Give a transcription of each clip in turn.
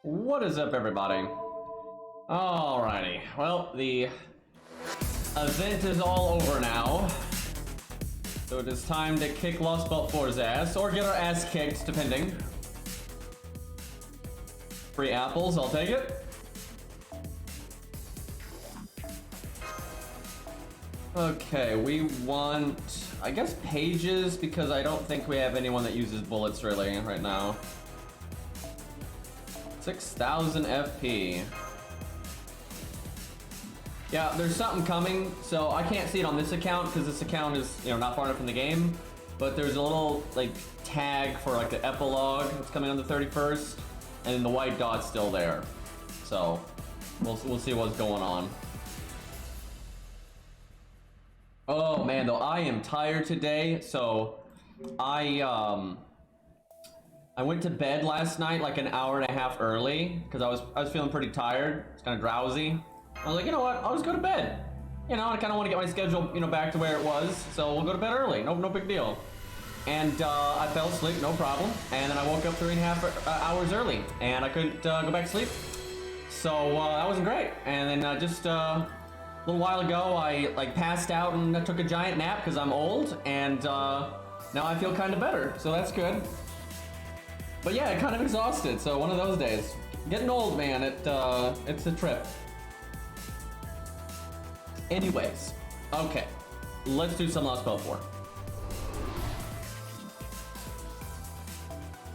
What is up, everybody? Alrighty, well, the event is all over now, so it is time to kick Lostbelt 4's ass, or get our ass kicked, depending. Free apples, I'll take it. Okay, we want, I guess, pages, because I don't think we have anyone that uses bullets really right now. 6,000 FP. Yeah, there's something coming, so I can't see it on this account because this account is, you know, not far enough in the game. But there's a little like tag for like the epilogue that's coming on the 31st, and then the white dot's still there. So we'll see what's going on. Oh man, though I am tired today, so I went to bed last night like an hour and a half early because I was feeling pretty tired. It's kind of drowsy. I was like, you know what? I'll just go to bed. You know, I kind of want to get my schedule, you know, back to where it was. So we'll go to bed early. No big deal. And I fell asleep, no problem. And then I woke up 3.5 hours early, and I couldn't go back to sleep. So that wasn't great. And then just a little while ago, I like passed out and I took a giant nap because I'm old, and now I feel kind of better. So that's good. But yeah, kind of exhausted, so one of those days. Getting old, man, it's a trip. Anyways, okay, let's do some Lostbelt 4.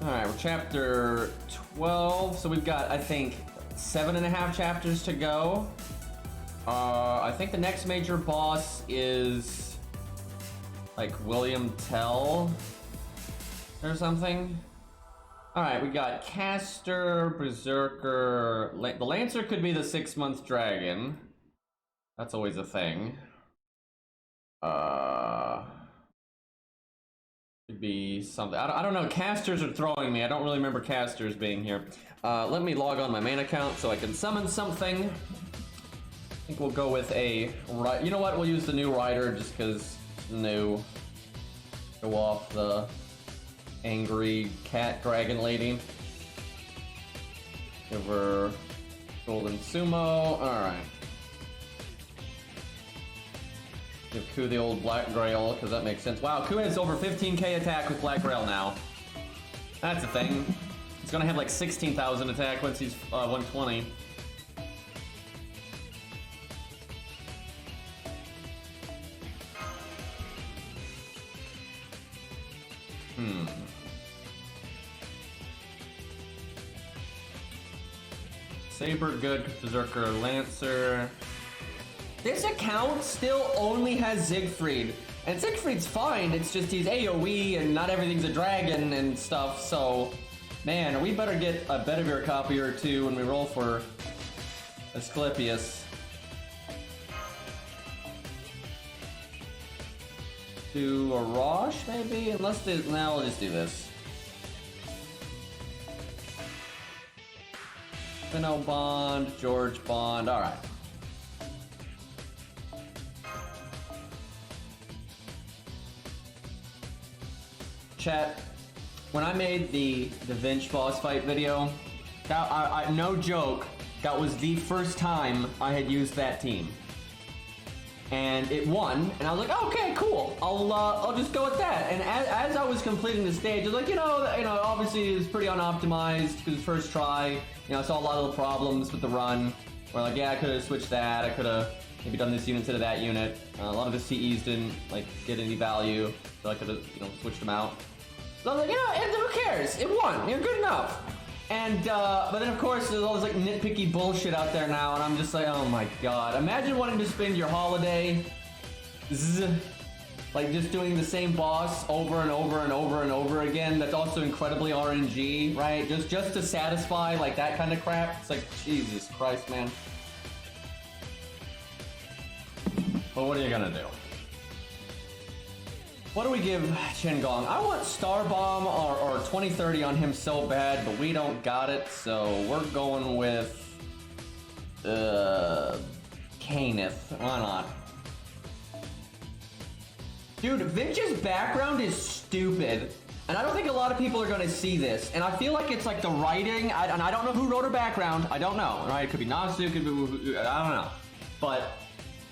Alright, we're chapter 12, so we've got, I think, 7.5 chapters to go. I think the next major boss is, like, William Tell or something. Alright, we got Caster, Berserker, the Lancer could be the 6-month dragon. That's always a thing. Could be something. I don't know, casters are throwing me. I don't really remember casters being here. Let me log on my main account so I can summon something. I think we'll go with a, you know what, we'll use the new rider just because new. Go off the angry cat dragon lady. Give her golden sumo. Alright. Give to the old Black Grail, because that makes sense. Wow, Ku has over 15k attack with Black Grail now. That's a thing. He's gonna have like 16,000 attack once he's 120. Saber good, Berserker, Lancer. This account still only has Siegfried. And Siegfried's fine, it's just he's AoE and not everything's a dragon and stuff, so... Man, we better get a Bedivere copy or two when we roll for Asclepius. Do a Rosh, maybe? Unless they... Now we'll just do this. Stheno Bond, George Bond, alright. Chat, when I made the Vitch boss fight video, that, no joke, that was the first time I had used that team. And it won, and I was like, okay, cool, I'll just go with that. And as I was completing the stage, I was like, you know, obviously it was pretty unoptimized because first try. You know, I saw a lot of the problems with the run, where like, yeah, I could have switched that, I could have maybe done this unit instead of that unit. A lot of the CEs didn't like get any value, so I could have, you know, switched them out. So I was like, you know, who cares? It won. You're good enough. And but then of course there's all this like nitpicky bullshit out there now, and I'm just like, oh my god. Imagine wanting to spend your holiday, like just doing the same boss over and over and over and over again. That's also incredibly RNG, right? Just to satisfy like that kind of crap. It's like, Jesus Christ, man. But what are you gonna do? What do we give Qingong? I want Star Bomb or 2030 on him so bad, but we don't got it, so we're going with Caneth. Why not? Dude, Vitch's background is stupid, and I don't think a lot of people are gonna see this. And I feel like it's like the writing, and I don't know who wrote her background. I don't know, right? It could be Nasu, could be, I don't know, but.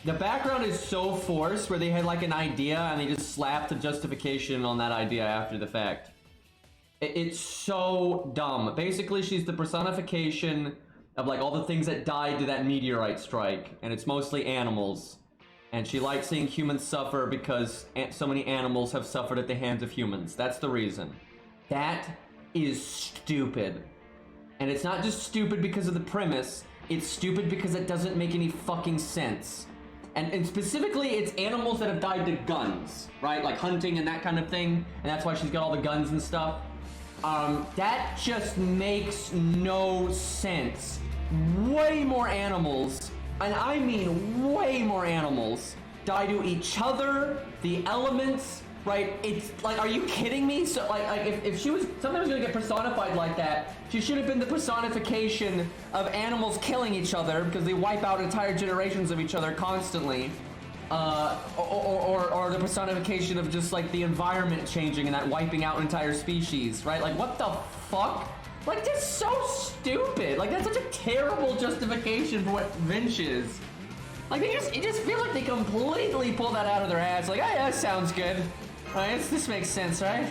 The background is so forced where they had like an idea and they just slapped a justification on that idea after the fact. It's so dumb. Basically, she's the personification of like all the things that died to that meteorite strike, and it's mostly animals. And she likes seeing humans suffer because so many animals have suffered at the hands of humans. That's the reason. That is stupid. And it's not just stupid because of the premise, it's stupid because it doesn't make any fucking sense. And specifically, it's animals that have died to guns, right? Like hunting and that kind of thing. And that's why she's got all the guns and stuff. That just makes no sense. Way more animals, and I mean way more animals, die to each other, the elements, right? It's like, are you kidding me? So like if she was sometimes gonna get personified like that, she should have been the personification of animals killing each other because they wipe out entire generations of each other constantly. Or the personification of just like the environment changing and that wiping out entire species, right? Like what the fuck? Like that's so stupid. Like that's such a terrible justification for what Vitch is. Like it just feels like they completely pulled that out of their ass. Like, hey, that sounds good. Right, this makes sense, right?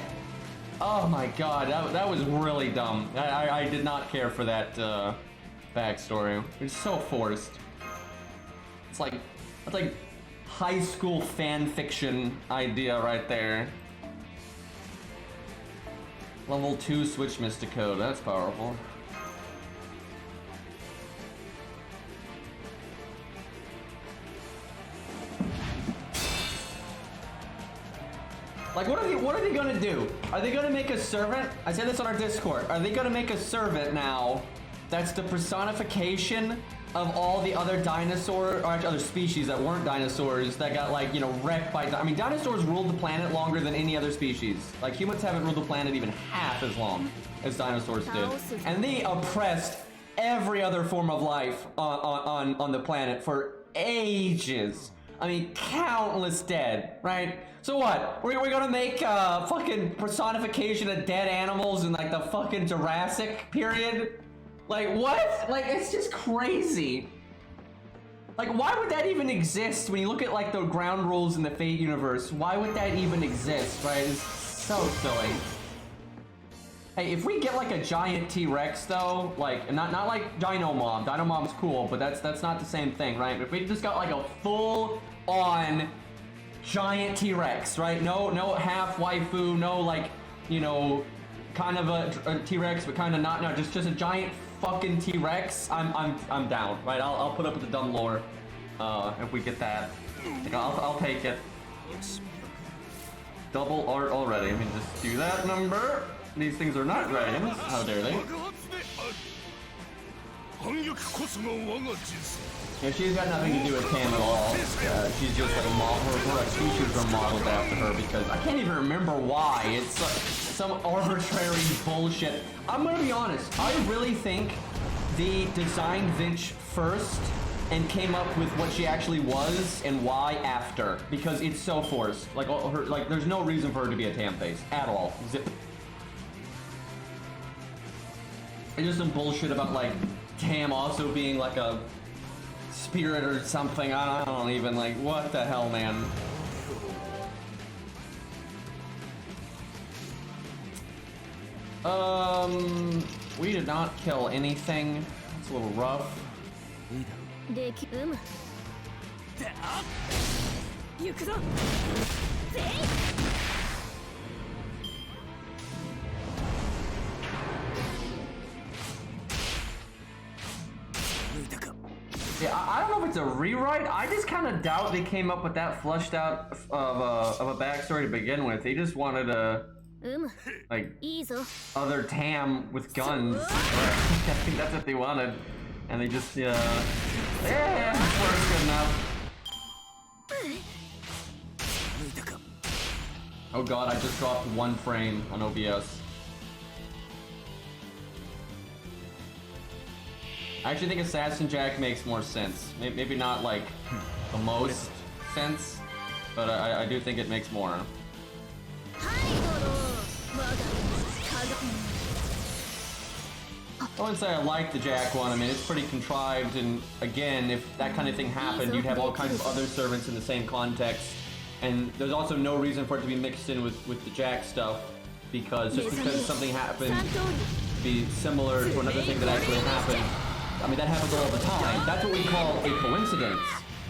Oh my god, that was really dumb. I did not care for that backstory. It's so forced. It's like high school fan fiction idea right there. Level 2 switch Mystico, that's powerful. Like, what are they gonna do? Are they gonna make a servant? I said this on our Discord. Are they gonna make a servant now that's the personification of all the other dinosaur, or actually other species that weren't dinosaurs that got like, you know, wrecked by, I mean, dinosaurs ruled the planet longer than any other species. Like, humans haven't ruled the planet even half as long as dinosaurs did. And they oppressed every other form of life on the planet for ages. I mean, countless dead, right? So what? We're gonna make a fucking personification of dead animals in like the fucking Jurassic period? Like what? Like it's just crazy. Like, why would that even exist when you look at, like, the ground rules in the Fate universe? Why would that even exist, right? It's so silly. Hey, if we get, like, a giant T-Rex, though, like, not like Dino Mom. Dino Mom's cool, but that's not the same thing, right? If we just got, like, a full-on giant T-Rex, right? No half waifu, no, like, you know, kind of a T-Rex, but kind of not. No, just a giant fucking T-Rex. I'm down, right? I'll put up with the dumb lore if we get that. Like, I'll take it. Double art already. I mean, just do that number. These things are not dragons. How dare they? Yeah, she's got nothing to do with Tam at all. She's just like her features are modeled after her because I can't even remember why. It's like some arbitrary bullshit. I'm gonna be honest. I really think they designed Vitch first and came up with what she actually was and why after, because it's so forced. Like there's no reason for her to be a Tam face at all. Zip. It's just some bullshit about like Tam also being like a spirit or something. I don't even, like, what the hell, man. We did not kill anything. It's a little rough. Yeah, I don't know if it's a rewrite. I just kind of doubt they came up with that fleshed out of a backstory to begin with. They just wanted a like other Tam with guns. I think that's what they wanted, and they just yeah, works good enough. Oh god, I just dropped 1 frame on OBS. I actually think Assassin Jack makes more sense. Maybe not like the most sense, but I do think it makes more. I wouldn't say I like the Jack one. I mean, it's pretty contrived, and again, if that kind of thing happened, you'd have all kinds of other servants in the same context, and there's also no reason for it to be mixed in with the Jack stuff, because just because something happened to be similar to another thing that actually happened, I mean, that happens all the time. That's what we call a coincidence.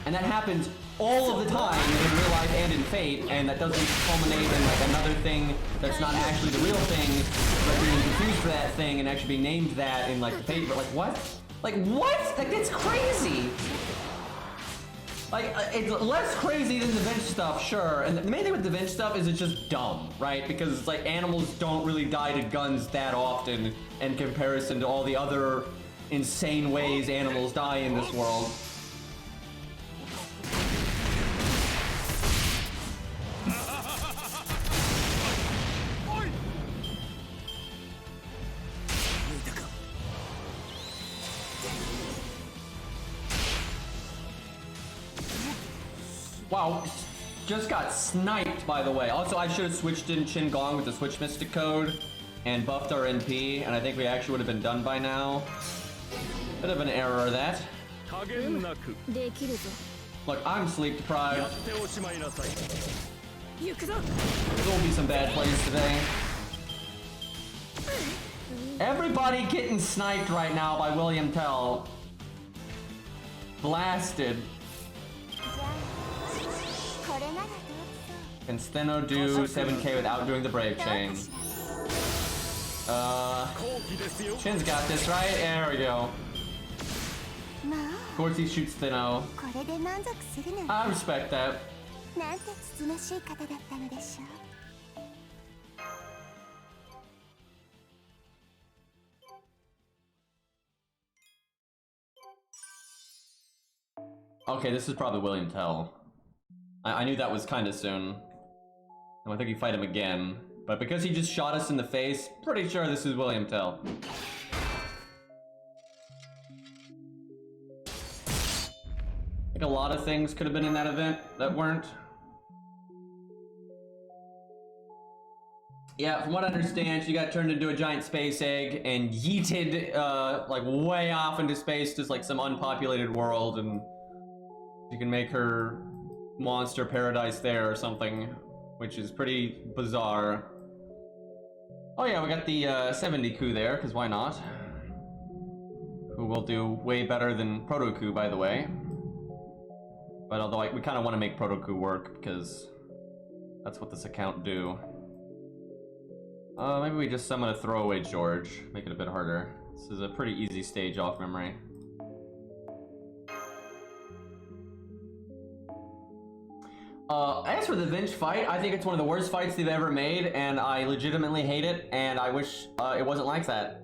And that happens all of the time in real life and in Fate, and that doesn't culminate in like another thing that's not actually the real thing, but being confused for that thing and actually being named that in like the Fate. But like what? Like what? Like that's crazy. Like it's less crazy than the Vitch stuff, sure. And the main thing with the Vitch stuff is it's just dumb, right? Because it's like animals don't really die to guns that often in comparison to all the other insane ways animals die in this world. Wow, just got sniped, by the way. Also, I should have switched in Qingong with the Switch Mystic code and buffed our NP, and I think we actually would have been done by now. Bit of an error, that. Look, I'm sleep deprived. There will be some bad plays today. Everybody getting sniped right now by William Tell. Blasted. Can Stheno do 7k without doing the Brave Chain? Shin's got this, right? There we go. Of course he shoots Stheno. I respect that. Okay, this is probably William Tell. I knew that was kind of soon. And I think you fight him again. But because he just shot us in the face, pretty sure this is William Tell. I think a lot of things could have been in that event that weren't. Yeah, from what I understand, she got turned into a giant space egg and yeeted like way off into space, just like some unpopulated world, and You can make her monster paradise there or something, which is pretty bizarre. Oh yeah, we got the 70 coup there, because why not? Who will do way better than Proto Coup, by the way. But although we kind of want to make Proto Coup work, because that's what this account do. Maybe we just summon a throwaway George, make it a bit harder. This is a pretty easy stage off memory. As for the Vitch fight, I think it's one of the worst fights they've ever made, and I legitimately hate it, and I wish it wasn't like that.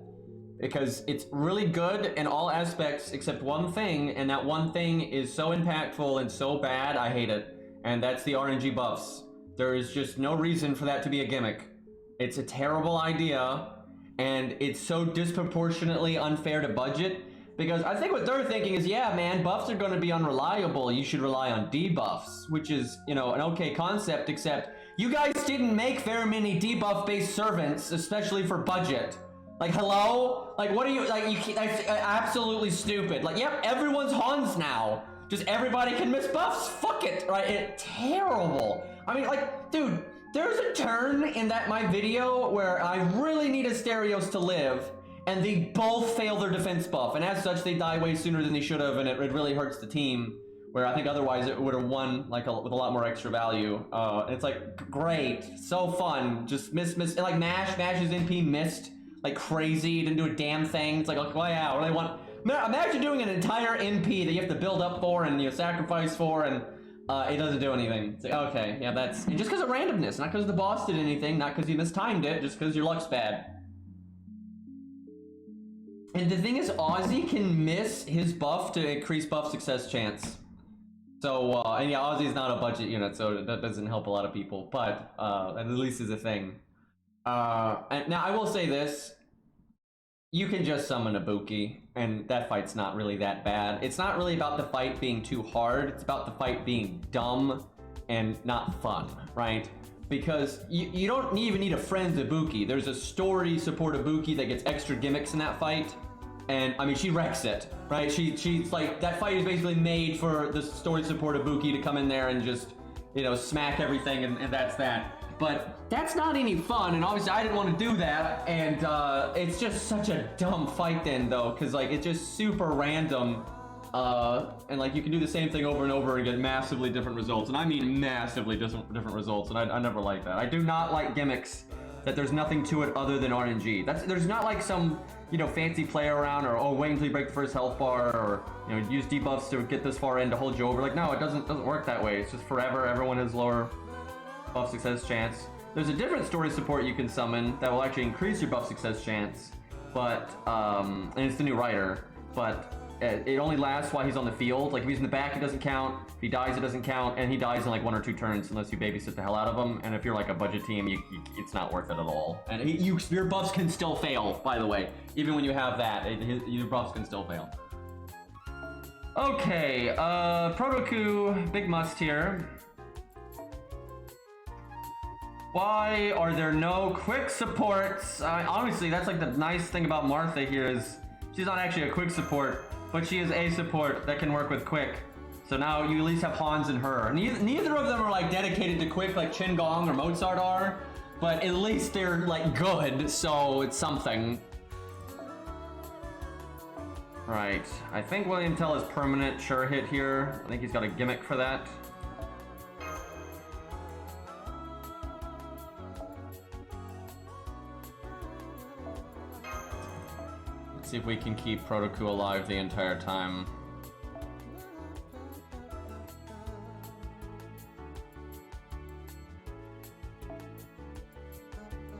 Because it's really good in all aspects except one thing, and that one thing is so impactful and so bad, I hate it. And that's the RNG buffs. There is just no reason for that to be a gimmick. It's a terrible idea, and it's so disproportionately unfair to budget. Because I think what they're thinking is, yeah, man, buffs are going to be unreliable. You should rely on debuffs, which is, you know, an okay concept, except you guys didn't make very many debuff-based servants, especially for budget. Like, hello? Like, what are you, like, that's absolutely stupid. Like, yep, everyone's Hans now. Just everybody can miss buffs. Fuck it, right? It's terrible. I mean, like, dude, there's a turn in my video where I really need Asterios to live, and they both fail their defense buff, and as such, they die way sooner than they should have, and it really hurts the team, where I think otherwise it would have won, like, with a lot more extra value. And it's like, great, so fun, just miss, and like, Mash's NP missed like crazy, didn't do a damn thing. It's like, oh yeah, I really want, imagine doing an entire NP that you have to build up for and, you know, sacrifice for, and it doesn't do anything. It's like, okay, yeah, that's, and just because of randomness, not because the boss did anything, not because you mistimed it, just because your luck's bad. And the thing is, Ozzy can miss his buff to increase buff success chance. So, and yeah, Ozzy's not a budget unit, so that doesn't help a lot of people, but at least is a thing. And now I will say this, you can just summon a Buki, and that fight's not really that bad. It's not really about the fight being too hard, it's about the fight being dumb and not fun, right? Because you don't even need a friend Ibuki. There's a story support Ibuki that gets extra gimmicks in that fight. And I mean, she wrecks it, right? She's like, that fight is basically made for the story support Ibuki to come in there and just, you know, smack everything, and that's that. But that's not any fun, and obviously I didn't want to do that, and it's just such a dumb fight then, though, because like it's just super random, and like you can do the same thing over and over and get massively different results, and I mean massively different results, and I never like that. I do not like gimmicks that there's nothing to it other than RNG. There's not like some, you know, fancy play around, or oh, wait until you break the first health bar, or, you know, use debuffs to get this far in to hold you over. Like, no, it doesn't work that way. It's just forever. Everyone has lower buff success chance. There's a different story support you can summon that will actually increase your buff success chance, but and it's the new rider, but it only lasts while he's on the field. Like, if he's in the back, it doesn't count. If he dies, it doesn't count, and he dies in like 1 or 2 turns unless you babysit the hell out of him. And if you're like a budget team, it's not worth it at all. And your buffs can still fail, by the way, even when you have that. Your buffs can still fail. Okay, Proto Coup, big must here. Why are there no quick supports? Honestly, that's like the nice thing about Martha here is she's not actually a quick support, but she is a support that can work with quick. So now you at least have Hans and her. Neither of them are like dedicated to quick like Qin Gong or Mozart are, but at least they're like good, so it's something. Right, I think William Tell is permanent sure hit here. I think he's got a gimmick for that. See if we can keep Proto Coup alive the entire time.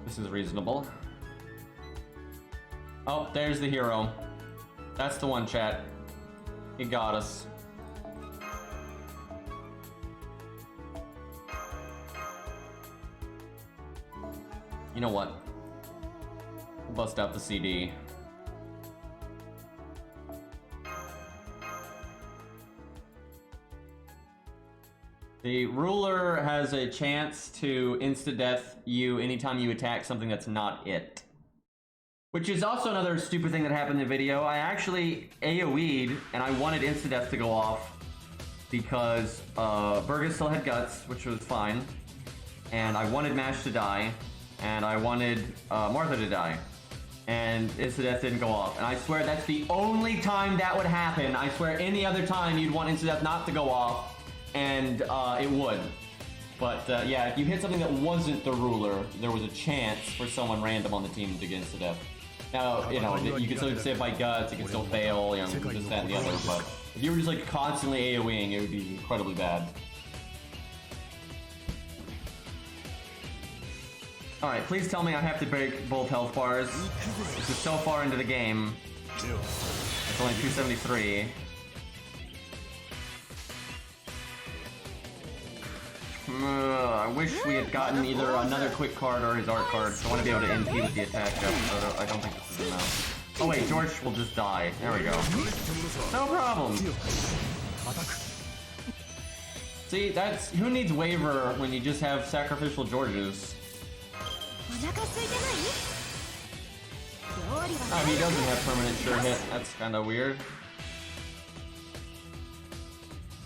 This is reasonable. Oh, there's the hero. That's the one, chat. He got us. You know what? We'll bust out the CD. The ruler has a chance to insta-death you anytime you attack something that's not it. Which is also another stupid thing that happened in the video. I actually AoE'd and I wanted insta-death to go off. because Burgess still had guts, which was fine, and I wanted Mash to die, and I wanted Martha to die, and Insta-Death didn't go off. And I swear that's the only time that would happen. I swear any other time you'd want Insta-Death not to go off, and it would. But yeah, if you hit something that wasn't the ruler, there was a chance for someone random on the team to get Insta-Death. Now, you know, you can still save by guts, you can still fail, you know, this, that, and the other, but if you were just like constantly AoEing, it would be incredibly bad. Alright, please tell me I have to break both health bars. This is so far into the game. It's only 273. I wish we had gotten either another quick card or his art card, so I want to be able to NP with the attack up, so I don't think this is enough. Oh wait, George will just die. There we go. No problem. See, that's... who needs waiver when you just have sacrificial Georges? Oh, he doesn't have permanent sure hit. That's kind of weird.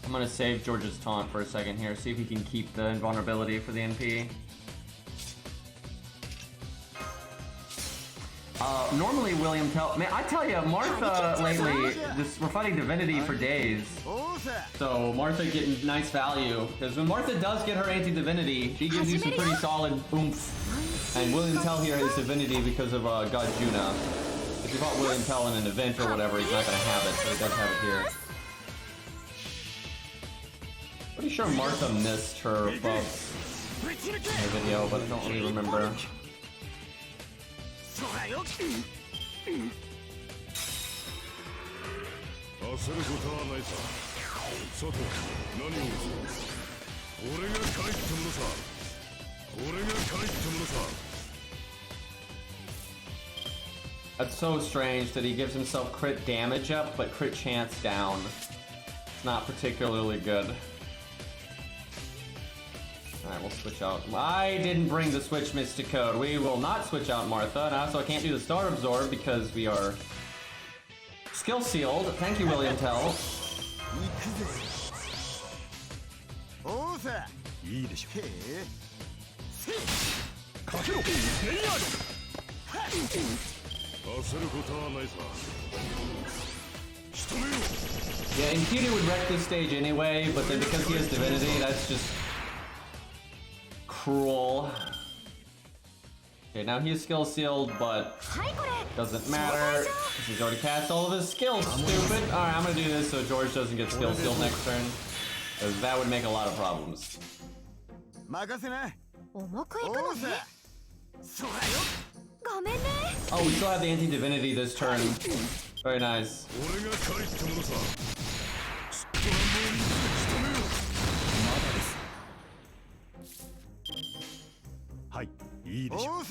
I'm gonna save George's taunt for a second here, see if he can keep the invulnerability for the NP. Normally William man, I tell you, Martha lately, we're fighting Divinity for days. So Martha getting nice value, because when Martha does get her anti-divinity, she gives you some pretty solid oomph. And William Tell here has divinity because of God Juna. If you fought William Tell in an event or whatever, he's not gonna have it, so he does have it here. Pretty sure Martha missed her buffs in the video, but I don't really remember. That's so strange that he gives himself crit damage up, but crit chance down. It's not particularly good. Alright, we'll switch out. I didn't bring the switch Mystic Code. We will not switch out Martha, and also I can't do the Star Absorb because we are skill sealed. Thank you, William Tell. Yeah, Enkidu would wreck this stage anyway, but then because he has divinity, that's just cruel. Okay, now he is skill sealed, but doesn't matter because he's already cast all of his skills, stupid. Alright, I'm gonna do this so George doesn't get skill sealed next turn, because that would make a lot of problems. Oh, we still have the anti-divinity this turn. Very nice.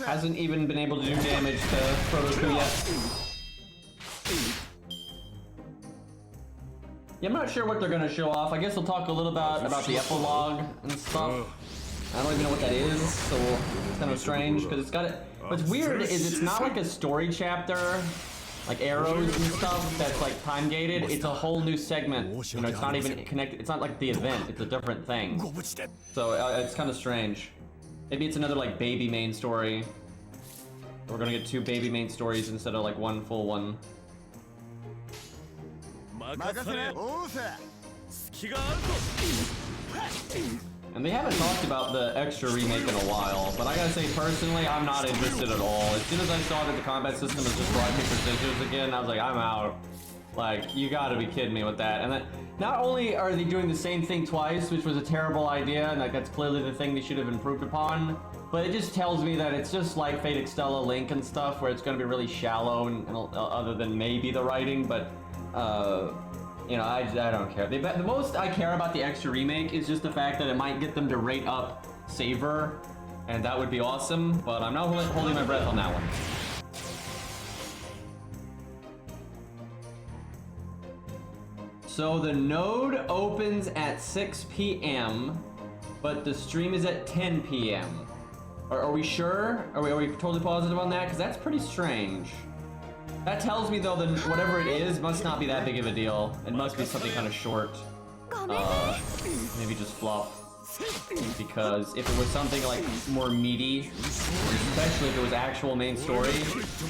Hasn't even been able to do damage to Protoku yet. Yeah, I'm not sure what they're gonna show off. I guess we'll talk a little about the epilogue and stuff. I don't even know what that is, so it's kind of strange because it's got it. What's weird is it's not like a story chapter, like arrows and stuff that's like time gated. It's a whole new segment. You know, it's not even connected. It's not like the event. It's a different thing. So it's kind of strange. Maybe it's another like baby main story. We're gonna get 2 baby main stories instead of like one full one. And they haven't talked about the extra remake in a while, but I gotta say personally, I'm not interested at all. As soon as I saw that the combat system is just rock, paper, scissors again, I was like, I'm out. Like, you gotta be kidding me with that. And then, not only are they doing the same thing twice, which was a terrible idea, and like that's clearly the thing they should have improved upon, but it just tells me that it's just like Fate Extella Link and stuff, where it's gonna be really shallow, and other than maybe the writing, but, you know, I don't care. The most I care about the extra remake is just the fact that it might get them to rate up Saver, and that would be awesome, but I'm not holding my breath on that one. So the node opens at 6 p.m., but the stream is at 10 p.m. Are we sure? Are we totally positive on that? Because that's pretty strange. That tells me, though, that whatever it is must not be that big of a deal. It must be something kind of short. maybe just fluff. Because if it was something like more meaty, especially if it was actual main story,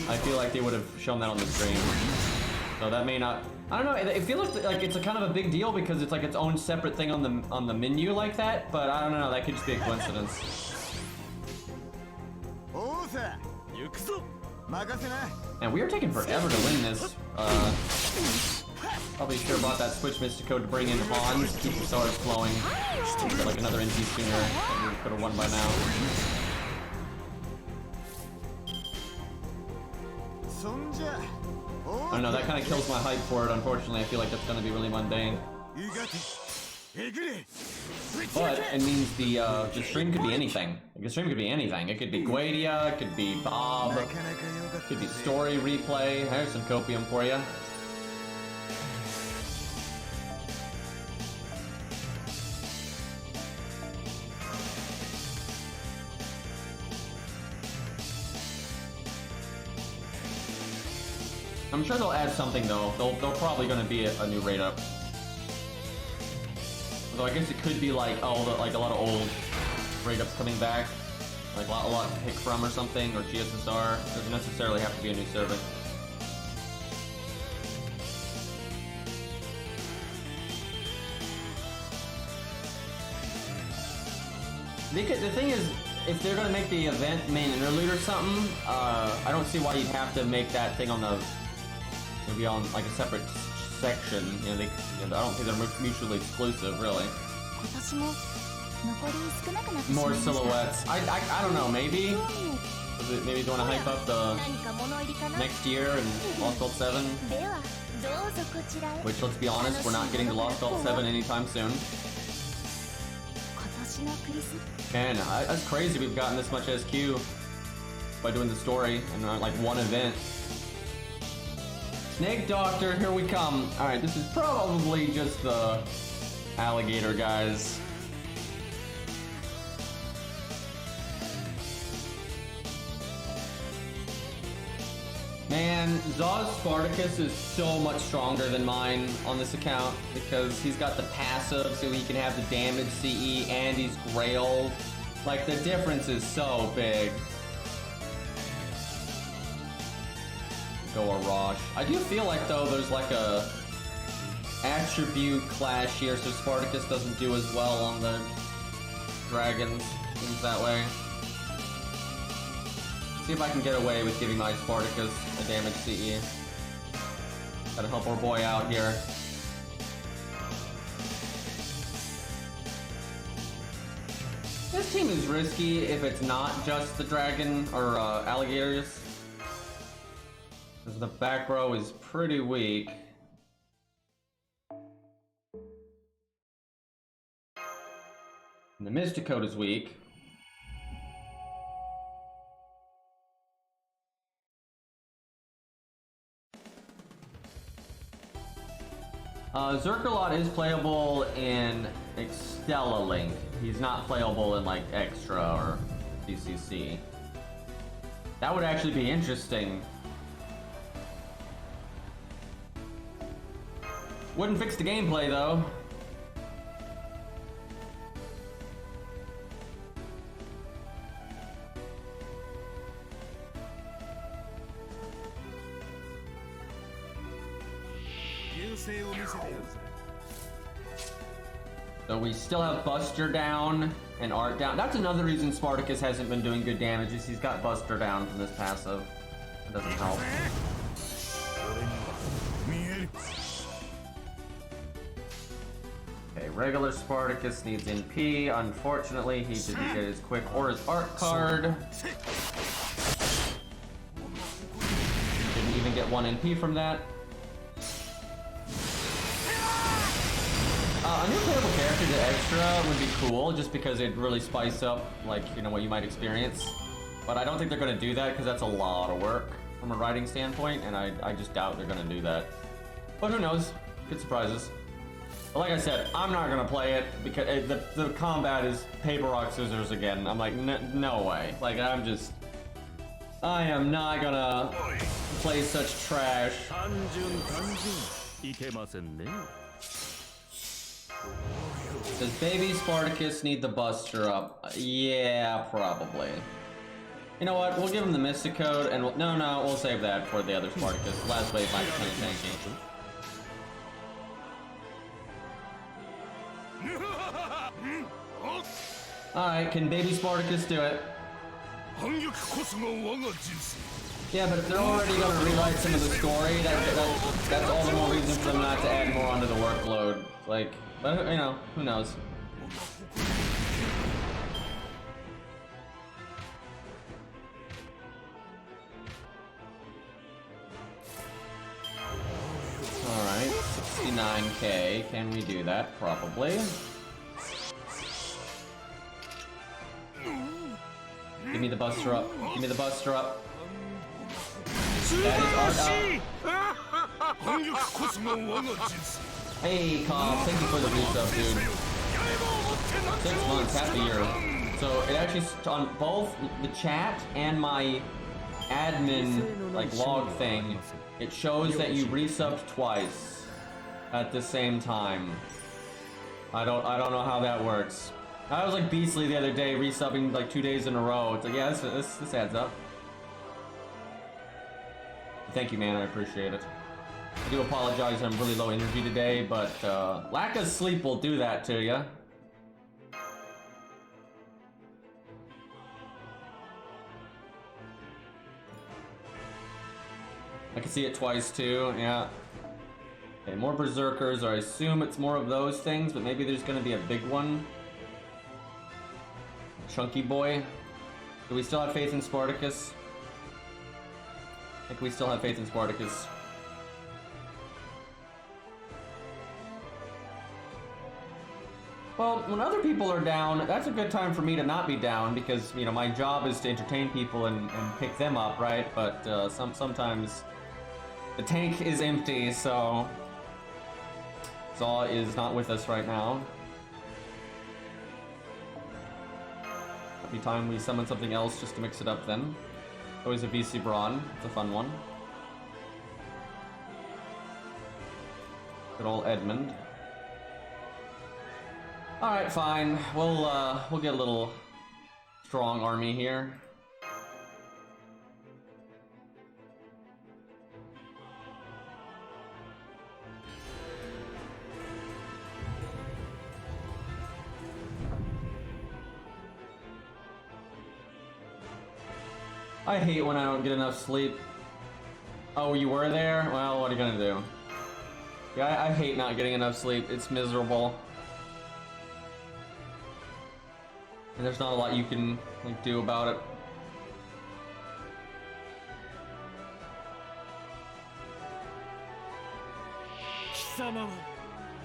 I feel like they would have shown that on the stream. So that may not. I don't know. It feels like it's a kind of a big deal because it's like its own separate thing on the menu like that. But I don't know. That could just be a coincidence. And we are taking forever to win this. Probably should have bought that Switch Mystico to bring in Hans, keep the stars flowing. Get like another NT sooner, and we could have won by now. I don't know, that kind of kills my hype for it, unfortunately. I feel like that's going to be really mundane. But it means the stream could be anything. Like, the stream could be anything. It could be Guadia, it could be Bob, it could be story replay. There's some copium for you. I'm sure they'll add something though. They'll probably gonna be a new raid up. Although I guess it could be like a lot of old raid ups coming back, like a lot to pick from or something, or GSSR. It doesn't necessarily have to be a new server. The thing is, if they're gonna make the event main interlude or something, I don't see why you'd have to make that thing on the. It'll be on like a separate section. You know, I don't think they're mutually exclusive, really. More silhouettes. I don't know. Maybe. Maybe they want to hype up the next year and Lostbelt 7. Which, let's be honest, we're not getting to Lostbelt 7 anytime soon. Man, that's crazy. We've gotten this much SQ by doing the story and like one event. Snake Doctor, here we come. Alright, this is probably just the alligator guys. Man, Zaw's Spartacus is so much stronger than mine on this account because he's got the passive so he can have the damage CE and he's grailed. Like, the difference is so big. Go Arash. I do feel like though there's like a attribute clash here, so Spartacus doesn't do as well on the dragons. Seems that way. See if I can get away with giving my Spartacus a damage CE. Gotta help our boy out here. This team is risky if it's not just the dragon or alligators. Because the back row is pretty weak. And the Mysticote is weak. Zerkalot is playable in Extella Link. He's not playable in like Extra or DCC. That would actually be interesting. Wouldn't fix the gameplay though. So we still have Buster down and Art down. That's another reason Spartacus hasn't been doing good damage, is he's got Buster down from this passive. It doesn't help. Okay, regular Spartacus needs NP. Unfortunately, he didn't get his quick or his art card. Didn't even get one NP from that. A new playable character to Extra would be cool, just because it'd really spice up, like, you know, what you might experience. But I don't think they're going to do that, because that's a lot of work from a writing standpoint, and I just doubt they're going to do that. But who knows? Good surprises. But like I said, I'm not going to play it, because the combat is paper, rock, scissors again. I'm like, no way. Like, I am not going to play such trash. Does baby Spartacus need the Buster up? Yeah, probably. You know what? We'll give him the Mystic Code, and no, we'll save that for the other Spartacus. Last wave might be kind of tanky. Alright, can baby Spartacus do it? Yeah, but if they're already going to rewrite some of the story, that's all the more reason for them not to add more onto the workload. Like, you know, who knows? Alright, 69k. Can we do that? Probably. Give me the Buster up. Give me the Buster up. That is art up. Hey, Cobb, thank you for the resub, dude. 6 months, half a year. So it actually, on both the chat and my admin, like, log thing, it shows that you resubbed twice at the same time. I don't know how that works. I was like Beastly the other day, resubbing like 2 days in a row. It's like, yeah, this adds up. Thank you, man. I appreciate it. I do apologize. I'm really low energy today, but lack of sleep will do that to you. I can see it twice too. Yeah. Okay, more berserkers, or I assume it's more of those things, but maybe there's gonna be a big one. Chunky boy. Do we still have faith in Spartacus? I think we still have faith in Spartacus. Well, when other people are down, that's a good time for me to not be down, because, you know, my job is to entertain people and pick them up, right? But sometimes the tank is empty, so Zaw is not with us right now. Every time we summon something else just to mix it up then. Always a VC Brawn. It's a fun one. Good old Edmund. Alright, fine. We'll get a little strong army here. I hate when I don't get enough sleep. Oh, you were there? Well, what are you gonna do? Yeah, I hate not getting enough sleep. It's miserable. And there's not a lot you can, like, do about it.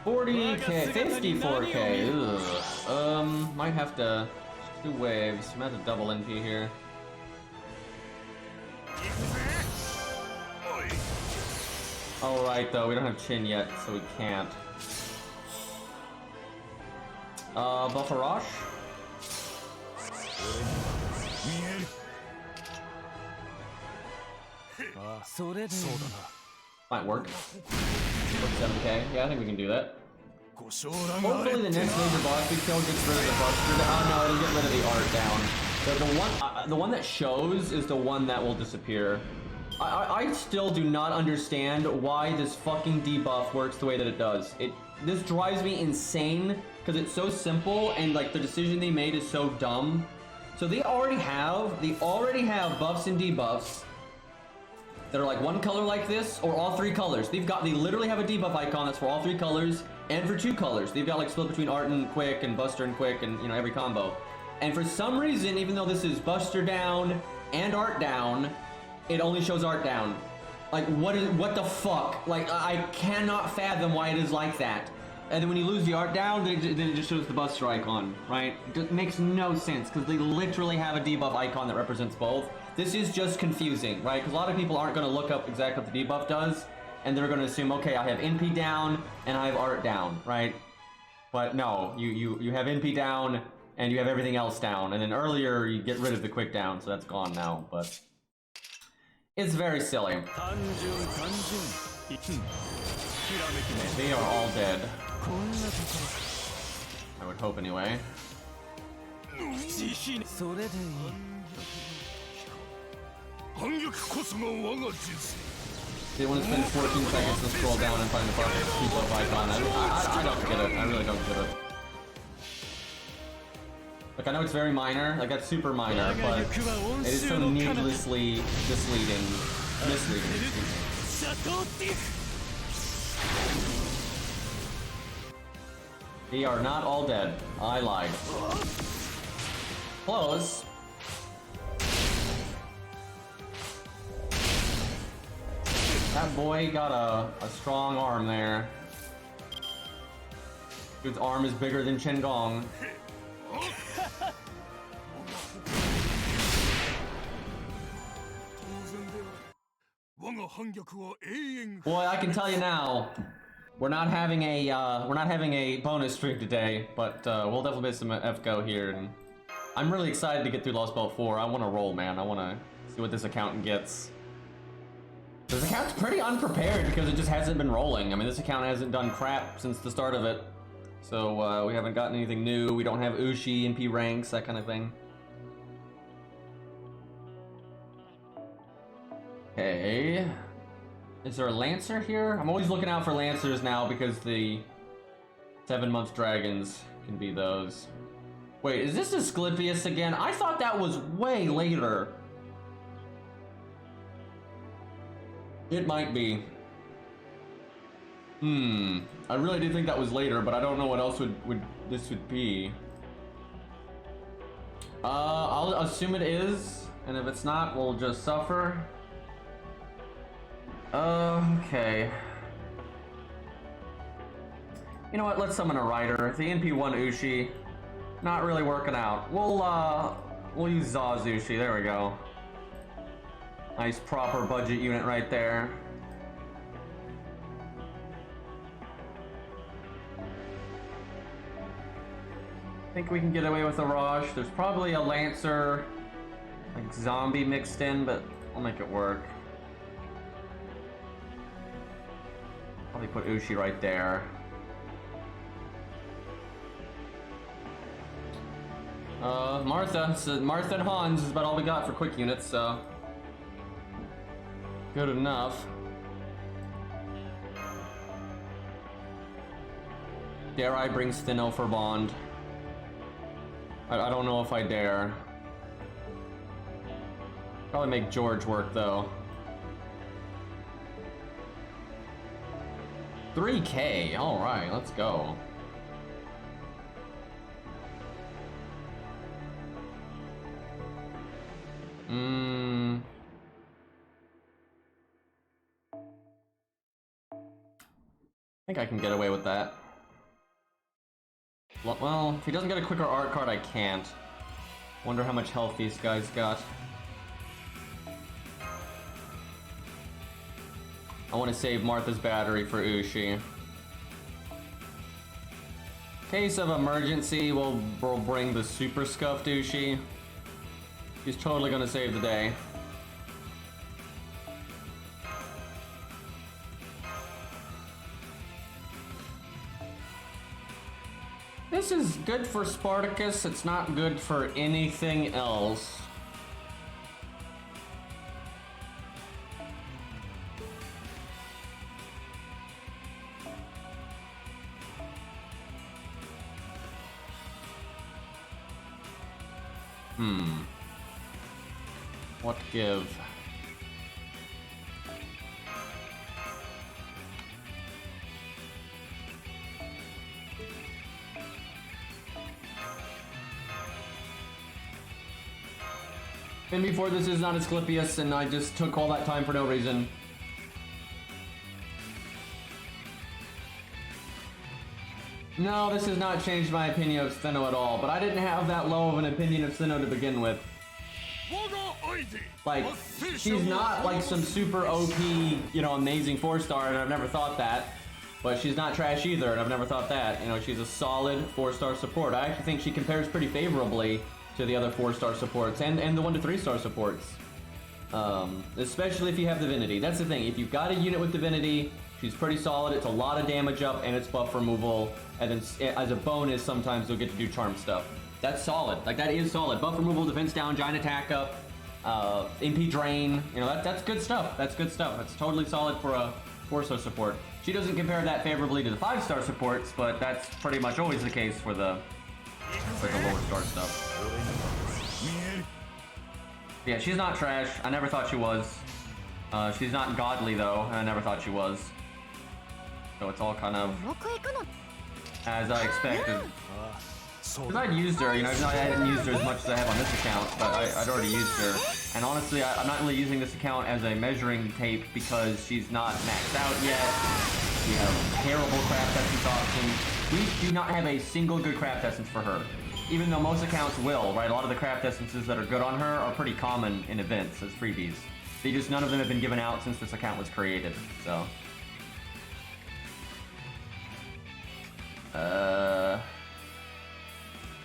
$40k, 54k. Ugh. Might have to 2 waves. Might have to double NP here. Alright, though, we don't have Chin yet, so we can't. Buffarash? Might work. 7k. Yeah, I think we can do that. Hopefully the next major boss we kill gets rid of the Buster. Oh no, it'll get rid of the art down. The one that shows is the one that will disappear. I still do not understand why this fucking debuff works the way that it does. This drives me insane because it's so simple, and like the decision they made is so dumb. So they already have buffs and debuffs that are like one color like this, or all 3 colors. They literally have a debuff icon that's for all 3 colors and for 2 colors. They've got like split between art and quick and buster and quick, and you know, every combo. And for some reason, even though this is buster down and art down, it only shows art down. Like, what the fuck? Like, I cannot fathom why it is like that. And then when you lose the art down, then it just shows the buster icon, right? It makes no sense, because they literally have a debuff icon that represents both. This is just confusing, right? Because a lot of people aren't going to look up exactly what the debuff does, and they're going to assume, okay, I have NP down, and I have art down, right? But no, you have NP down, and you have everything else down. And then earlier, you get rid of the quick down, so that's gone now, but it's very silly. They are all dead. I would hope anyway. Didn't want to spend 14 seconds to scroll down and find the Debuff icon. I don't get it. I really don't get it. Like, I know it's very minor, like that's super minor, but it is so needlessly misleading. We are not all dead. I lied. Close. That boy got a strong arm there. Dude's arm is bigger than Chenggong. Boy, I can tell you now, we're not having a bonus stream today, but we'll definitely get some FGO here, and I'm really excited to get through Lostbelt 4. I want to roll, man. I want to see what this account gets. This account's pretty unprepared because it just hasn't been rolling. I mean, this account hasn't done crap since the start of it, so we haven't gotten anything new. We don't have Ushi, NP ranks, that kind of thing. Okay. Is there a Lancer here? I'm always looking out for Lancers now because the 7-month dragons can be those. Wait, is this Asclepius again? I thought that was way later. It might be. I really did think that was later, but I don't know what else this would be. I'll assume it is, and if it's not, we'll just suffer. Okay. You know what? Let's summon a rider. The NP1 Ushi, not really working out. We'll use Zaw's Ushi. There we go. Nice proper budget unit right there. I think we can get away with a Rosh. There's probably a Lancer, like zombie mixed in, but we'll make it work. Probably put Ushi right there. Martha. So Martha and Hans is about all we got for quick units, so good enough. Dare I bring Stheno for Bond? I don't know if I dare. Probably make George work though. 3K, alright, let's go. I think I can get away with that. Well, if he doesn't get a quicker art card, I can't. Wonder how much health these guys got. I want to save Martha's battery for Ushi. Case of emergency, we'll bring the super scuffed Ushi. He's totally gonna save the day. This is good for Spartacus, it's not good for anything else. What give? And before, this is not Asclepius, and I just took all that time for no reason. No, this has not changed my opinion of Stheno at all, but I didn't have that low of an opinion of Stheno to begin with. Like, she's not like some super OP, you know, amazing 4-star, and I've never thought that. But she's not trash either, and I've never thought that. You know, she's a solid 4-star support. I actually think she compares pretty favorably to the other 4-star supports and the 1 to 3-star supports. Especially if you have Divinity. That's the thing. If you've got a unit with Divinity, She's pretty solid. It's a lot of damage up and it's buff removal. And then as a bonus, sometimes you'll get to do charm stuff. That's solid. Like, that is solid. Buff removal, defense down, giant attack up, MP drain. You know, that's good stuff. That's good stuff. That's totally solid for a 4-star support. She doesn't compare that favorably to the 5-star supports, but that's pretty much always the case for the lower star stuff. Yeah, she's not trash. I never thought she was. She's not godly though, and I never thought she was. So it's all kind of as I expected. Because I'd used her, you know, even though I hadn't used her as much as I have on this account, but I'd already used her. And honestly, I'm not really using this account as a measuring tape because she's not maxed out yet. We have terrible craft essence options. We do not have a single good craft essence for her. Even though most accounts will, right? A lot of the craft essences that are good on her are pretty common in events as freebies. None of them have been given out since this account was created, so. I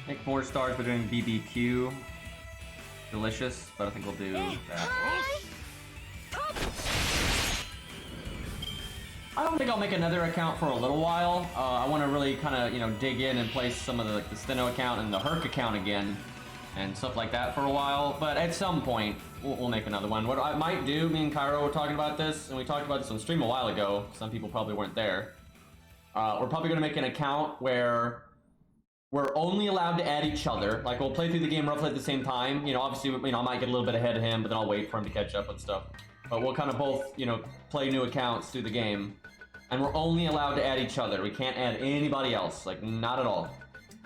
think 4 stars by doing BBQ. Delicious, but I think we'll do that. I don't think I'll make another account for a little while. I want to really kind of, you know, dig in and place some of the Stheno account and the Herc account again and stuff like that for a while. But at some point, we'll make another one. What I might do, me and Cairo were talking about this, and we talked about this on stream a while ago. Some people probably weren't there. We're probably going to make an account where we're only allowed to add each other. Like, we'll play through the game roughly at the same time. You know, obviously, you know, I might get a little bit ahead of him, but then I'll wait for him to catch up and stuff. But we'll kind of both, you know, play new accounts through the game. And we're only allowed to add each other. We can't add anybody else. Like, not at all.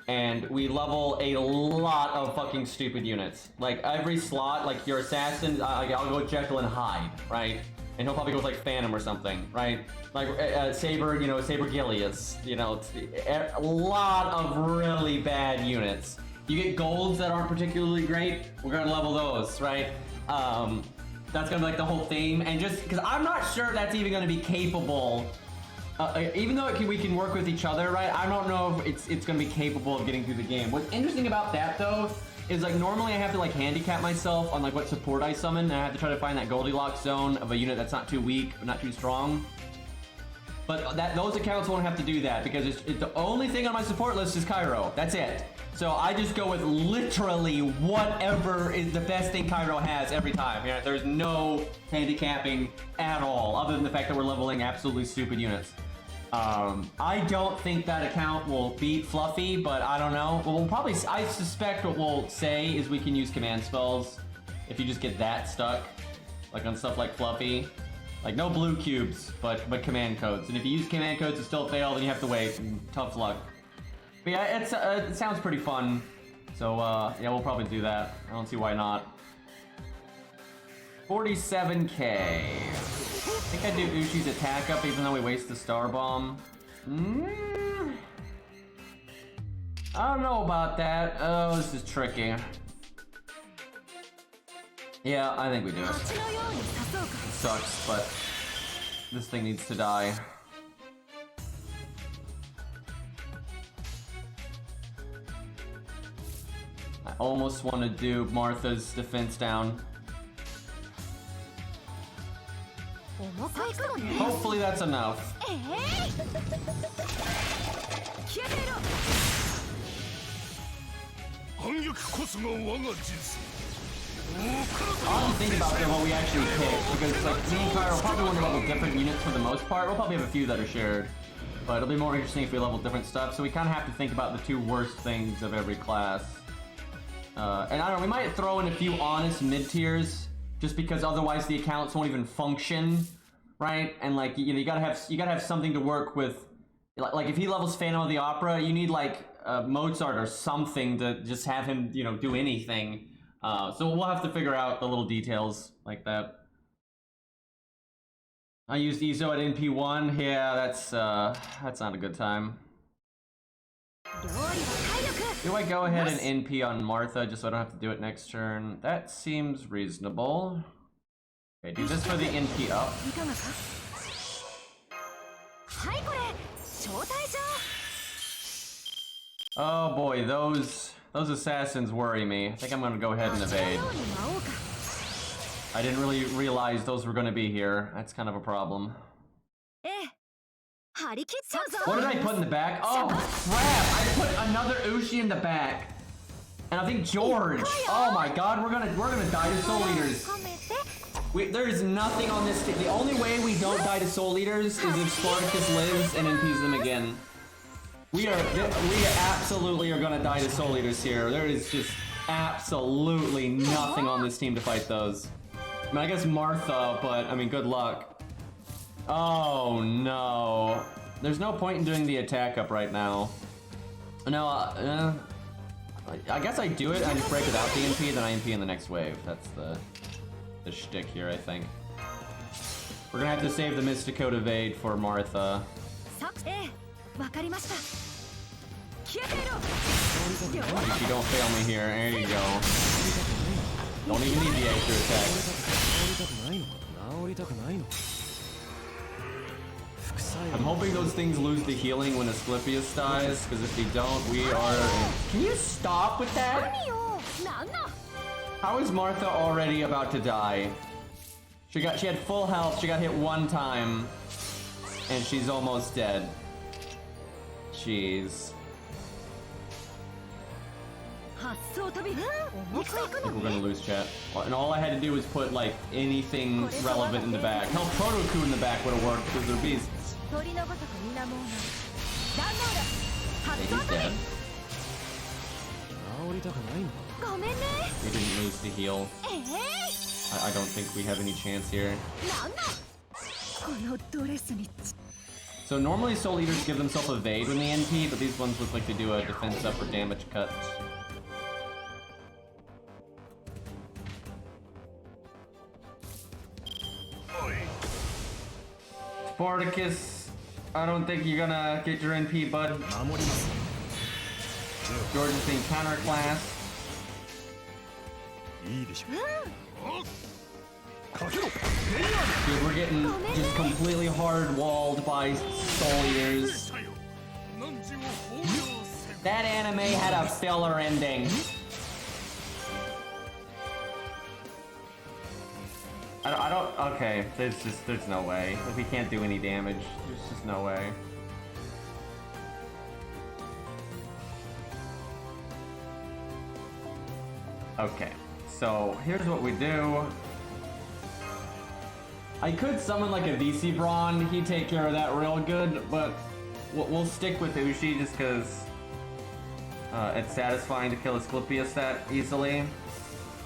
And we level a lot of fucking stupid units. Like, every slot, like, your assassin, I'll go Jekyll and Hyde, right? And he'll probably go with, like, Phantom or something, right? Like, Saber, you know, Saber Gilius. You know, a lot of really bad units. You get golds that aren't particularly great, we're gonna level those, right? That's gonna be, like, the whole theme. And just, because I'm not sure that's even gonna be capable. Even though we can work with each other, right? I don't know if it's going to be capable of getting through the game. What's interesting about that, though, is like normally I have to like handicap myself on like what support I summon, and I have to try to find that Goldilocks zone of a unit that's not too weak but not too strong. But those accounts won't have to do that because it's the only thing on my support list is Cairo. That's it. So I just go with literally whatever is the best thing Cairo has every time. You know, there's no handicapping at all, other than the fact that we're leveling absolutely stupid units. I don't think that account will beat Fluffy, but I don't know. Well, we'll probably, I suspect what we'll say is we can use command spells if you just get that stuck, like on stuff like Fluffy. Like no blue cubes, but command codes. And if you use command codes and still fail, then you have to wait, and tough luck. But yeah, it sounds pretty fun. So yeah, we'll probably do that. I don't see why not. 47k. I think I do Ushi's attack up even though we waste the star bomb. I don't know about that. Oh, this is tricky. Yeah, I think we do it. It sucks, but this thing needs to die. I almost want to do Martha's defense down. Hopefully that's enough. I don't think about what we actually pick because like me and Cairo probably want to level different units for the most part. We'll probably have a few that are shared, but it'll be more interesting if we level different stuff. So we kind of have to think about the two worst things of every class. And I don't know, we might throw in a few honest mid-tiers just because otherwise the accounts won't even function, right? And like you know, you gotta have something to work with. Like if he levels Phantom of the Opera, you need like Mozart or something to just have him, you know, do anything. So we'll have to figure out the little details like that. I used EZO at NP1. Yeah, that's not a good time. Do I go ahead and NP on Martha just so I don't have to do it next turn? That seems reasonable. Okay, do this for the NP up. Oh boy, those assassins worry me. I think I'm gonna go ahead and evade. I didn't really realize those were gonna be here. That's kind of a problem. What did I put in the back? Oh crap! I put another Ushi in the back, and I think George. Oh my God, we're gonna die to Soul Eaters. There is nothing on this. The only way we don't die to Soul Eaters is if Spartacus lives and MPs them again. We absolutely are gonna die to Soul Eaters here. There is just absolutely nothing on this team to fight those. I mean, I guess Martha, but I mean, good luck. Oh no. There's no point in doing the attack up right now. No, I guess I do it, I just break without the MP, then I MP in the next wave. That's the shtick here, I think. We're gonna have to save the Mysticoat evade for Martha. If you don't fail me here, there you go. Don't even need the extra attack. I'm hoping those things lose the healing when Asclepius dies, because if they don't, we are... Can you stop with that? How is Martha already about to die? She had full health, she got hit one time, and she's almost dead. Jeez. I think we're gonna lose, chat. And all I had to do was put, like, anything relevant in the back. Hell, Protoku in the back would have worked, because they're beasts. Hey, he's dead. We didn't lose the heal. I don't think we have any chance here. So normally Soul Eaters give themselves evade when they NP, but these ones look like they do a defense up or damage cut. Spartacus, I don't think you're gonna get your NP, bud. George is being counterclassed. Dude, we're getting just completely hard-walled by Soul Eaters. That anime had a filler ending. I don't, okay, there's no way. If we can't do any damage, there's just no way. Okay, so here's what we do. I could summon like a VC Brawn, he'd take care of that real good, but we'll stick with Ushi just because it's satisfying to kill Asclepius that easily.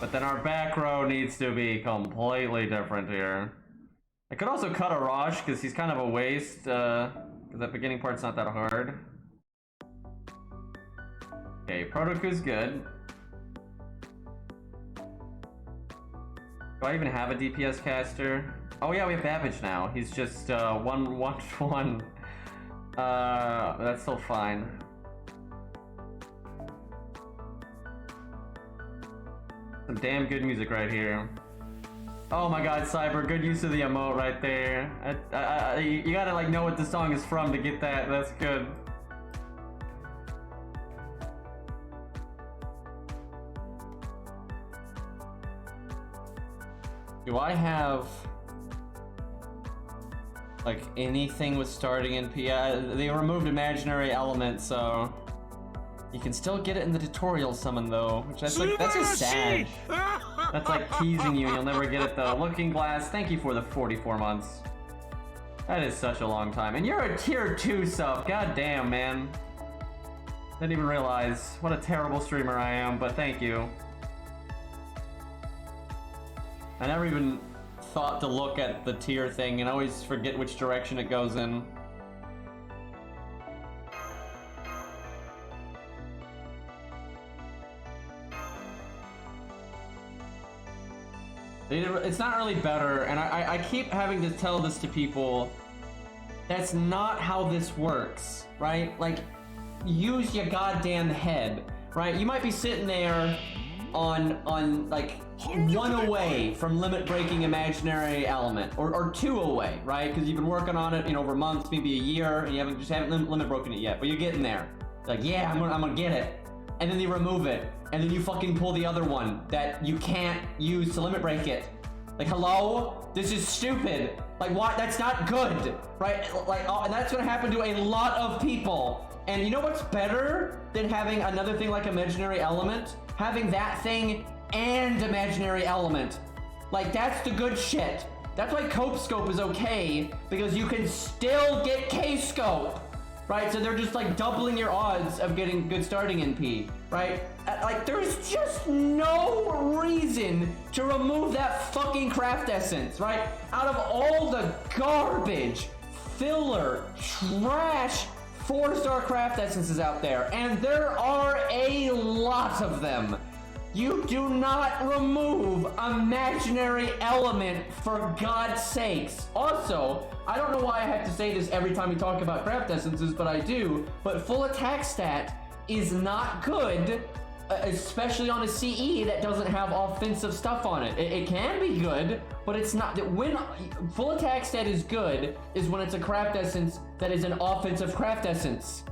But then our back row needs to be completely different here. I could also cut Arash because he's kind of a waste, because that beginning part's not that hard. Okay, Protoku's good. Do I even have a DPS caster? Oh yeah, we have Babbage now. He's just 1-1-1. That's still fine. Some damn good music right here. Oh my God, Cyber, good use of the emote right there. You gotta like know what the song is from to get that. That's good. Do I have like anything with starting NP? They removed imaginary elements, so you can still get it in the tutorial summon though, which that's just sad. That's like teasing you, you'll never get it though. Looking Glass, thank you for the 44 months. That is such a long time. And you're a tier 2 sub, god damn, man. Didn't even realize what a terrible streamer I am, but thank you. I never even thought to look at the tier thing and always forget which direction it goes in. It's not really better, and I keep having to tell this to people. That's not how this works, right? Like, use your goddamn head, right? You might be sitting there on like 1 away from limit breaking imaginary element, or 2 away, right? Because you've been working on it, over months, maybe a year, and you haven't limit broken it yet, but you're getting there. It's like, yeah, I'm gonna get it. And then you remove it, and then you fucking pull the other one that you can't use to limit break it. Like, hello? This is stupid. Like, what? That's not good, right? Like, and that's gonna happen to a lot of people. And you know what's better than having another thing like imaginary element? Having that thing and imaginary element. Like, that's the good shit. That's why Cope Scope is okay, because you can still get K-Scope, right? So they're just like doubling your odds of getting good starting NP, right? Like, there's just no reason to remove that fucking craft essence, right? Out of all the garbage, filler, trash, 4-star craft essences out there, and there are a lot of them, you do not remove imaginary element, for God's sakes. Also, I don't know why I have to say this every time we talk about craft essences, but I do, but full attack stat is not good, especially on a CE that doesn't have offensive stuff on it. It can be good, but it's not. When full attack stat is good is when it's a craft essence that is an offensive craft essence.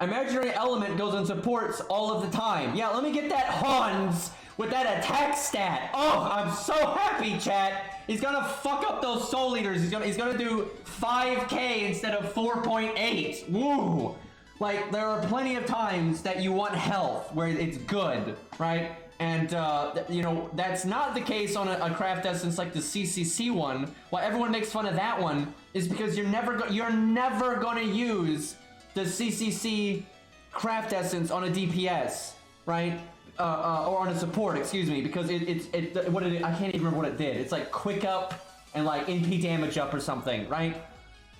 Imaginary element goes and supports all of the time. Yeah, let me get that Hans with that attack stat. Oh, I'm so happy, chat. He's gonna fuck up those soul eaters. He's gonna do 5k instead of 4.8. Woo! Like, there are plenty of times that you want health where it's good, right? And, you know, that's not the case on a craft essence like the CCC one. Why everyone makes fun of that one is because you're never gonna use the CCC craft essence on a DPS, right? Or on a support, excuse me, because what it I can't even remember what it did. It's like quick up and like NP damage up or something, right?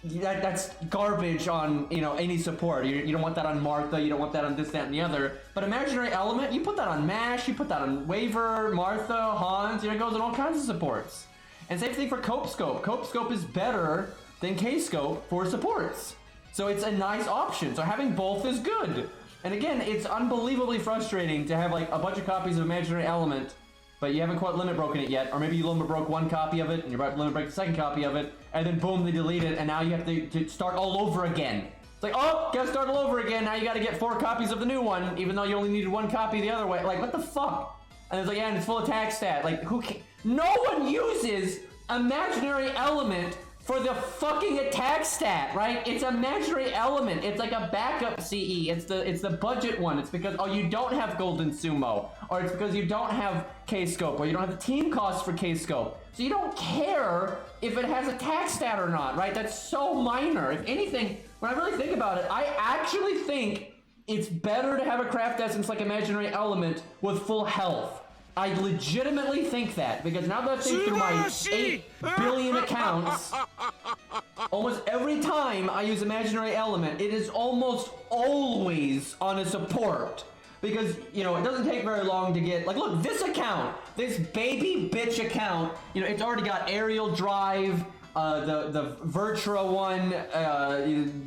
That's garbage on, you know, any support. You don't want that on Martha, you don't want that on this, that, and the other. But imaginary element, you put that on Mash, you put that on Waver, Martha, Hans, you know, it goes in all kinds of supports. And same thing for Cope Scope. Cope Scope is better than K-Scope for supports. So it's a nice option. So having both is good. And again, it's unbelievably frustrating to have like a bunch of copies of imaginary element, but you haven't quite limit broken it yet, or maybe you limit broke one copy of it, and you're about to limit break the second copy of it, and then boom, they delete it, and now you have to start all over again. It's like, oh, gotta start all over again, now you gotta get 4 copies of the new one, even though you only needed 1 copy the other way. Like, what the fuck? And it's like, yeah, and it's full attack stat. Like, who can— no one uses imaginary element for the fucking attack stat, right? It's imaginary element. It's like a backup CE. It's the budget one. It's because, oh, you don't have Golden Sumo, or it's because you don't have K-Scope, or you don't have the team cost for K-Scope. So you don't care if it has attack stat or not, right? That's so minor. If anything, when I really think about it, I actually think it's better to have a craft essence like imaginary element with full health. I legitimately think that, because now that I've think through my 8 billion accounts, almost every time I use imaginary element, it is almost always on a support. Because, you know, it doesn't take very long to get, like, look, this account, this baby bitch account, you know, it's already got aerial drive, the Virtua one,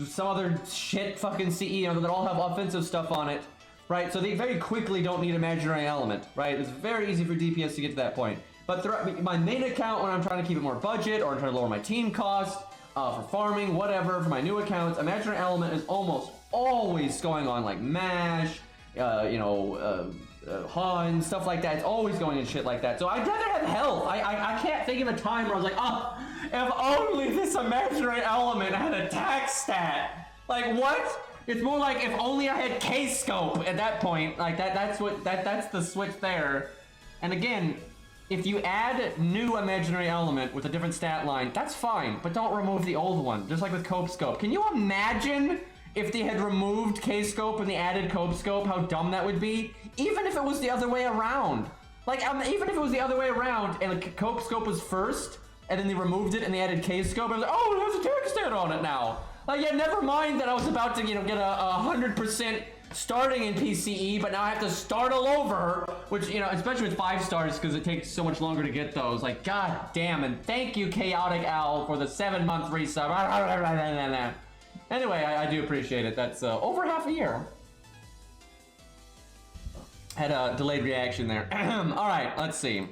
some other shit fucking CE, you know, that all have offensive stuff on it. Right, so they very quickly don't need imaginary element, right? It's very easy for DPS to get to that point. But throughout my main account, when I'm trying to keep it more budget, or I'm trying to lower my team cost, for farming, whatever, for my new accounts, imaginary element is almost always going on, like Mash, Han, stuff like that. It's always going in shit like that. So I'd rather have health. I can't think of a time where I was like, oh, if only this imaginary element had attack stat. Like, what? It's more like if only I had K-Scope at that point. Like that's the switch there. And again, if you add new imaginary element with a different stat line, that's fine, but don't remove the old one, just like with Cope Scope. Can you imagine if they had removed K-Scope and they added Cope Scope, how dumb that would be? Even if it was the other way around. Like, even if it was the other way around and like, Cope Scope was first, and then they removed it and they added K-Scope, I was like, oh, there's a attack stat on it now. Like, yeah, never mind that I was about to, you know, get a 100% starting in PCE, but now I have to start all over, which, you know, especially with 5 stars, because it takes so much longer to get those. Like, god damn, and thank you, Chaotic Owl, for the 7-month resub. Anyway, I do appreciate it. That's over half a year. Had a delayed reaction there. Alright, let's see.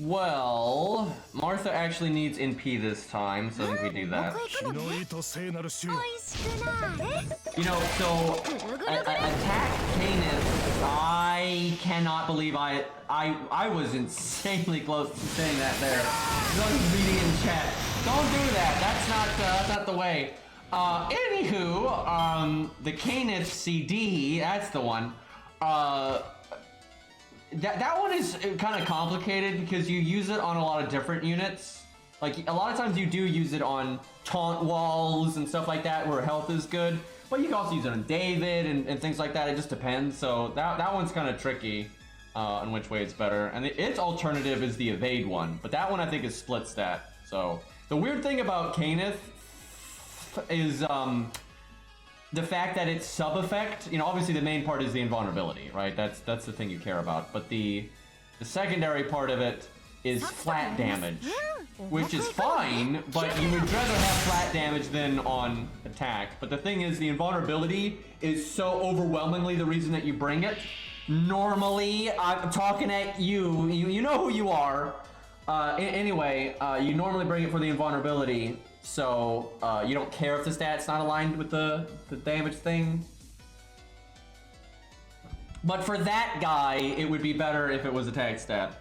Well, Martha actually needs NP this time, so I think we do that. You know, so attack Canis. I cannot believe I was insanely close to saying that there. Someone's reading in chat. Don't do that. That's not the way. Anywho, the Canis CD. That's the one. That one is kind of complicated because you use it on a lot of different units. Like, a lot of times you do use it on taunt walls and stuff like that where health is good. But you can also use it on David and things like that. It just depends. So that one's kind of tricky in which way it's better. And its alternative is the evade one. But that one I think is split stat. So the weird thing about Canis is the fact that it's sub-effect, you know, obviously the main part is the invulnerability, right? That's the thing you care about. But the secondary part of it is flat damage, which is fine, but you would rather have flat damage than on attack. But the thing is, the invulnerability is so overwhelmingly the reason that you bring it. Normally, I'm talking at you. You know who you are. Anyway, you normally bring it for the invulnerability. So, you don't care if the stat's not aligned with the damage thing. But for that guy, it would be better if it was attack stat.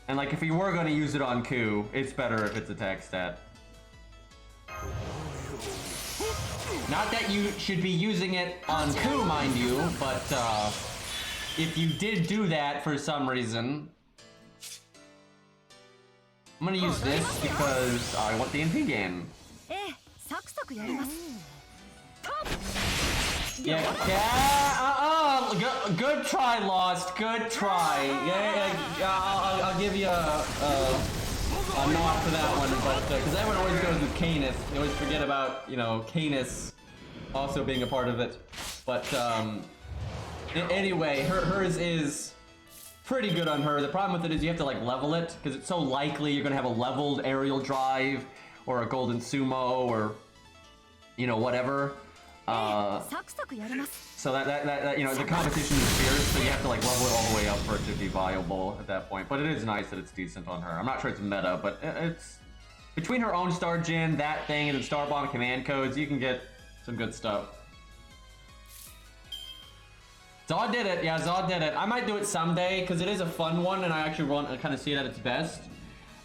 And like, if you were going to use it on Ku, it's better if it's attack stat. Not that you should be using it on Ku, mind you, but if you did do that for some reason, I'm gonna use this because I want the NP gain. Good try, Lost. Good try. I'll give you a nod for that one, but because everyone always goes with Canis, they always forget about, you know, Canis also being a part of it. But anyway, hers is pretty good on her. The problem with it is you have to like level it because it's so likely you're gonna have a leveled aerial drive or a golden sumo or, you know, whatever. So that you know, the competition is fierce, so you have to like level it all the way up for it to be viable at that point. But it is nice that it's decent on her. I'm not sure it's meta, but it's between her own star gen, that thing, and the star bomb command codes, you can get some good stuff. Zod did it. Yeah, Zod did it. I might do it someday because it is a fun one, and I actually want to kind of see it at its best.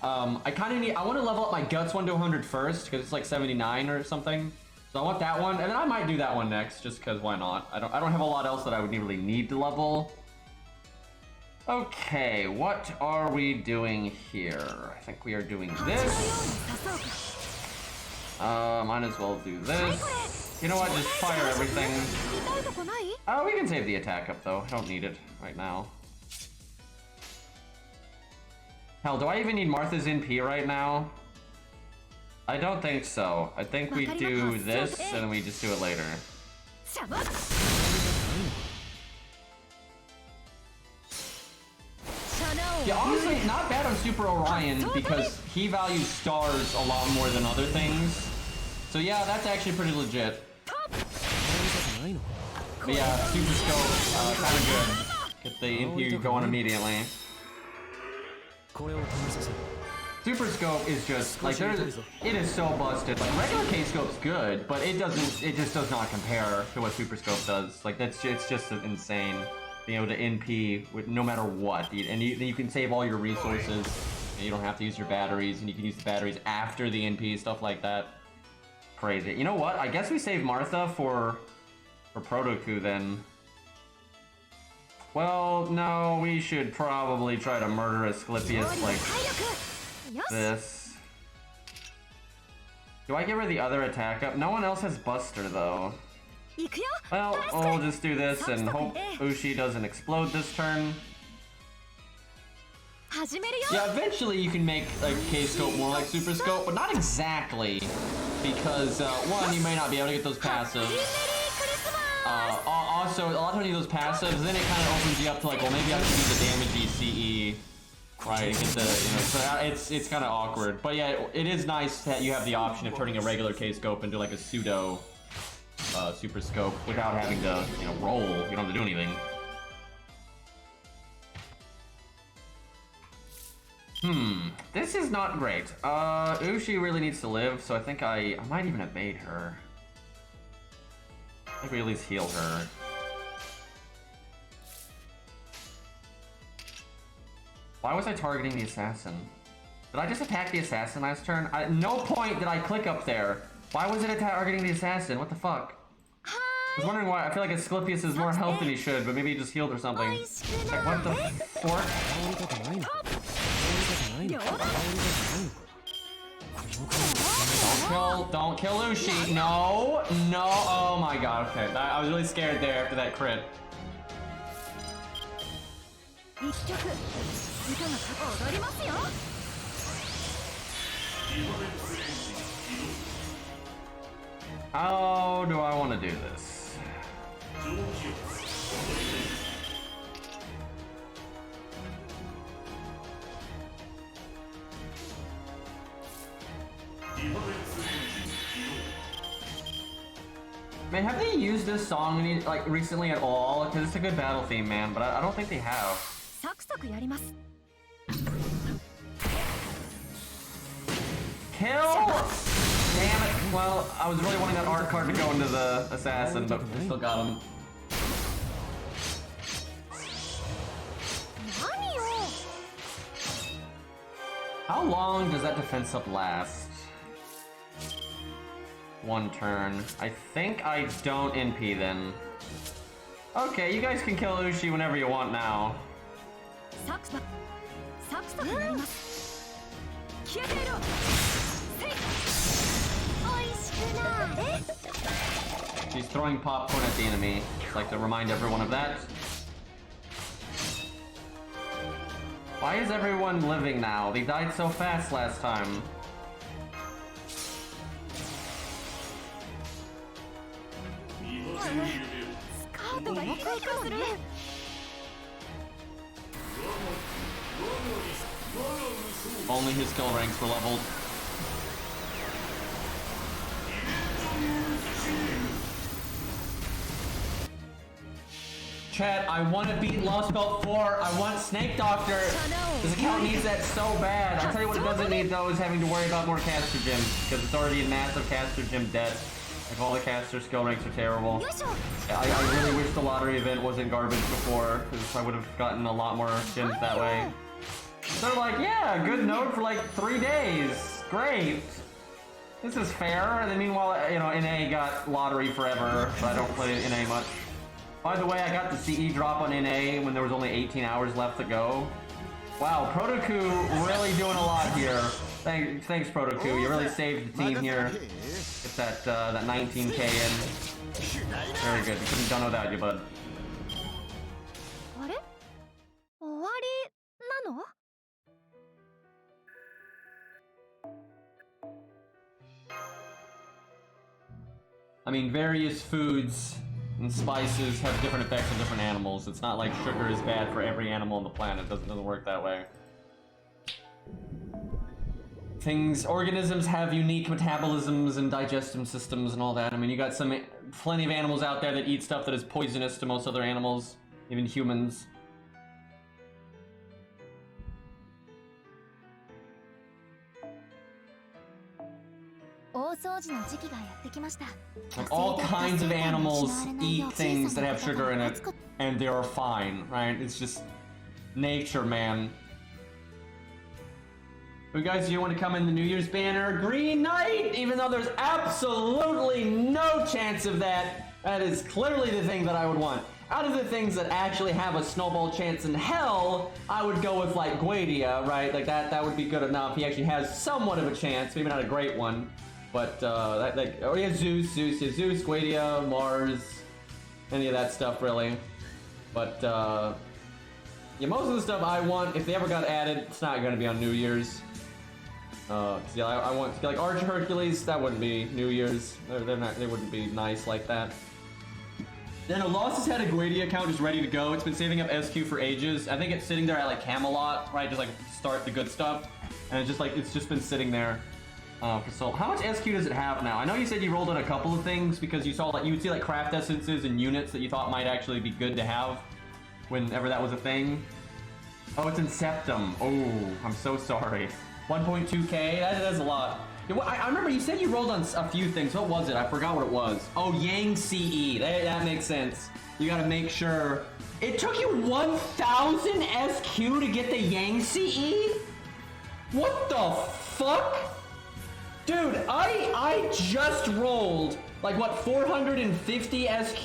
I kind of need. I want to level up my guts one to 100 first because it's like 79 or something. So I want that one, and then I might do that one next, just because why not? I don't have a lot else that I would really need to level. Okay, what are we doing here? I think we are doing this. Might as well do this. You know what? Just fire everything. Oh, we can save the attack up though. I don't need it right now. Hell, do I even need Martha's NP right now? I don't think so. I think we do this, and then we just do it later. Yeah, honestly, not bad on Super Orion, because he values stars a lot more than other things. So yeah, that's actually pretty legit. But yeah, Super Scope, kind of good. Get the NP going immediately. Super Scope is just like it is so busted. Like regular K Scope's good, but it just does not compare to what Super Scope does. Like it's just insane being able to NP with no matter what, and you can save all your resources. And you don't have to use your batteries, and you can use the batteries after the NP, stuff like that. Crazy. You know what? I guess we save Martha for Protoku then. Well, no, we should probably try to murder Asclepius like this. Do I get rid of the other attack up? No one else has Buster though. Well, we'll just do this and hope Ushi doesn't explode this turn. Yeah, eventually you can make like K-Scope more like Super Scope, but not exactly. Because, one, you may not be able to get those passives. Also, a lot of times you get those passives, then it kind of opens you up to like, well, maybe I should do the damage CE. Right, get the, you know, so it's kind of awkward. But yeah, it is nice that you have the option of turning a regular K-Scope into like a pseudo Super Scope without having to, you know, roll. You don't have to do anything. This is not great. Ushi really needs to live, so I think I might even evade her. Maybe at least heal her. Why was I targeting the assassin? Did I just attack the assassin last turn? At no point did I click up there. Why was it targeting the assassin? What the fuck? I was wondering why. I feel like Asclepius has more health than he should, but maybe he just healed or something. Like, what the fork? Don't kill Ushi. No. Oh my god, okay. I was really scared there after that crit. How do I want to do this? Man, have they used this song any, like recently at all? Because it's a good battle theme, man, but I don't think they have. Kill! Damn it. Well, I was really wanting that art card to go into the assassin, but we still got him. How long does that defense up last? One turn. I think I don't NP then. Okay, you guys can kill Ushi whenever you want now. She's throwing popcorn at the enemy. Just like to remind everyone of that. Why is everyone living now? They died so fast last time. Only his skill ranks were leveled. Chat, I want to beat Lostbelt 4. I want Snake Doctor. This account needs that so bad. I'll tell you what it doesn't need though is having to worry about more caster gyms, because it's already a massive caster gym debt. Like all the caster skill ranks are terrible. I really wish the lottery event wasn't garbage before, because I would have gotten a lot more gyms that way. They're like, yeah, good note for like 3 days. Great. This is fair. And then meanwhile, you know, NA got lottery forever, but I don't play NA much. By the way, I got the CE drop on NA when there was only 18 hours left to go. Wow, Protoku really doing a lot here. Thanks, Protoku. You really saved the team here. Get that 19k in. Very good. We couldn't have done without you, bud. I mean, various foods and spices have different effects on different animals. It's not like sugar is bad for every animal on the planet. It doesn't work that way. Organisms have unique metabolisms and digestive systems and all that. I mean, you got plenty of animals out there that eat stuff that is poisonous to most other animals, even humans. Like all kinds of animals eat things that have sugar in it, and they are fine, right? It's just nature, man. You guys, do you want to come in the New Year's banner? Green Knight! Even though there's absolutely no chance of that, that is clearly the thing that I would want. Out of the things that actually have a snowball chance in hell, I would go with like Guadia, right? Like that would be good enough. He actually has somewhat of a chance, maybe not a great one. But, oh yeah, Zeus, Guadia, Mars, any of that stuff, really. But, yeah, most of the stuff I want, if they ever got added, it's not going to be on New Year's. Yeah, I want, like, Arch Hercules, that wouldn't be New Year's. They wouldn't be nice like that. Then Lost has had a Guadia account just ready to go. It's been saving up SQ for ages. I think it's sitting there at, like, Camelot, right? Just, like, start the good stuff. And it's just, like, it's just been sitting there. So how much SQ does it have now? I know you said you rolled in a couple of things because you saw like you would see like craft essences and units that you thought might actually be good to have whenever that was a thing. Oh, it's in Septum. Oh, I'm so sorry. 1.2k? That's a lot. I remember you said you rolled on a few things. What was it? I forgot what it was. Oh, Yang CE. That makes sense. You gotta make sure. It took you 1000 SQ to get the Yang CE? What the fuck? Dude, I just rolled like what, 450 SQ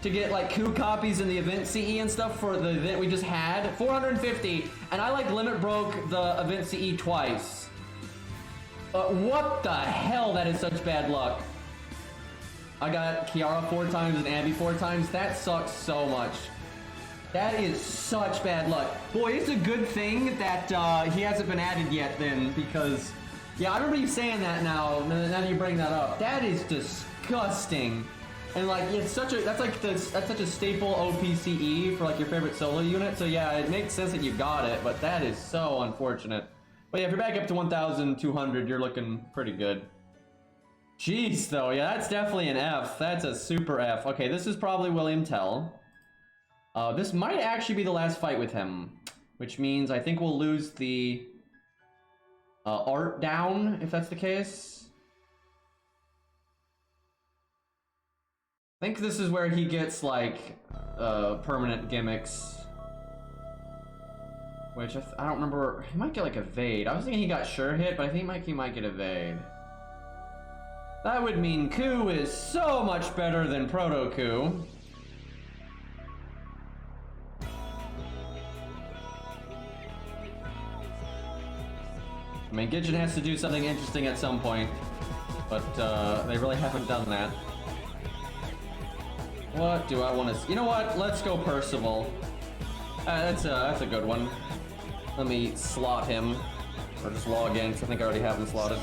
to get like coup copies in the event CE and stuff for the event we just had. 450, and I like limit broke the event CE twice. What the hell? That is such bad luck. I got Kiara 4 times and Abby 4 times. That sucks so much. That is such bad luck. Boy, it's a good thing that he hasn't been added yet then, because yeah, I remember you saying that now that you bring that up. That is disgusting. And like it's such a that's such a staple OPCE for like your favorite solo unit. So yeah, it makes sense that you got it, but that is so unfortunate. But yeah, if you're back up to 1,200, you're looking pretty good. Jeez, though, yeah, that's definitely an F. That's a super F. Okay, this is probably William Tell. This might actually be the last fight with him, which means I think we'll lose the art down, if that's the case. I think this is where he gets, like, permanent gimmicks. Which, I don't remember, he might get, like, evade. I was thinking he got sure hit, but I think he might get evade. That would mean Coup is so much better than Proto Coup. I mean, Gidget has to do something interesting at some point, but they really haven't done that. What do I want to... You know what? Let's go Percival. That's a good one. Let me slot him, or just log in, because I think I already have him slotted.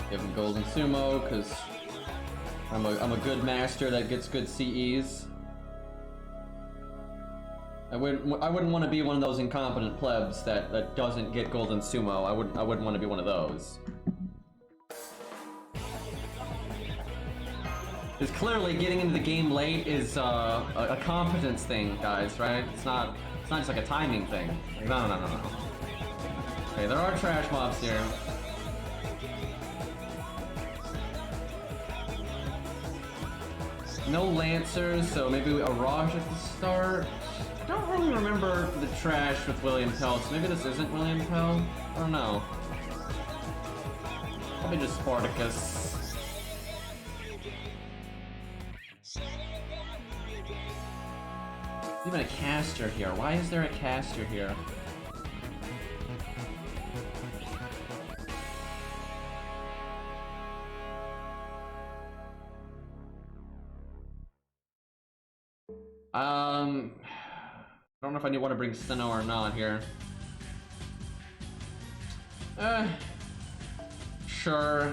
Give him Golden Sumo, because I'm a good master that gets good CEs. I wouldn't want to be one of those incompetent plebs that doesn't get Golden Sumo. I wouldn't want to be one of those. Because clearly getting into the game late is a competence thing, guys, right? It's not just like a timing thing. Like, no. Okay, there are trash mobs here. No Lancers, so maybe a Raj at the start. I don't really remember the trash with William Tell, so maybe this isn't William Tell? I don't know. Probably just Spartacus. Even a caster here. Why is there a caster here? I don't know if I want to bring Stheno or not here. Sure.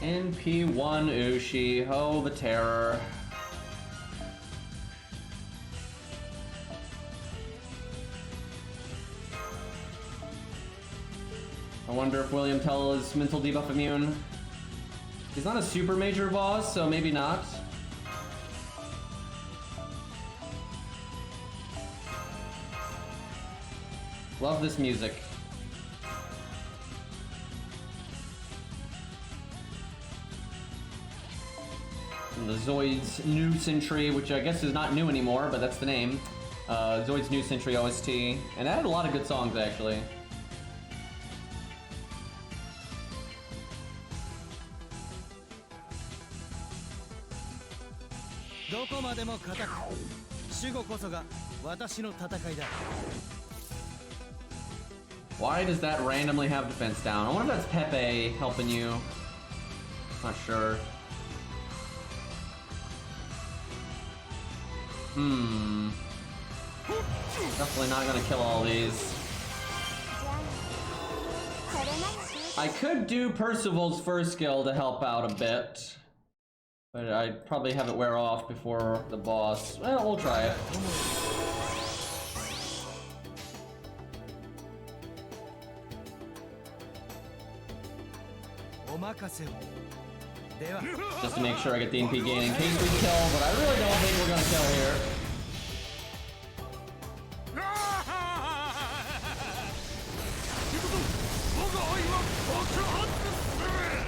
NP1 Ushi, oh the terror. I wonder if William Tell is mental debuff immune. He's not a super major boss, so maybe not. Love this music. And the Zoid's New Century, which I guess is not new anymore, but that's the name. Zoid's New Century OST. And that had a lot of good songs, actually. Why does that randomly have defense down? I wonder if that's Pepe helping you. Not sure. Definitely not gonna kill all these. I could do Percival's first skill to help out a bit. But I'd probably have it wear off before the boss. Well, we'll try it. Just to make sure I get the NP gain in case we kill, but I really don't think we're gonna kill here.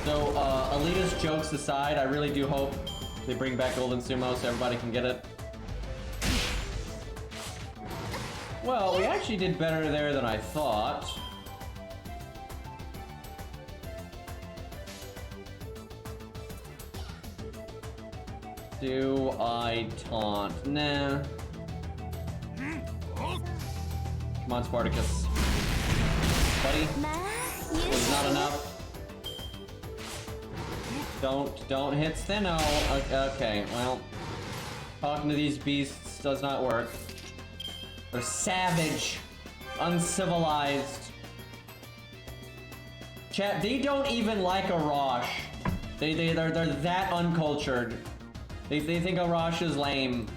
So, elitist jokes aside, I really do hope they bring back Golden Sumo so everybody can get it. Well, we actually did better there than I thought. Do I taunt? Nah. Come on, Spartacus. Buddy. Was not enough. Don't hit Stheno. Okay, well. Talking to these beasts does not work. They're savage. Uncivilized. Chat, they don't even like Arash. They're that uncultured. They think Arash is lame.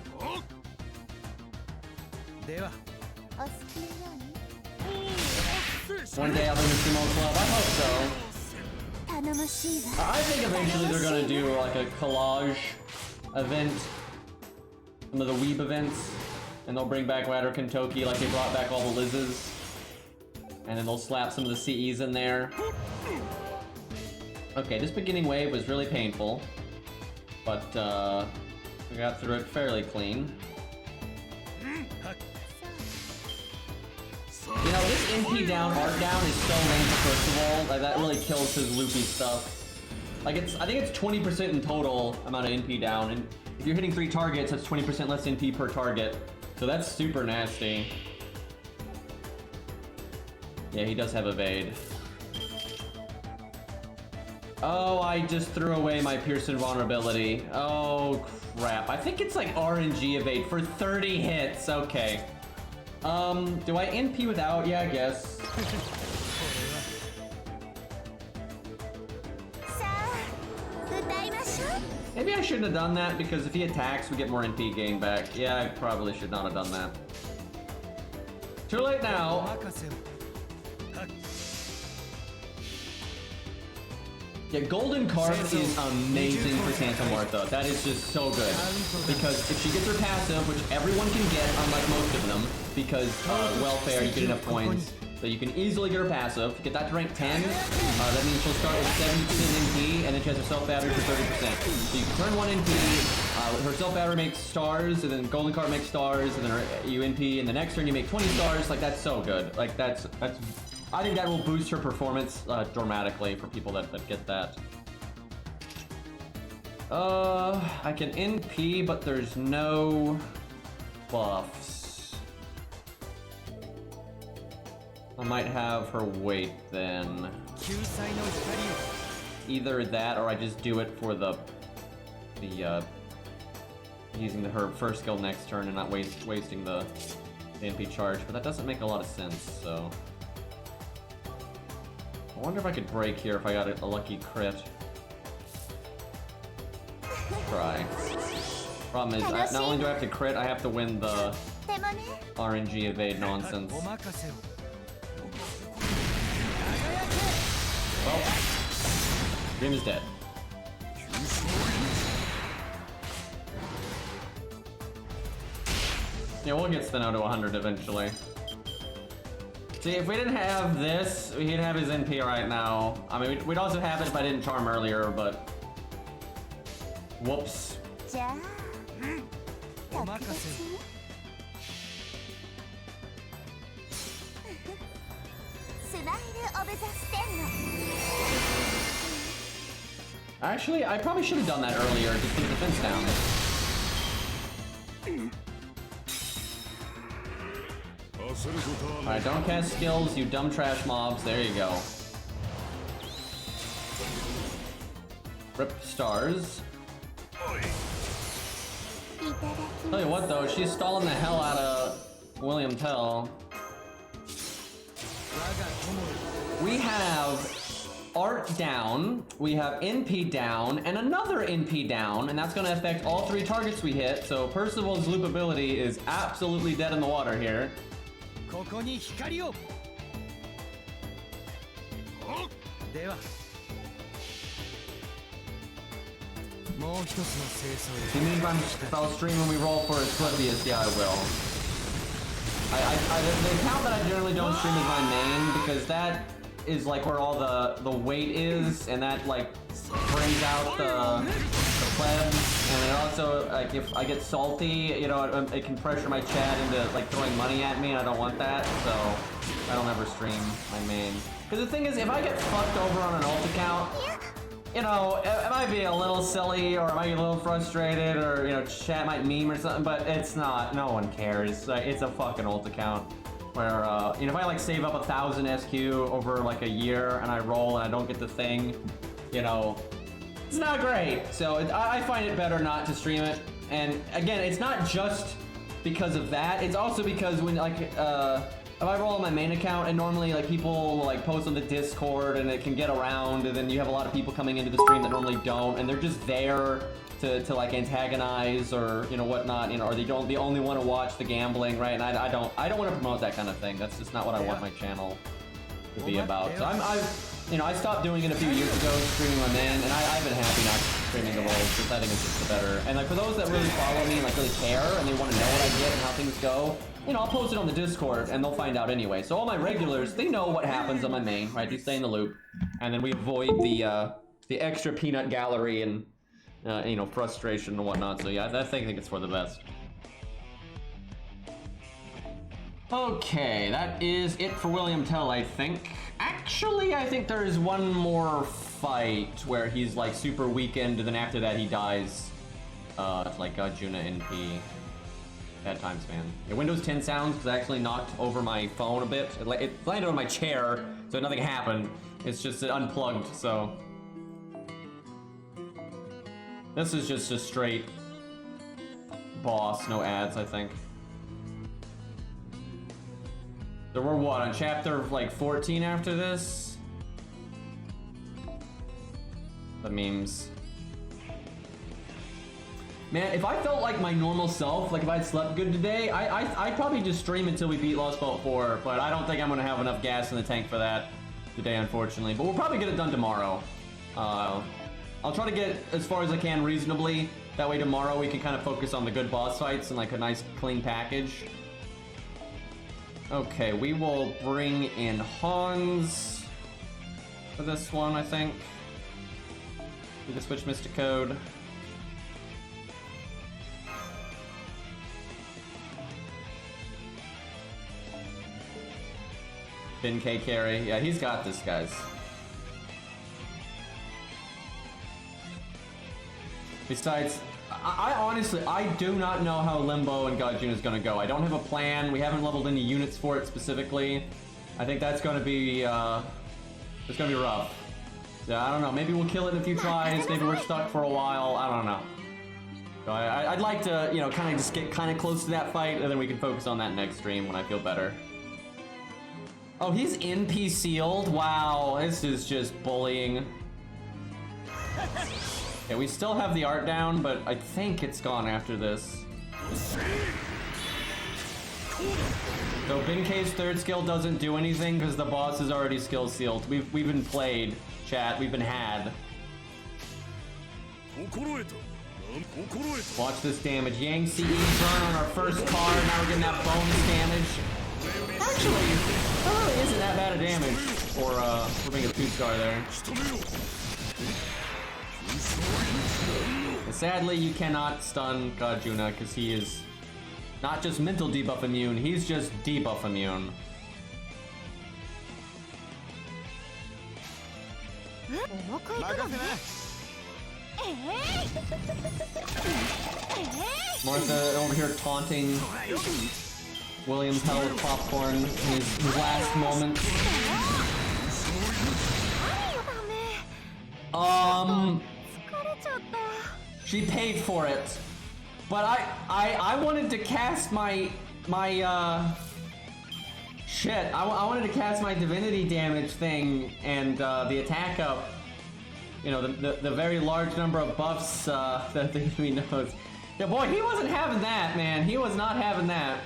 One day I'll bring the Sumo Club. I hope so. I think eventually they're gonna do like a collage event. Some of the Weeb events. And they'll bring back Ladder Kentucky like they brought back all the Lizzes. And then they'll slap some of the CEs in there. Okay, this beginning wave was really painful. But, we got through it fairly clean. You know, this NP down, art down is so lame first of all. Like, that really kills his loopy stuff. Like, I think it's 20% in total amount of NP down. And if you're hitting 3 targets, that's 20% less NP per target. So that's super nasty. Yeah, he does have evade. Oh, I just threw away my Pearson vulnerability. Oh, crap. I think it's like RNG evade for 30 hits. Okay. Do I NP without? Yeah, I guess. Maybe I shouldn't have done that because if he attacks, we get more NP gain back. Yeah, I probably should not have done that. Too late now. Yeah, Golden Carp is amazing for Santa Martha. That is just so good. Because if she gets her passive, which everyone can get, unlike most of them, because welfare, you get enough coins, so you can easily get her passive. Get that to rank 10, that means she'll start with 70% NP, and then she has her self-battery for 30%. So you can turn 1 NP, her self-battery makes stars, and then Golden Carp makes stars, and then you NP, and the next turn you make 20 stars. Like, that's so good. Like, that's I think that will boost her performance dramatically for people that get that. I can NP, but there's no buffs. I might have her wait then. Either that, or I just do it for the using her first skill next turn and not wasting the NP charge. But that doesn't make a lot of sense, so. I wonder if I could break here if I got a lucky crit. Try. Problem is, not only do I have to crit, I have to win the RNG evade nonsense. Well, Dream is dead. Yeah, we'll get Stheno to 100 eventually. See, if we didn't have this, he'd have his NP right now. I mean, we'd also have it if I didn't charm earlier, but... Whoops. Actually, I probably should have done that earlier to put the defense down. Alright, don't cast skills, you dumb trash mobs. There you go. Rip stars. Tell you what though, she's stalling the hell out of William Tell. We have art down, we have NP down, and another NP down, and that's going to affect all 3 targets we hit. So Percival's loop ability is absolutely dead in the water here. You mean if I'll stream when we roll for Oblivious? Yeah, I will. The account that I generally don't stream is my main, because that is like where all the weight is, and that like brings out the plebs, and it also, like, if I get salty, you know, it can pressure my chat into like throwing money at me, and I don't want that, so I don't ever stream my main. Because the thing is, if I get fucked over on an alt account, you know, it might be a little silly, or it might be a little frustrated, or, you know, chat might meme or something, but it's not. No one cares. It's a fucking alt account where, you know, if I like save up 1,000 SQ over like a year and I roll and I don't get the thing, you know, it's not great. So I find it better not to stream it. And again, it's not just because of that. It's also because when, like, if I roll on my main account, and normally like people will like post on the Discord and it can get around, and then you have a lot of people coming into the stream that normally don't, and they're just there to like antagonize or, you know, whatnot, you know, or they only want to watch the gambling, right? And I don't want to promote that kind of thing. That's just not what I want my channel to be about. So I stopped doing it a few years ago, streaming my main, and I've been happy not streaming the rolls, because I think it's just the better. And like for those that really follow me and like really care and they want to know what I get and how things go, you know, I'll post it on the Discord and they'll find out anyway. So all my regulars, they know what happens on my main, right? They stay in the loop, and then we avoid the extra peanut gallery and you know, frustration and whatnot. So yeah, I think it's for the best. Okay, that is it for William Tell, I think. Actually, I think there is one more fight where he's like super weakened, and then after that he dies. It's like Juna NP. Bad times, man. Yeah, Windows 10 sounds, because I actually knocked over my phone a bit. It landed on my chair, so nothing happened. It's just unplugged, so. This is just a straight boss, no ads, I think. So we're what, on chapter like 14 after this? The memes. Man, if I felt like my normal self, like if I'd slept good today, I'd probably just stream until we beat Lostbelt 4, but I don't think I'm gonna have enough gas in the tank for that today, unfortunately. But we'll probably get it done tomorrow. I'll try to get as far as I can reasonably. That way tomorrow we can kind of focus on the good boss fights and like a nice clean package. Okay, we will bring in Hans for this one, I think. We can switch Mystic Code. Ben K carry. Yeah, he's got this, guys. Besides, I honestly, I do not know how Limbo and Gajun is gonna go. I don't have a plan. We haven't leveled any units for it specifically. I think that's gonna be, it's gonna be rough. So I don't know. Maybe we'll kill it in a few tries. Maybe we're stuck for a while. I don't know. So I'd like to, you know, kind of just get kind of close to that fight, and then we can focus on that next stream when I feel better. Oh, he's NP sealed? Wow, this is just bullying. Okay, we still have the art down, but I think it's gone after this. So Binkei's third skill doesn't do anything because the boss is already skill sealed. We've been played, chat. We've been had. Watch this damage. Yang CE burn on our first card. Now we're getting that bonus damage. Actually, that really isn't that bad of damage for being a 2-star there. And sadly, you cannot stun Gajuna because he is not just mental debuff immune, he's just debuff immune. Martha over here taunting William Tell with popcorn in his last moment. She paid for it, but I wanted to cast my Shit, I wanted to cast my divinity damage thing and the attack up. You know, the very large number of buffs that the enemy knows. Yeah, boy, he wasn't having that, man. He was not having that.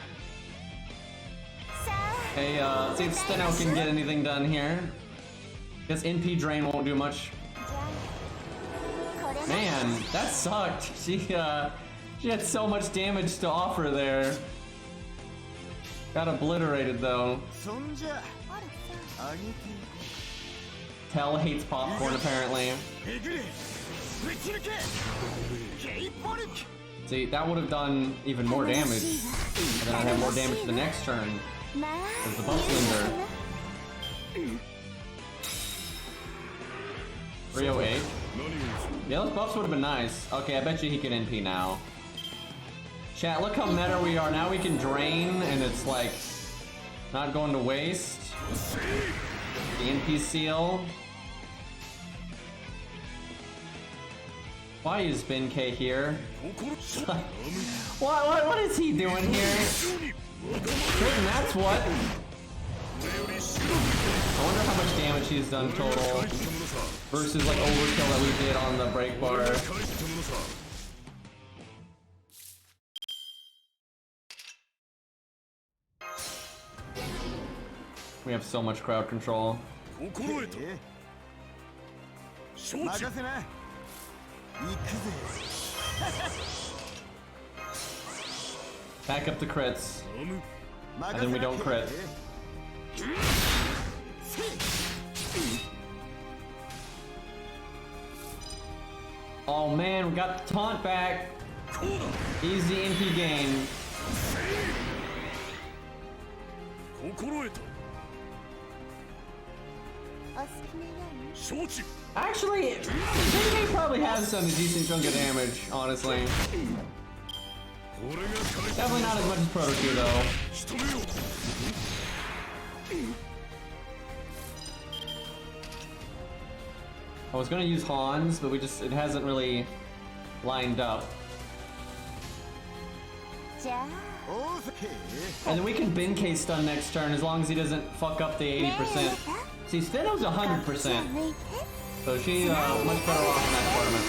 Hey, see if Stheno can get anything done here. Guess NP drain won't do much. Man, that sucked. She had so much damage to offer there. Got obliterated though. Tell hates popcorn apparently. See, that would have done even more damage. And then I'd have more damage the next turn. As the buff slender. 308. Yeah, those buffs would have been nice. Okay, I bet you he can NP now. Chat, look how meta we are. Now we can drain, and it's like not going to waste. The NP seal. Why is Ben K here? what is he doing here? And that's what. I wonder how much damage he's done total versus like overkill that we did on the break bar. We have so much crowd control. Back up the crits. And then we don't crit. Oh man, we got the taunt back. Easy NP gain. Actually, BK probably has some decent chunk of damage, honestly. Definitely not as much as Proto Q though. I was gonna use Hans, but it hasn't really lined up. And then we can bin K stun next turn as long as he doesn't fuck up the 80%. See, Stheno's 100%. So she's much better off in that tournament.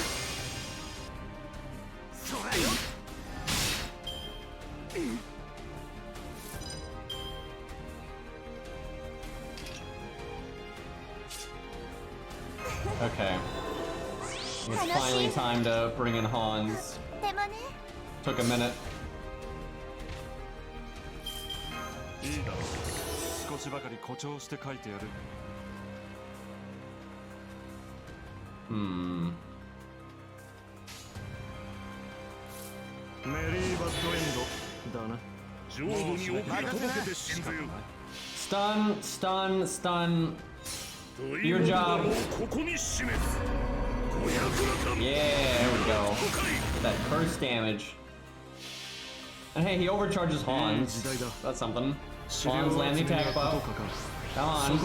Okay. It's finally time to bring in Hans. Took a minute. Stun. Your job. Yeah, there we go. That curse damage. And hey, he overcharges Hans. That's something. Hans land the attack buff. Come on.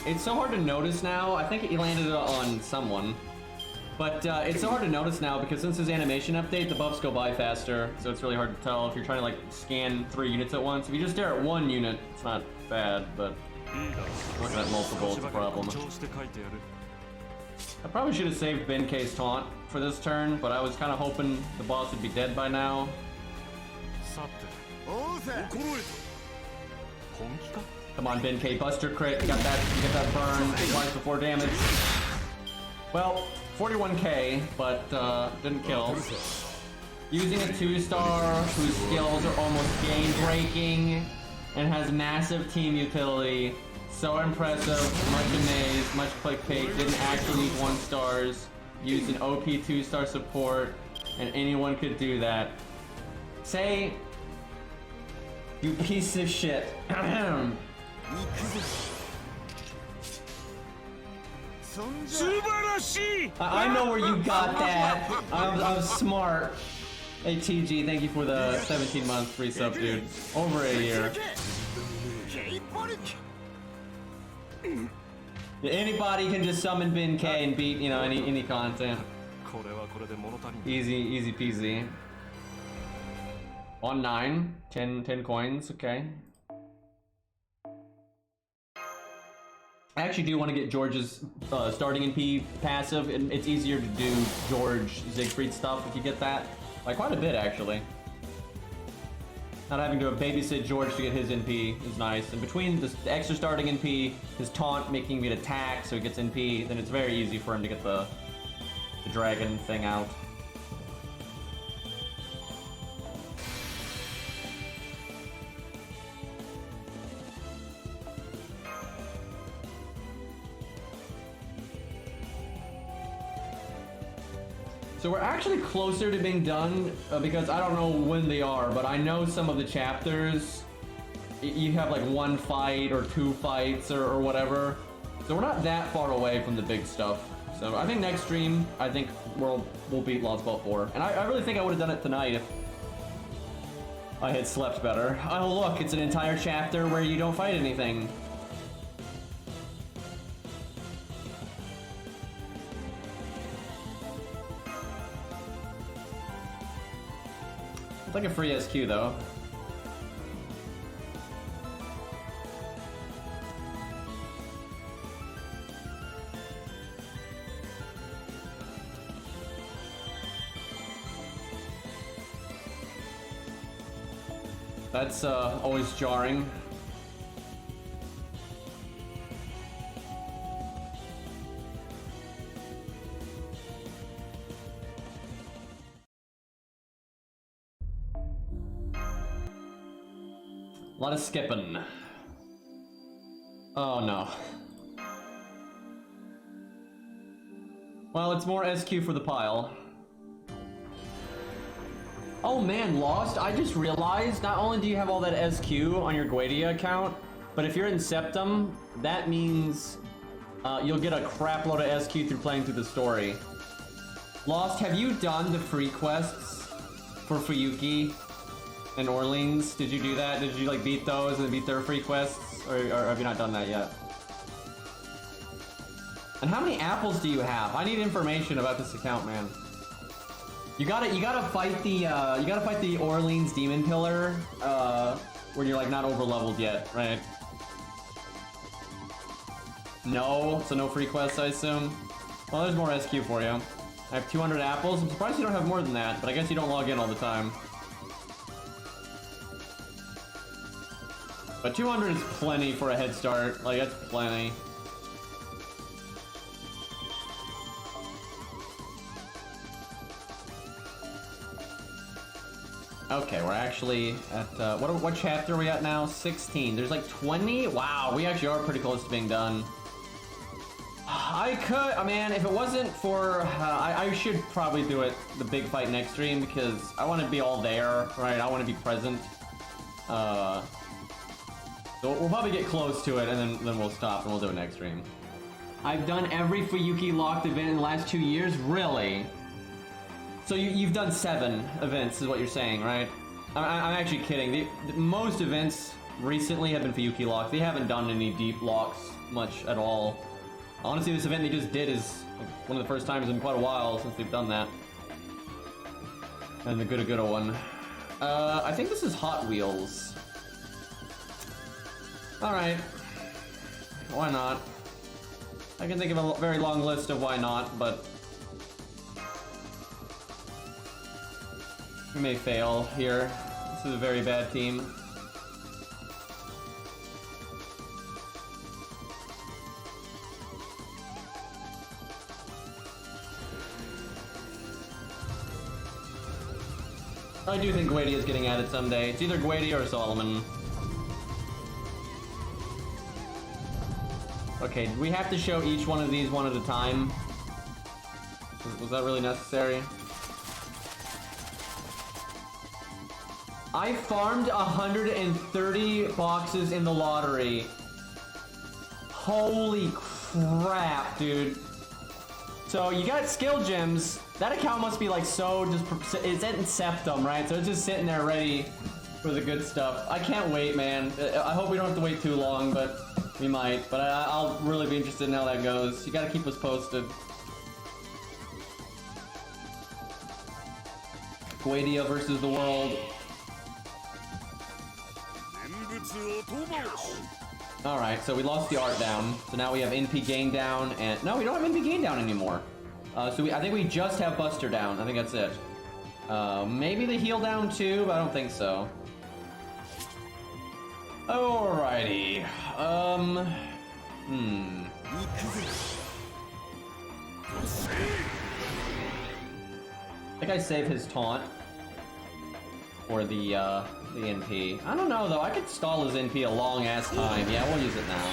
It's so hard to notice now. I think he landed on someone. But it's so hard to notice now because since his animation update, the buffs go by faster. So it's really hard to tell if you're trying to like scan 3 units at once. If you just stare at 1 unit, it's not bad, but looking at multiple is a problem. I probably should have saved Ben K's taunt for this turn, but I was kind of hoping the boss would be dead by now. Come on, Ben K, Buster crit. You got that burn twice before damage. Well, 41k, but didn't kill. Using a 2-star whose skills are almost game-breaking and has massive team utility. So impressive, much amazed, much clickbait, didn't actually use 1-stars, used an OP 2-star support, and anyone could do that. Say, you piece of shit. I know where you got that. I'm smart. Hey TG, thank you for the 17-month free sub, dude. Over a year. Anybody can just summon Ben K and beat, you know, any content. Easy peasy. On 9, 10 coins, okay. I actually do want to get George's starting NP passive, and it's easier to do George Siegfried stuff if you get that. Like, quite a bit, actually. Not having to babysit George to get his NP is nice. And between the extra starting NP, his taunt making me attack so he gets NP, then it's very easy for him to get the dragon thing out. So we're actually closer to being done because I don't know when they are, but I know some of the chapters, you have like 1 fight or 2 fights or whatever. So we're not that far away from the big stuff. So I think next stream, I think we'll beat Lostbelt 4. And I really think I would have done it tonight if I had slept better. Oh look, it's an entire chapter where you don't fight anything. It's like a free SQ though. That's always jarring. A lot of skipping. Oh no. Well, it's more SQ for the pile. Oh man, Lost, I just realized not only do you have all that SQ on your Guadia account, but if you're in Septum, that means you'll get a crap load of SQ through playing through the story. Lost, have you done the free quests for Fuyuki and Orleans? Did you do that? Did you like beat those and beat their free quests? Or have you not done that yet? And how many apples do you have? I need information about this account, man. You gotta fight the Orleans Demon Pillar, where you're like not over leveled yet, right? No, so no free quests, I assume. Well, there's more SQ for you. I have 200 apples. I'm surprised you don't have more than that, but I guess you don't log in all the time. But 200 is plenty for a head start. Like, that's plenty. Okay, we're actually at, what chapter are we at now? 16. There's like 20? Wow, we actually are pretty close to being done. Man, if it wasn't for, I should probably do it, the big fight next stream, because I want to be all there, right? I want to be present. So we'll probably get close to it, and then we'll stop, and we'll do it next stream. I've done every Fuyuki locked event in the last 2 years? Really? So you've done 7 events, is what you're saying, right? I'm actually kidding. Most events recently have been Fuyuki locked. They haven't done any deep locks much at all. Honestly, this event they just did is one of the first times in quite a while since they've done that. And the good one. I think this is Hot Wheels. Alright. Why not? I can think of a very long list of why not, but we may fail here. This is a very bad team. I do think Guadia is getting added someday. It's either Guadia or Solomon. Okay, do we have to show each one of these one at a time? Was that really necessary? I farmed 130 boxes in the lottery. Holy crap, dude. So you got skill gems. That account must be like so just, it's in Septum, right? So it's just sitting there ready for the good stuff. I can't wait, man. I hope we don't have to wait too long, but we might. But I'll really be interested in how that goes. You gotta keep us posted. Guadia versus the world. Alright, so we lost the art down. So now we have NP gain down, and... No, we don't have NP gain down anymore. I think we just have Buster down. I think that's it. Maybe the heal down too, but I don't think so. Alrighty. I think I save his taunt for the NP. I don't know though, I could stall his NP a long ass time. Yeah, we'll use it now.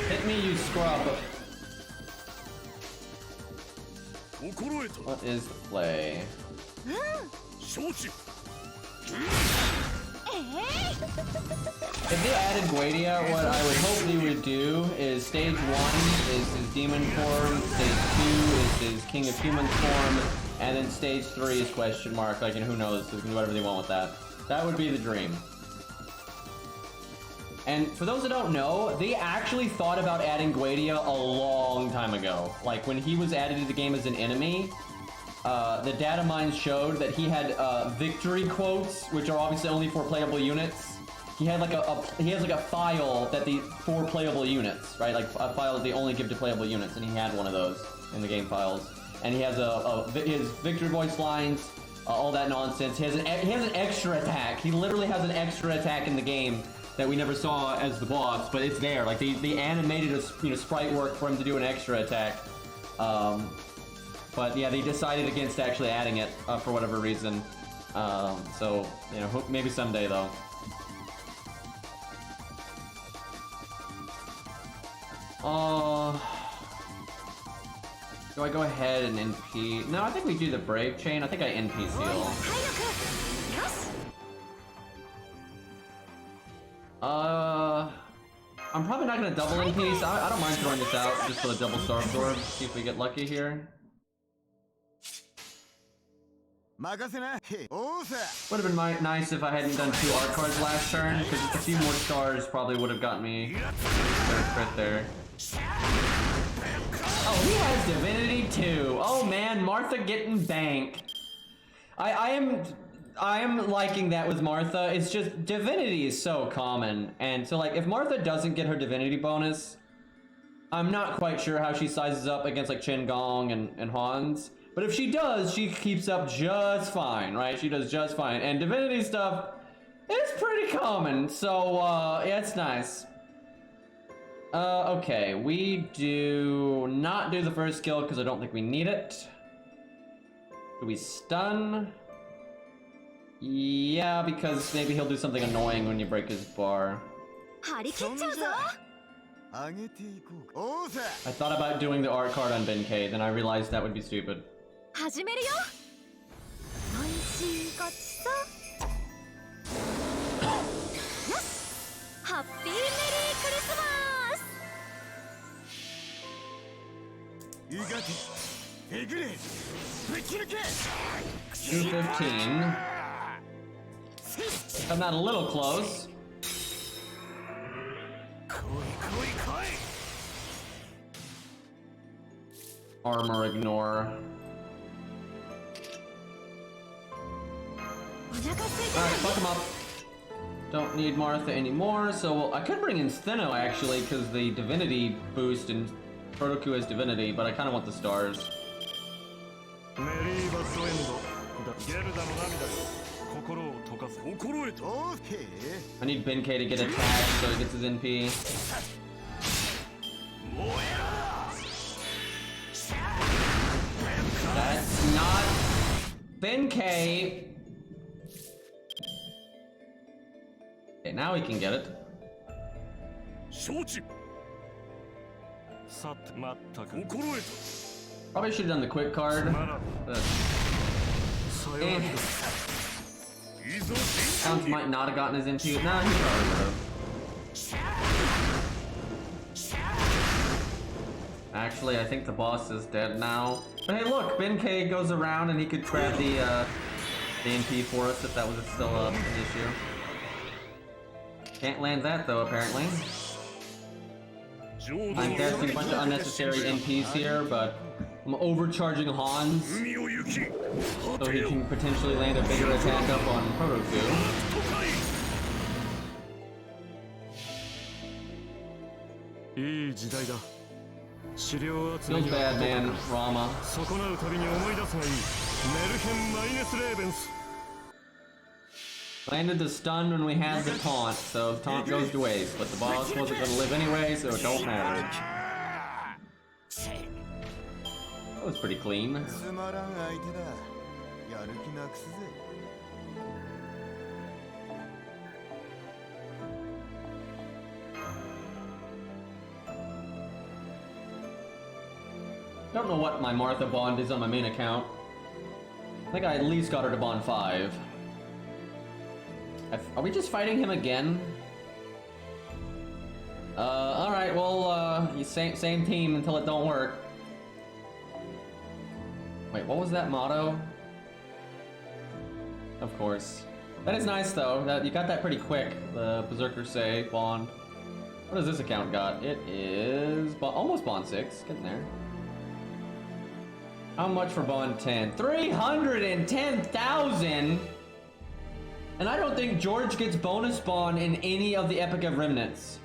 Hit me, you scrub. What is the play? If they added Guadia, what I would hope they would do is stage 1 is his demon form, stage 2 is his king of humans form, and then stage 3 is question mark. Like, and who knows, they can do whatever they want with that. That would be the dream. And for those that don't know, they actually thought about adding Guadia a long time ago. Like, when he was added to the game as an enemy, the data mines showed that he had victory quotes, which are obviously only for playable units. He had like he has like a file that for playable units, right? Like a file that they only give to playable units, and he had one of those in the game files. And he has his victory voice lines, all that nonsense. He has an extra attack. He literally has an extra attack in the game that we never saw as the boss, but it's there. Like they animated a sprite work for him to do an extra attack. But yeah, they decided against actually adding it for whatever reason. So maybe someday though. Do I go ahead and NP? No, I think we do the Brave Chain. I think I NP Seal. I'm probably not gonna double NP, so I don't mind throwing this out just for the double Star Absorb. See if we get lucky here. Would have been nice if I hadn't done 2 art cards last turn, because a few more stars probably would have gotten me a crit there. Oh, he has Divinity too. Oh man, Martha getting bank. I am liking that with Martha. It's just Divinity is so common, and so like if Martha doesn't get her Divinity bonus, I'm not quite sure how she sizes up against like Chen Gong and Hans. But if she does, she keeps up just fine, right? She does just fine. And Divinity stuff is pretty common, so yeah, it's nice. Okay, we do not do the first skill because I don't think we need it. Do we stun? Yeah, because maybe he'll do something annoying when you break his bar. I thought about doing the art card on Benkei, then I realized that would be stupid. Happy Merry Christmas! 215. I'm not a little close. Armor ignore. Alright, fuck him up. Don't need Martha anymore, so I could bring in Stheno actually, because the Divinity boost and Protoku has Divinity, but I kind of want the stars. I need Benkei to get attacked so he gets his NP. That's not Benkei. Okay, now he can get it. Probably should have done the quick card. Sounds might not have gotten his NP. Nah, he probably would have. Actually, I think the boss is dead now. But hey, look, Benkei goes around and he could grab the NP for us if that was still an issue. Can't land that though, apparently. I'm casting a bunch of unnecessary NPs here, but I'm overcharging Hans, so he can potentially land a bigger attack up on Protoku. Feels bad, man. Rama. Landed the stun when we had the taunt, so the taunt goes to waste. But the boss wasn't gonna live anyway, so it don't matter. That was pretty clean. I don't know what my Martha bond is on my main account. I think I at least got her to bond 5. Are we just fighting him again? Alright, well, same team until it don't work. Wait, what was that motto? Of course. That is nice, though. You got that pretty quick, the Berserker Say bond. What does this account got? It is almost bond 6. Getting there. How much for bond 10? 310,000! And I don't think George gets bonus bond in any of the Epic of Remnants.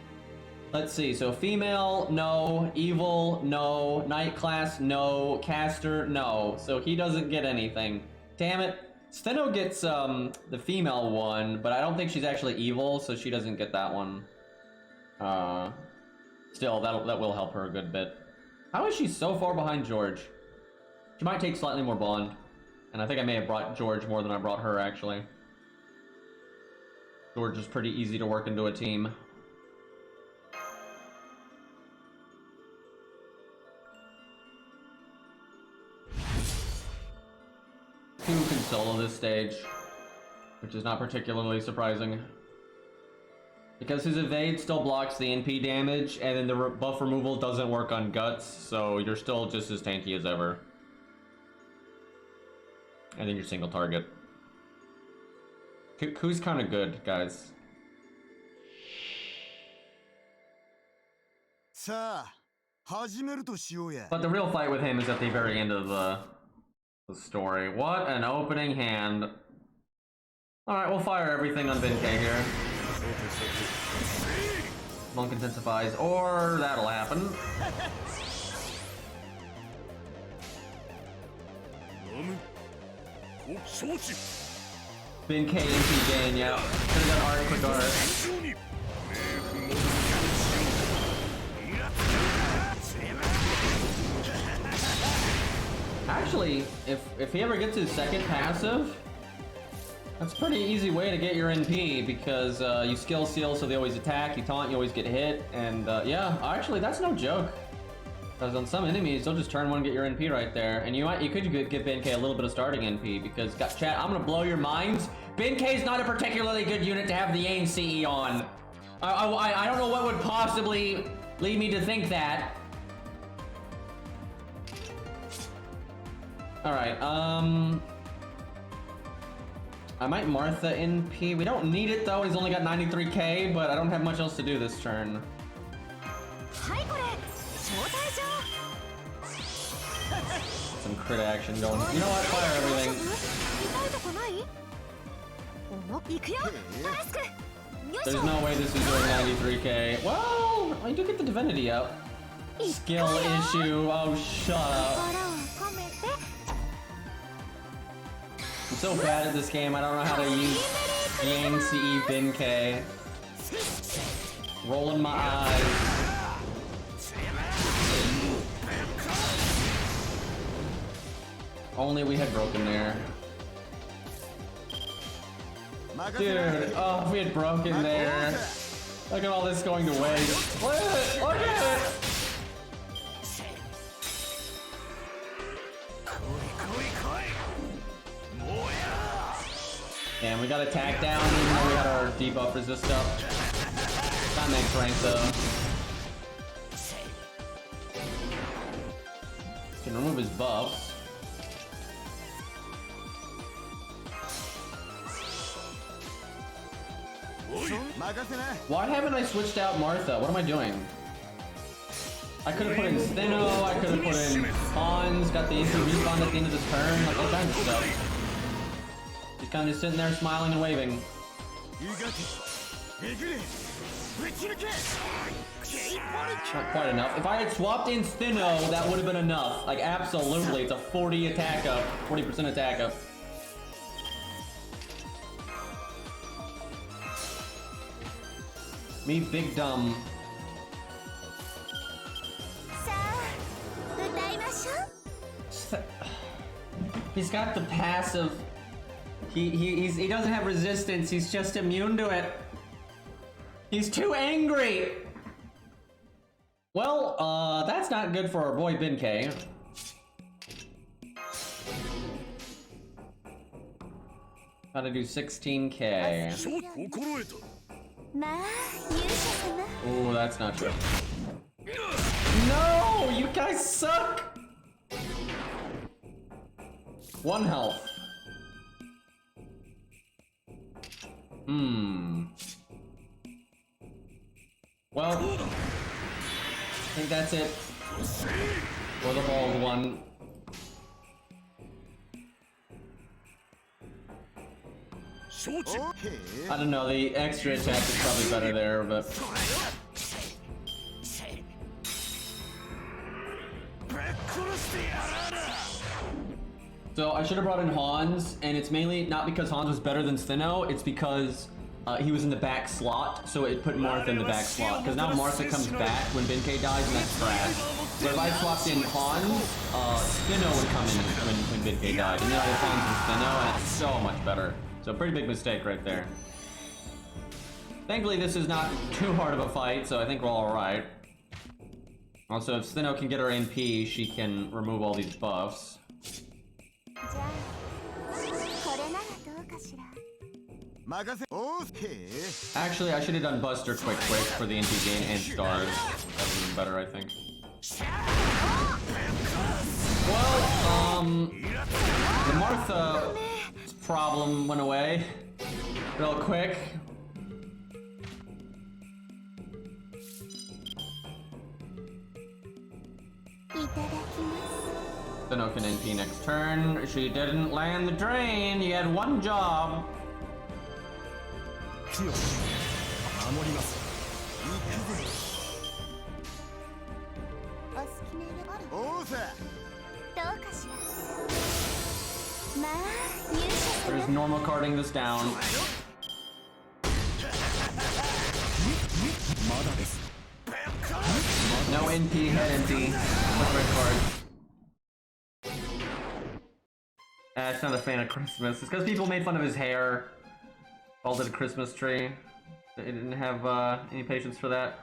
Let's see, so female, no. Evil, no. Knight class, no. Caster, no. So he doesn't get anything. Damn it. Stheno gets the female one, but I don't think she's actually evil, so she doesn't get that one. Still, that will help her a good bit. How is she so far behind George? She might take slightly more bond. And I think I may have brought George more than I brought her, actually. George is pretty easy to work into a team. Two can solo this stage, which is not particularly surprising. Because his evade still blocks the NP damage, and then the buff removal doesn't work on guts, so you're still just as tanky as ever. And then your single target. Ku's kind of good, guys. But the real fight with him is at the very end of the story. What an opening hand. Alright, we'll fire everything on Benkei here. Monk intensifies, or that'll happen. Benkei NP gain, yeah. Could've done art, quick art. Actually, if he ever gets his second passive, that's a pretty easy way to get your NP, because you skill seal so they always attack, you taunt, you always get hit, and yeah, actually that's no joke. Because on some enemies, they'll just turn one and get your NP right there. And you could give Benkei a little bit of starting NP, because, chat, I'm gonna blow your minds. Benkei's not a particularly good unit to have the aim CE on. I don't know what would possibly lead me to think that. Alright, I might Martha NP. We don't need it though, he's only got 93k, but I don't have much else to do this turn. Some crit action going. You know what? Fire everything. There's no way this is doing 93k. Well, I do get the divinity out. Skill issue. Oh, shut up. I'm so bad at this game, I don't know how to use Yang CE Benkei. Rolling my eyes. Only we had broken there. Dude, oh, if we had broken there. Look at all this going to waste. Look at it! Look at it! And we got attack down even though we had our debuff resist up. That makes rank though. Can remove his buffs. Why haven't I switched out Martha? What am I doing? I could have put in Stheno, I could have put in Hans, got the instant respawn at the end of this turn, like all kinds of stuff. He's kind of just sitting there smiling and waving. Not quite enough. If I had swapped in Stheno, that would have been enough. Like, absolutely. It's a 40 attack up. 40% attack up. Me big dumb. He's got the passive. He doesn't have resistance. He's just immune to it. He's too angry. Well, that's not good for our boy Benkei. Gotta do 16k. Oh, that's not true. No, you guys suck. 1 health. Well, I think that's it for the bald one. I don't know, the extra attack is probably better there, but... So I should have brought in Hans, and it's mainly not because Hans was better than Stheno, it's because he was in the back slot, so it put Martha in the back slot. Because now Martha comes back when Benkei dies, and that's trash. So if I swapped in Hans, Stheno would come in when Benkei died. And now it's Hans and Stheno, and it's so much better. So pretty big mistake right there. Thankfully, this is not too hard of a fight, so I think we're all right. Also, if Stheno can get her NP, she can remove all these buffs. Actually, I should have done Buster quick for the NP gain and stars. That would have been better, I think. Well, the Martha problem went away real quick. Stheno can NP next turn. She didn't land the drain. You had one job. There's normal carding this down. No NP, head NP. Red card. It's not a fan of Christmas. It's because people made fun of his hair. Called it a Christmas tree. They didn't have any patience for that.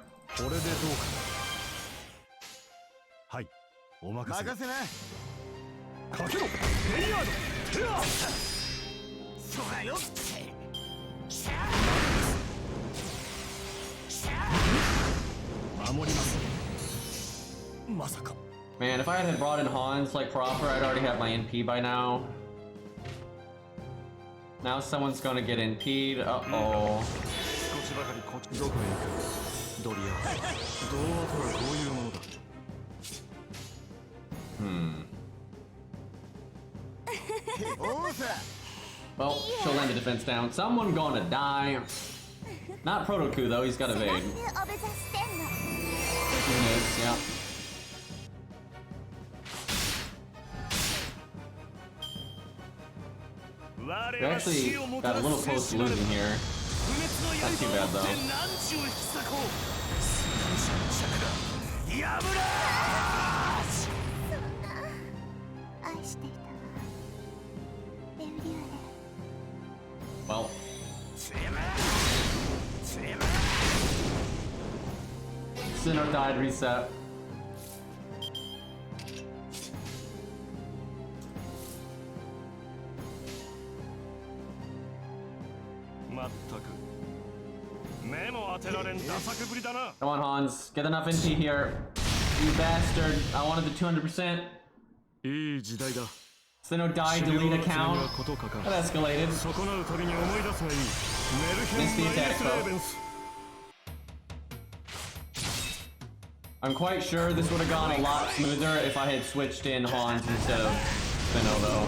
Man, if I had brought in Hans like proper, I'd already have my NP by now. Now someone's gonna get NP'd. Uh-oh. Well, she'll land the defense down. Someone gonna die. Not Protoku though, he's got evade. Yeah. We actually got a little close to losing here. Not too bad though. Well. Stheno died, reset. Come on, Hans. Get enough NP here. You bastard. I wanted the 200%. Stheno died, delete account. That escalated. Missed the attack though. I'm quite sure this would have gone a lot smoother if I had switched in Hans instead of Stheno though.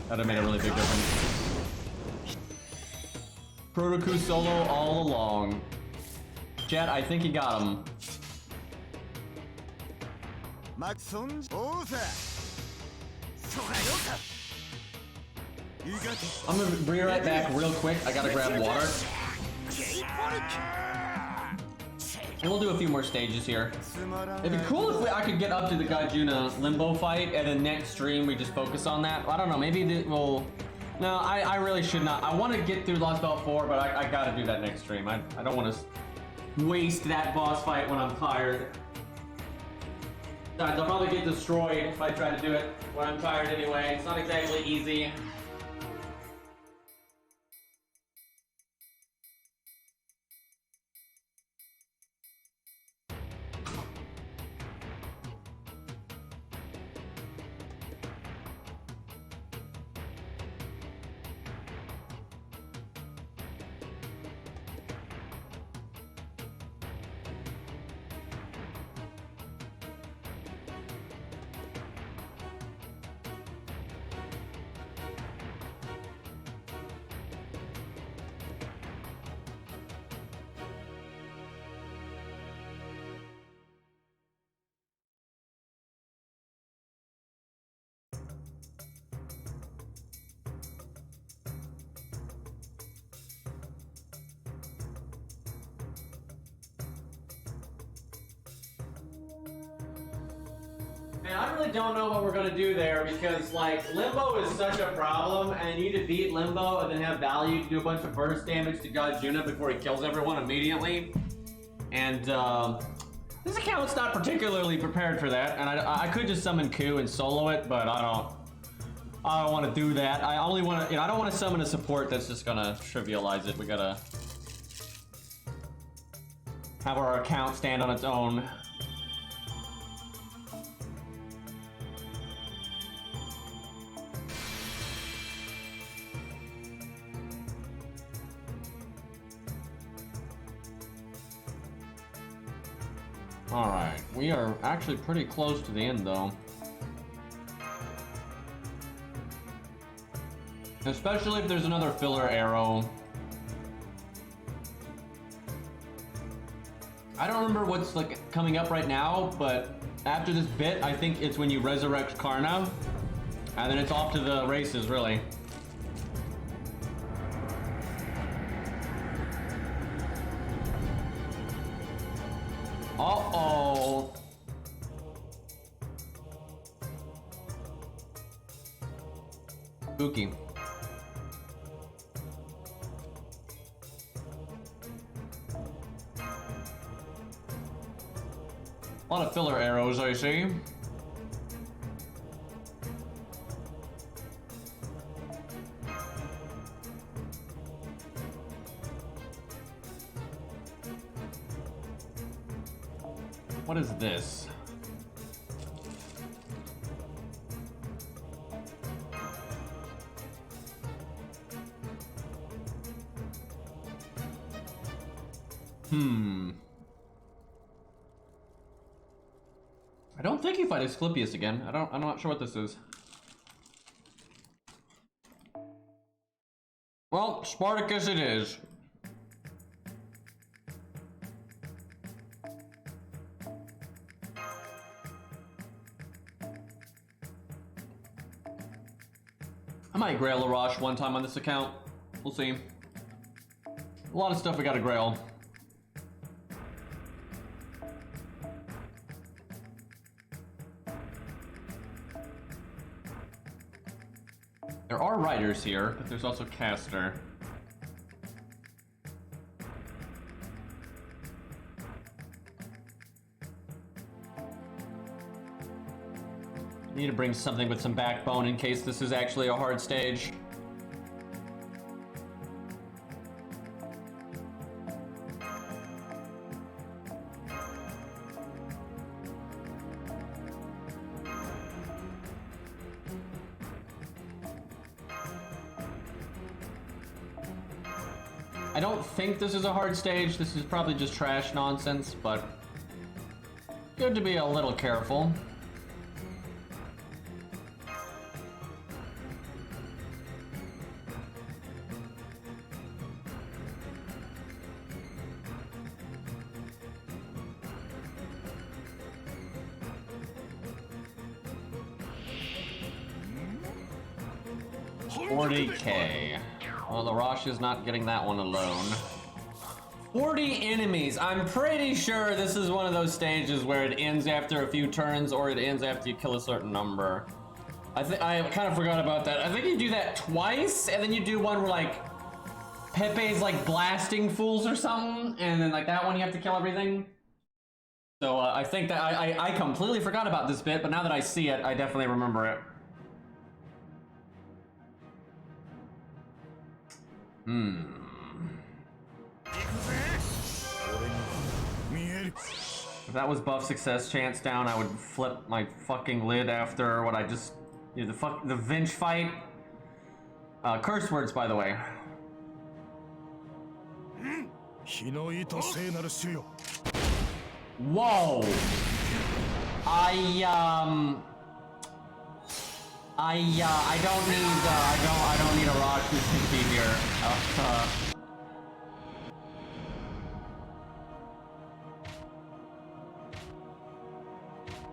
That'd have made a really big difference. Protoku solo all along. Chat, I think he got him. I'm gonna be right back real quick. I gotta grab water. And we'll do a few more stages here. It'd be cool if I could get up to the Gaijuna Limbo fight, and then next stream we just focus on that. I don't know, maybe we'll... No, I really should not. I want to get through Lostbelt 4, but I gotta do that next stream. I don't want to waste that boss fight when I'm tired. I'll probably get destroyed if I try to do it when I'm tired anyway. It's not exactly easy. Man, I really don't know what we're gonna do there because, like, Limbo is such a problem, and you need to beat Limbo and then have value to do a bunch of burst damage to Gaijuna before he kills everyone immediately. And this account's not particularly prepared for that, and I could just summon Ku and solo it, but I don't want to do that. I only want to, I don't want to summon a support that's just gonna trivialize it. We gotta have our account stand on its own. Alright, we are actually pretty close to the end though. Especially if there's another filler arrow. I don't remember what's like coming up right now, but after this bit, I think it's when you resurrect Karna, and then it's off to the races, really. Uh-oh. Spooky. A lot of filler arrows, I see. What is this? I don't think he fight Asclepius again. I'm not sure what this is. Well, Spartacus it is. I might grail Larash one time on this account. We'll see. A lot of stuff we gotta grail. There are riders here, but there's also caster. Need to bring something with some backbone in case this is actually a hard stage. I don't think this is a hard stage. This is probably just trash nonsense, but good to be a little careful. 40k. Well, the Rosh is not getting that one alone. 40 enemies. I'm pretty sure this is one of those stages where it ends after a few turns or it ends after you kill a certain number. I kind of forgot about that. I think you do that twice, and then you do one where like Pepe's like blasting fools or something, and then like that one you have to kill everything. So I think that I completely forgot about this bit, but now that I see it, I definitely remember it. If that was buff success chance down, I would flip my fucking lid after what I just... the Vitch fight. Curse words, by the way. Whoa! I don't need a rock to compete here.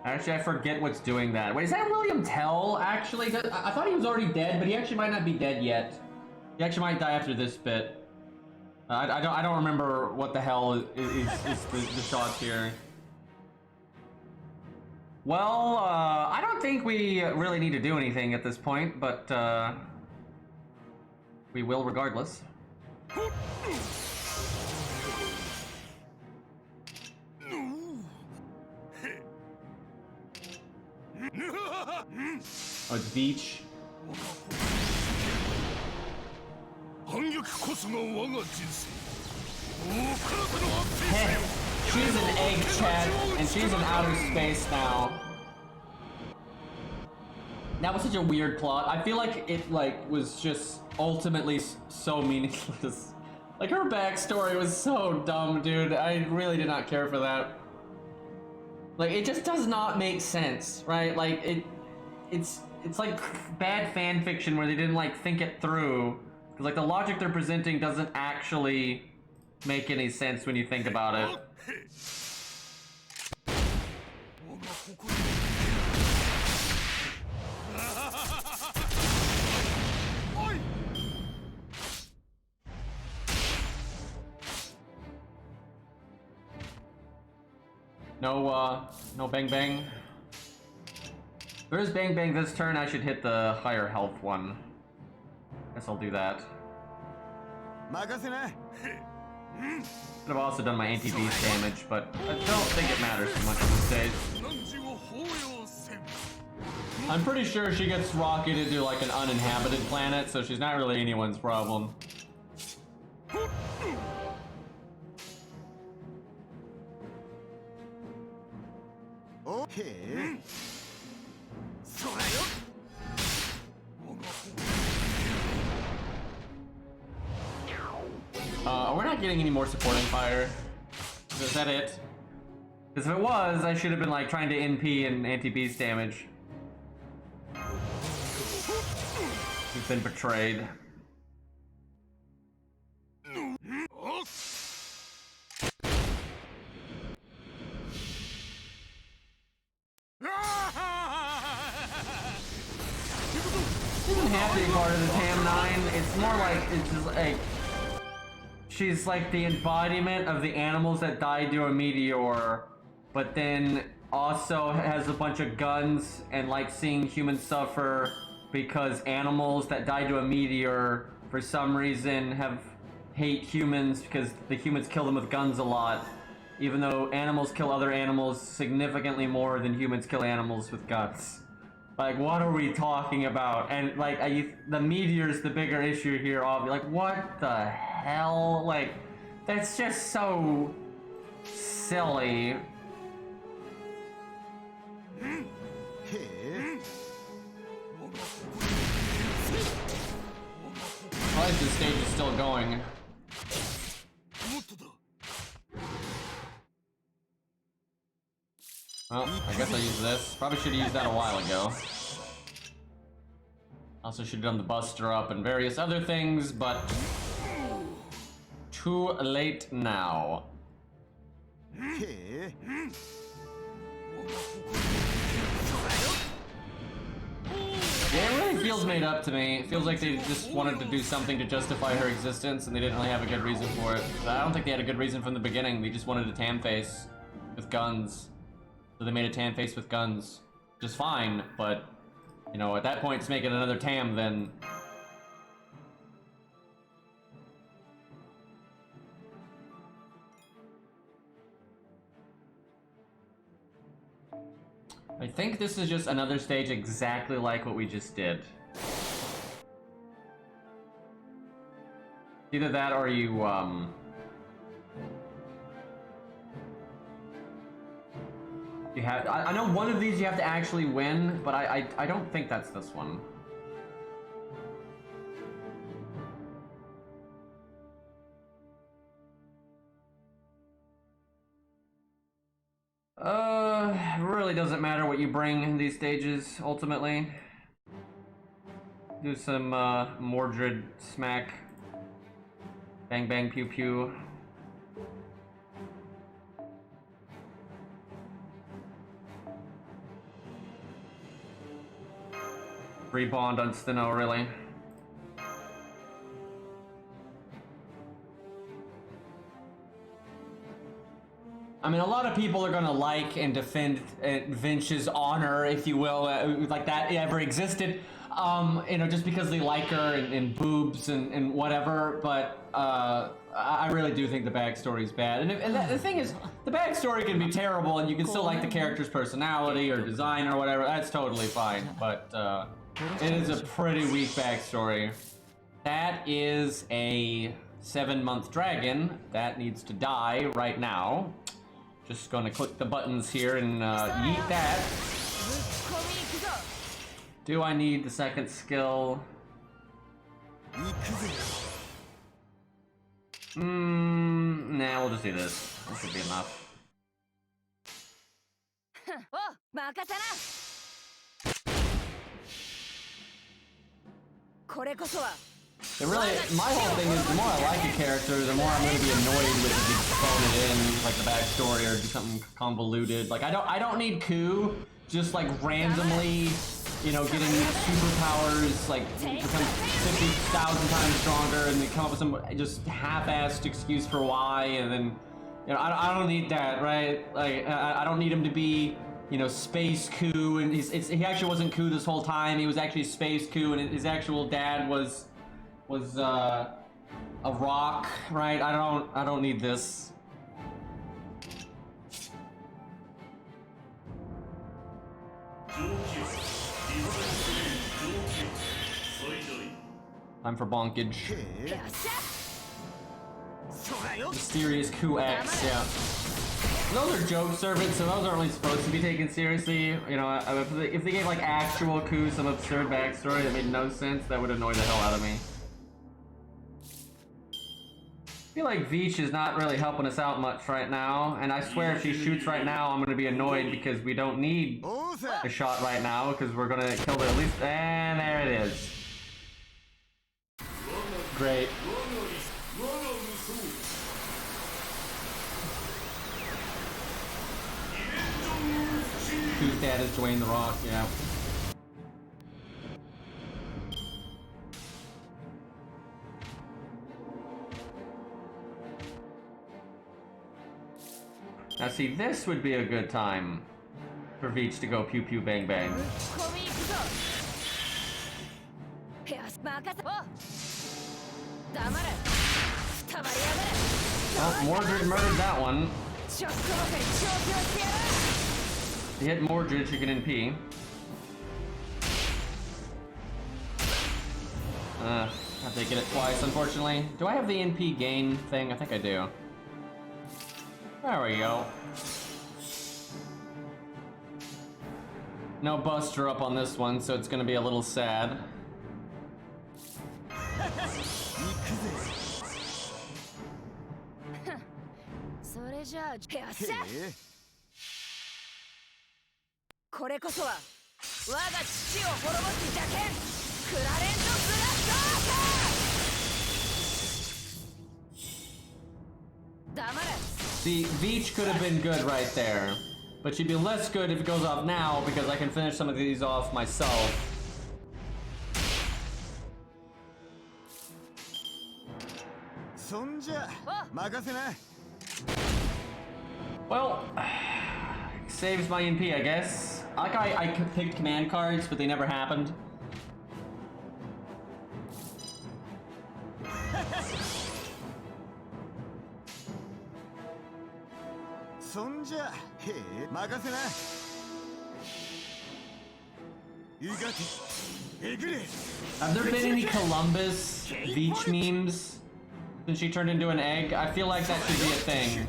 Actually, I forget what's doing that. Wait, is that William Tell, actually? I thought he was already dead, but he actually might not be dead yet. He actually might die after this bit. I don't remember what the hell is the shots here. Well, I don't think we really need to do anything at this point, but we will regardless. Oh, it's Vitch. Hey, she's an egg, chat, and she's in outer space now. That was such a weird plot. I feel like it was just ultimately so meaningless. Like her backstory was so dumb, dude. I really did not care for that. Like it just does not make sense, right? Like it's like bad fan fiction where they didn't like think it through. Because like the logic they're presenting doesn't actually make any sense when you think about it. No bang bang. If there is bang bang this turn, I should hit the higher health one. Guess I'll do that. Could have also done my anti-beast damage, but I don't think it matters too much these days. I'm pretty sure she gets rocketed to like an uninhabited planet, so she's not really anyone's problem. Okay. We're not getting any more supporting fire. Is that it? Because if it was, I should have been like trying to NP and anti-beast damage. We've been betrayed. Isn't happy part of the Tam 9. It's more like it's just like she's like the embodiment of the animals that died to a meteor, but then also has a bunch of guns and like seeing humans suffer because animals that died to a meteor for some reason hate humans because the humans kill them with guns a lot, even though animals kill other animals significantly more than humans kill animals with guns. Like, what are we talking about? And like, the meteor's the bigger issue here. Like, what the hell? Like, that's just so silly. Why is this stage is still going? Well, I guess I'll use this. Probably should have used that a while ago. Also should have done the Buster Up and various other things, but too late now. It really feels made up to me. It feels like they just wanted to do something to justify her existence, and they didn't really have a good reason for it. But I don't think they had a good reason from the beginning. They just wanted a tan face with guns. So they made a tan face with guns. Which is fine, but, you know, at that point, to make it another Tam, then... I think this is just another stage exactly like what we just did. Either that or you, you have... I know one of these you have to actually win, but I don't think that's this one. It really doesn't matter what you bring in these stages, ultimately. Do some, Mordred smack. Bang bang pew pew. Free bond on Stheno, really. I mean, a lot of people are gonna like and defend Vitch's honor, if you will, like that ever existed. You know, just because they like her and boobs and whatever. But I really do think the backstory is bad. And the thing is, the backstory can be terrible, and you can still like the character's personality or design or whatever. That's totally fine. But it is a pretty weak backstory. That is a 7-month dragon that needs to die right now. Just gonna click the buttons here and yeet that. Do I need the second skill? Nah, we'll just do this. This should be enough. It really, my whole thing is the more I like a character, the more I'm going to be annoyed with if you phone it in, like the backstory or do something convoluted. Like I don't need Ku just like randomly, you know, getting superpowers, like become 50,000 times stronger, and then come up with some just half-assed excuse for why, and then, you know, I don't need that, right? Like I don't need him to be, you know, Space Ku, and he actually wasn't Ku this whole time. He was actually Space Ku, and his actual dad was a rock, right? I don't need this. Time for bonkage. Mysterious Ku X, yeah. Those are joke servants, so those aren't really supposed to be taken seriously. You know, if they gave like actual Ku some absurd backstory that made no sense, that would annoy the hell out of me. I feel like Vitch is not really helping us out much right now, and I swear if she shoots right now, I'm gonna be annoyed because we don't need a shot right now, because we're gonna kill her at least. And there it is. Great. Ku's dad is Dwayne the Rock, yeah. Now see, this would be a good time for Vitch to go pew pew bang bang. Oh, Mordred murdered that one. If you hit Mordred, you can NP. Have to get it twice, unfortunately. Do I have the NP gain thing? I think I do. There we go. No Buster up on this one, so it's gonna be a little sad. See, Vitch could have been good right there, but she'd be less good if it goes off now because I can finish some of these off myself. Well, saves my NP, I guess. I picked command cards, but they never happened. Have there been any Columbus Vitch memes since she turned into an egg? I feel like that should be a thing.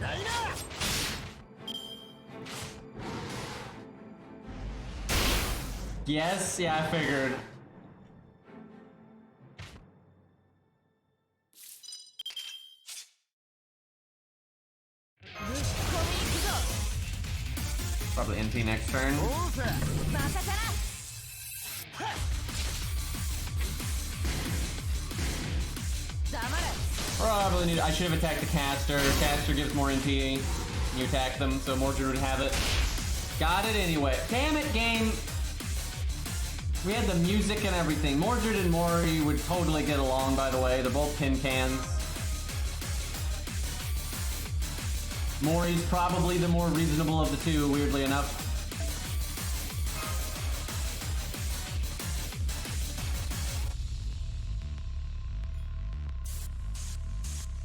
Yes, yeah, I figured. Probably NP next turn. Probably need. I should have attacked the caster. Caster gives more NP. You attack them, so Mordred would have it. Got it anyway. Damn it, game! We had the music and everything. Mordred and Mori would totally get along, by the way. They're both tin cans. Mori's probably the more reasonable of the two, weirdly enough.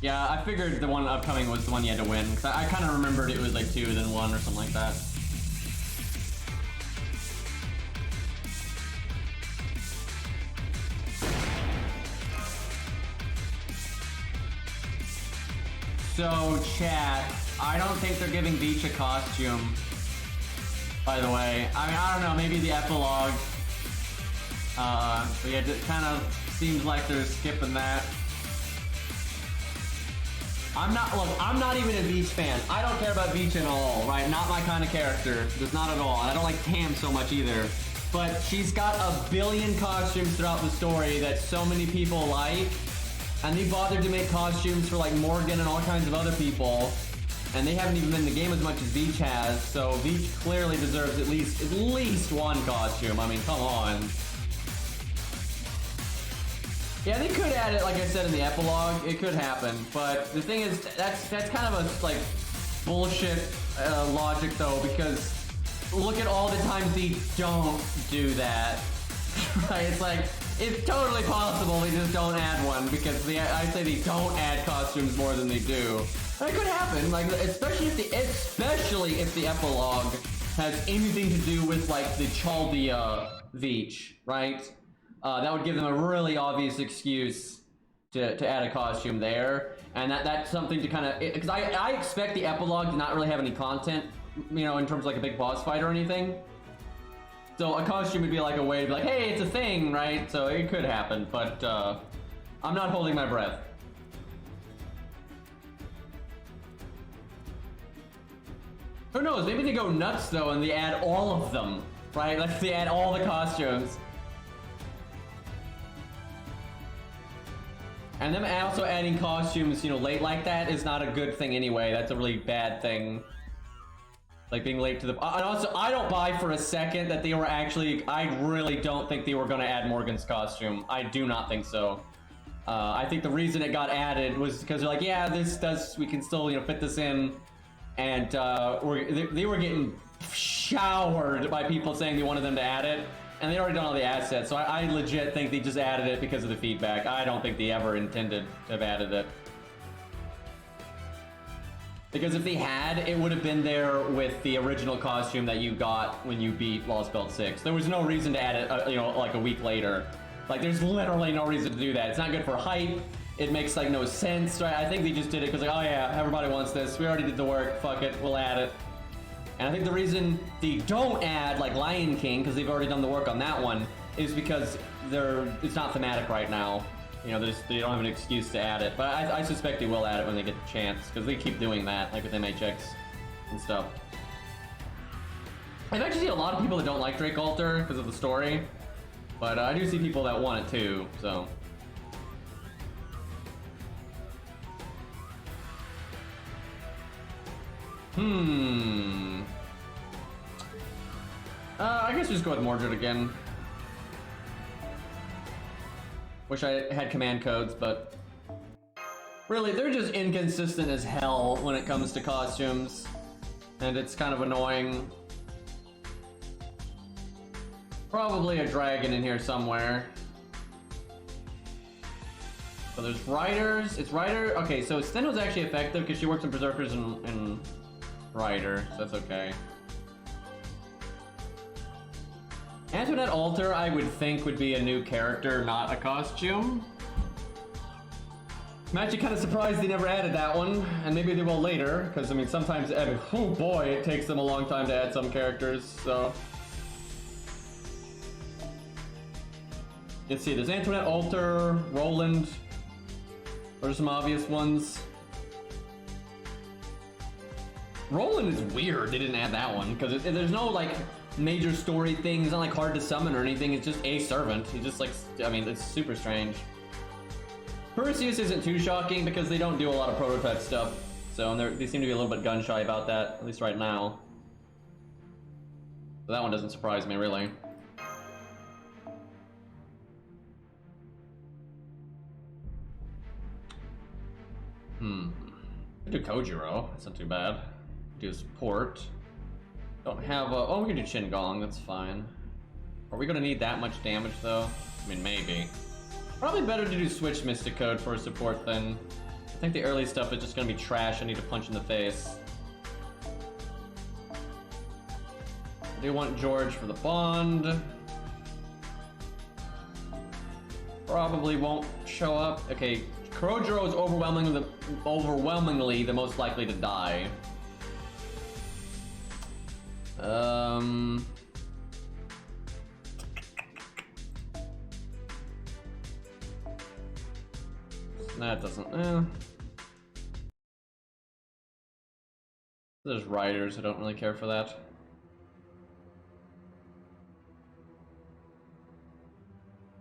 Yeah, I figured the one upcoming was the one you had to win, because I kind of remembered it was like 2 then 1 or something like that. So, chat, I don't think they're giving Vitch a costume, by the way. I mean, I don't know, maybe the epilogue. But yeah, it kind of seems like they're skipping that. I'm not even a Vitch fan. I don't care about Vitch at all, right? Not my kind of character. Just not at all. And I don't like Tam so much either. But she's got a billion costumes throughout the story that so many people like. And they bothered to make costumes for like Morgan and all kinds of other people. And they haven't even been in the game as much as Vitch has. So Vitch clearly deserves at least one costume. I mean, come on. Yeah, they could add it, like I said, in the epilogue. It could happen. But the thing is, that's kind of a like bullshit logic though, because look at all the times they don't do that. Right? It's like, it's totally possible they just don't add one, because I say they don't add costumes more than they do. That could happen, like especially if the epilogue has anything to do with like the Chaldea Vitch, right? That would give them a really obvious excuse to add a costume there, and that's something to kind of, because I expect the epilogue to not really have any content, you know, in terms of like a big boss fight or anything. So a costume would be like a way to be like, hey, it's a thing, right? So it could happen, but I'm not holding my breath. Who knows? Maybe they go nuts though and they add all of them, right? Like they add all the costumes. And them also adding costumes, you know, late like that is not a good thing anyway. That's a really bad thing. Like being late to the... And also, I don't buy for a second that they were actually... I really don't think they were going to add Morgan's costume. I do not think so. I think the reason it got added was because they're like, yeah, we can still, you know, fit this in. And they were getting showered by people saying they wanted them to add it. And they already done all the assets, so I legit think they just added it because of the feedback. I don't think they ever intended to have added it. Because if they had, it would have been there with the original costume that you got when you beat Lostbelt 6. There was no reason to add it, you know, like a week later. Like, there's literally no reason to do that. It's not good for hype. It makes, like, no sense, right? I think they just did it because, like, oh yeah, everybody wants this. We already did the work. Fuck it. We'll add it. And I think the reason they don't add, like, Lion King, because they've already done the work on that one, is because it's not thematic right now. You know, they don't have an excuse to add it. But I suspect they will add it when they get the chance, because they keep doing that, like with MHX and stuff. I've actually seen a lot of people that don't like Drake Alter because of the story, but I do see people that want it too, so. I guess we'll just go with Mordred again. Wish I had command codes, but Really, they're just inconsistent as hell when it comes to costumes. And it's kind of annoying. Probably a dragon in here somewhere. So there's Riders. It's Rider. Okay, so Stheno's actually effective because she works in Berserkers and Rider, so that's okay. Antoinette Alter, I would think, would be a new character, not a costume. I'm actually kind of surprised they never added that one, and maybe they will later, because I mean, sometimes, oh boy, it takes them a long time to add some characters, so. Let's see, there's Antoinette Alter, Roland. Those are some obvious ones. Roland is weird, they didn't add that one, because there's no, like, major story thing. He's not, like, hard to summon or anything, it's just a servant. He's just, like, I mean, it's super strange. Perseus isn't too shocking because they don't do a lot of prototype stuff, so they seem to be a little bit gun-shy about that, at least right now. So that one doesn't surprise me, really. Do Kojiro, that's not too bad. Do support. Don't have a... Oh, we can do Qingong, that's fine. Are we gonna need that much damage, though? I mean, maybe. Probably better to do Switch Mystic Code for support then. I think the early stuff is just gonna be trash. I need to punch in the face. I do want George for the bond. Probably won't show up. Okay, Kojiro is overwhelmingly the most likely to die. That doesn't, There's Riders, I don't really care for that.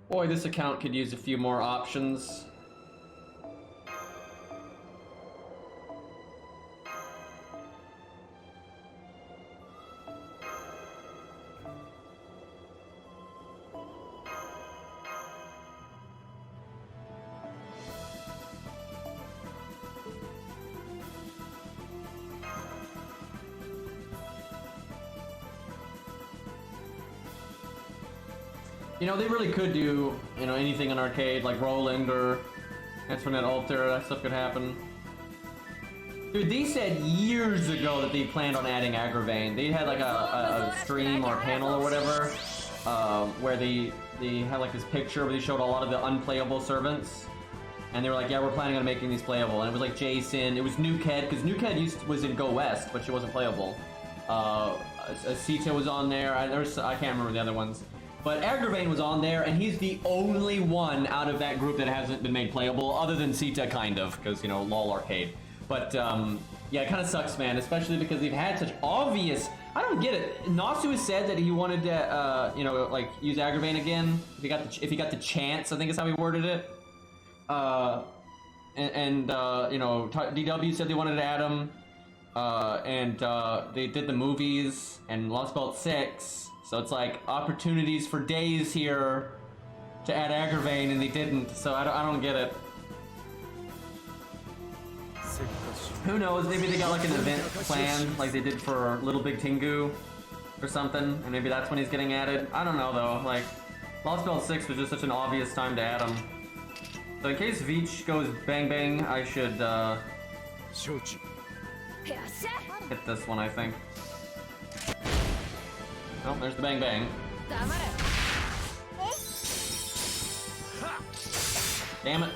Boy, this account could use a few more options. You know, they really could do, you know, anything in arcade, like Roland or Antoinette Alter, that stuff could happen. Dude, they said years ago that they planned on adding Agravain. They had like a stream or a panel or whatever, where they had like this picture where they showed a lot of the unplayable servants. And they were like, yeah, we're planning on making these playable. And it was like Jason, it was Nuked, because Nuked was in Go West, but she wasn't playable. Sita was on there, I can't remember the other ones. But Agravain was on there, and he's the only one out of that group that hasn't been made playable, other than Sita, kind of, because, you know, LOL arcade. But, yeah, it kind of sucks, man, especially because they've had such obvious... I don't get it. Nasu has said that he wanted to, you know, like, use Agravain again, if he got the chance, I think is how he worded it. You know, DW said they wanted to add him, they did the movies, and Lostbelt 6... So it's like opportunities for days here to add Agravain, and they didn't. So I don't get it. Who knows? Maybe they got like an event planned, like they did for Little Big Tengu or something, and maybe that's when he's getting added. I don't know though. Like Lostbelt 6 was just such an obvious time to add him. So in case Vitch goes bang bang, I should hit this one, I think. Oh, there's the bang bang. Damn it.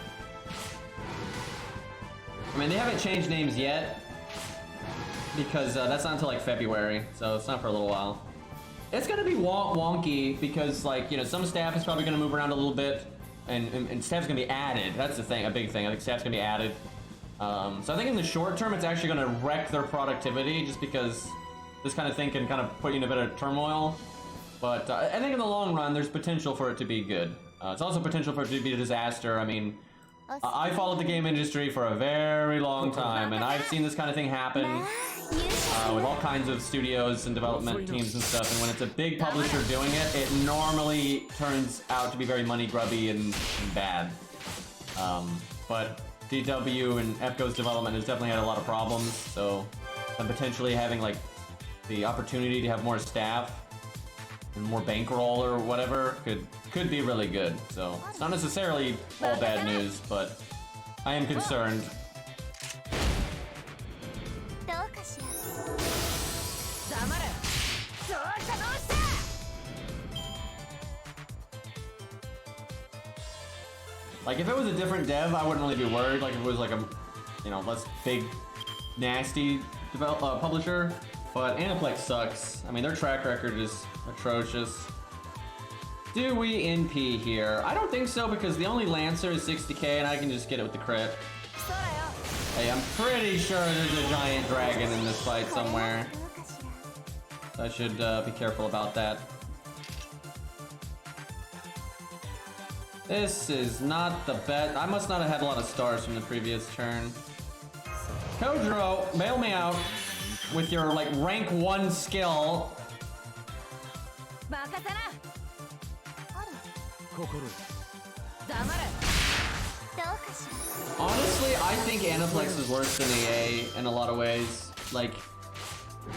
I mean, they haven't changed names yet, because that's not until like February, so it's not for a little while. It's gonna be wonky, because like, you know, some staff is probably gonna move around a little bit, and staff's gonna be added. That's the thing, a big thing. I think staff's gonna be added. So I think in the short term, it's actually gonna wreck their productivity, just because this kind of thing can kind of put you in a bit of turmoil, but I think in the long run, there's potential for it to be good. It's also potential for it to be a disaster. I mean, I followed the game industry for a very long time, and I've seen this kind of thing happen with all kinds of studios and development teams and stuff, and when it's a big publisher doing it, it normally turns out to be very money grubby and bad. But DW and Epco's development has definitely had a lot of problems, so and potentially having like the opportunity to have more staff and more bankroll or whatever could be really good. So it's not necessarily all bad news, but I am concerned. Like, if it was a different dev, I wouldn't really be worried. Like, if it was like a, you know, less big, nasty publisher. But Aniplex sucks. I mean, their track record is atrocious. Do we NP here? I don't think so, because the only Lancer is 60k, and I can just get it with the crit. Hey, I'm pretty sure there's a giant dragon in this fight somewhere. So I should be careful about that. This is not the best. I must not have had a lot of stars from the previous turn. Kojiro, bail me out with your like rank 1 skill. Honestly, I think Aniplex is worse than EA in a lot of ways. Like,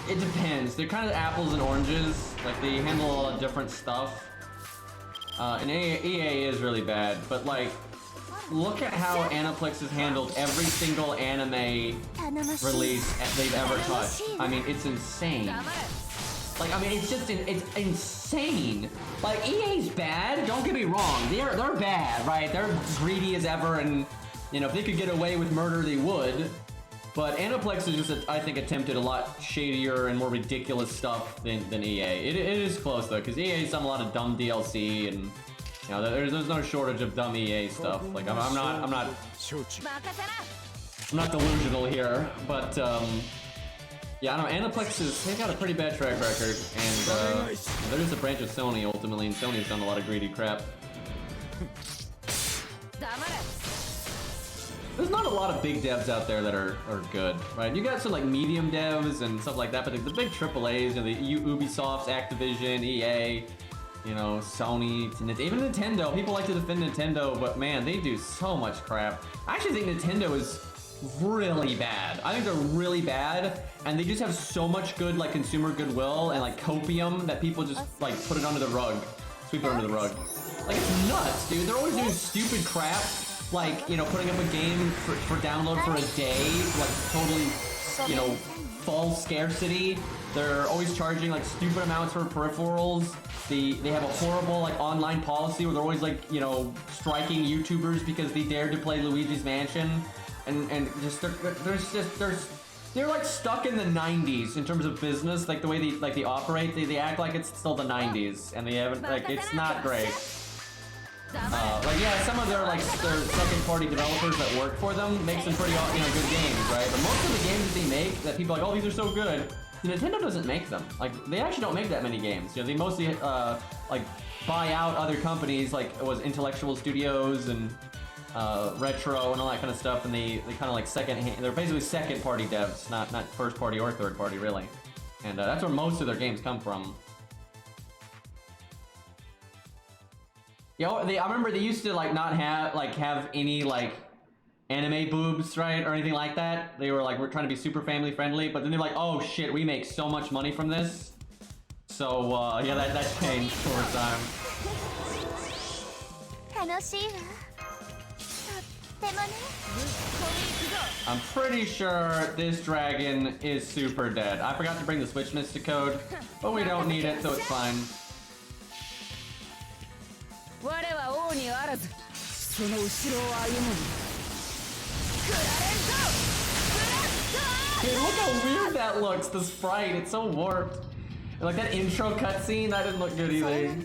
it depends. They're kind of apples and oranges. Like, they handle a lot of different stuff. And EA is really bad, but like, look at how Aniplex has handled every single anime release they've ever touched. I mean, it's insane. Like, I mean, it's just, it's insane. Like, EA's bad, don't get me wrong. They're bad, right? They're greedy as ever, and, you know, if they could get away with murder, they would. But Aniplex is just, I think, attempted a lot shadier and more ridiculous stuff than EA. It is close, though, because EA's done a lot of dumb DLC, and, you know, there's no shortage of dumb EA stuff. Like, I'm not delusional here, but, yeah, I don't know, Aniplex they've got a pretty bad track record, and, they're just a branch of Sony, ultimately, and Sony's done a lot of greedy crap. There's not a lot of big devs out there that are good, right? You got some like medium devs and stuff like that, but the big AAAs, you know, the Ubisofts, Activision, EA, you know, Sony, even Nintendo. People like to defend Nintendo, but man, they do so much crap. I actually think Nintendo is really bad. I think they're really bad, and they just have so much good like consumer goodwill and like copium that people just like put it under the rug, sweep it under the rug. Like, it's nuts, dude. They're always doing stupid crap. Like, you know, putting up a game for download for a day, like totally, you know, false scarcity. They're always charging like stupid amounts for peripherals. They have a horrible like online policy where they're always like, you know, striking YouTubers because they dared to play Luigi's Mansion, and just they're like stuck in the 90s in terms of business, like the way they operate. They act like it's still the 90s, and they haven't, like, it's not great. Like, yeah, some of their second-party developers that work for them make some pretty, you know, good games, right? But most of the games that they make, that people are like, oh, these are so good, Nintendo doesn't make them. Like, they actually don't make that many games. You know, they mostly, like, buy out other companies, like, it was Intellectual Studios and, Retro and all that kind of stuff, and they kind of like they're basically second-party devs, not first-party or third-party, really. And, that's where most of their games come from. Yo, I remember they used to like not have any like anime boobs, right, or anything like that. They were like, we're trying to be super family friendly, but then they're like, oh shit, we make so much money from this. So yeah, that changed over time. I'm pretty sure this dragon is super dead. I forgot to bring the Switch Mystic code, but we don't need it, so it's fine. Dude, look how weird that looks, the sprite, it's so warped. And like that intro cutscene, that didn't look good either.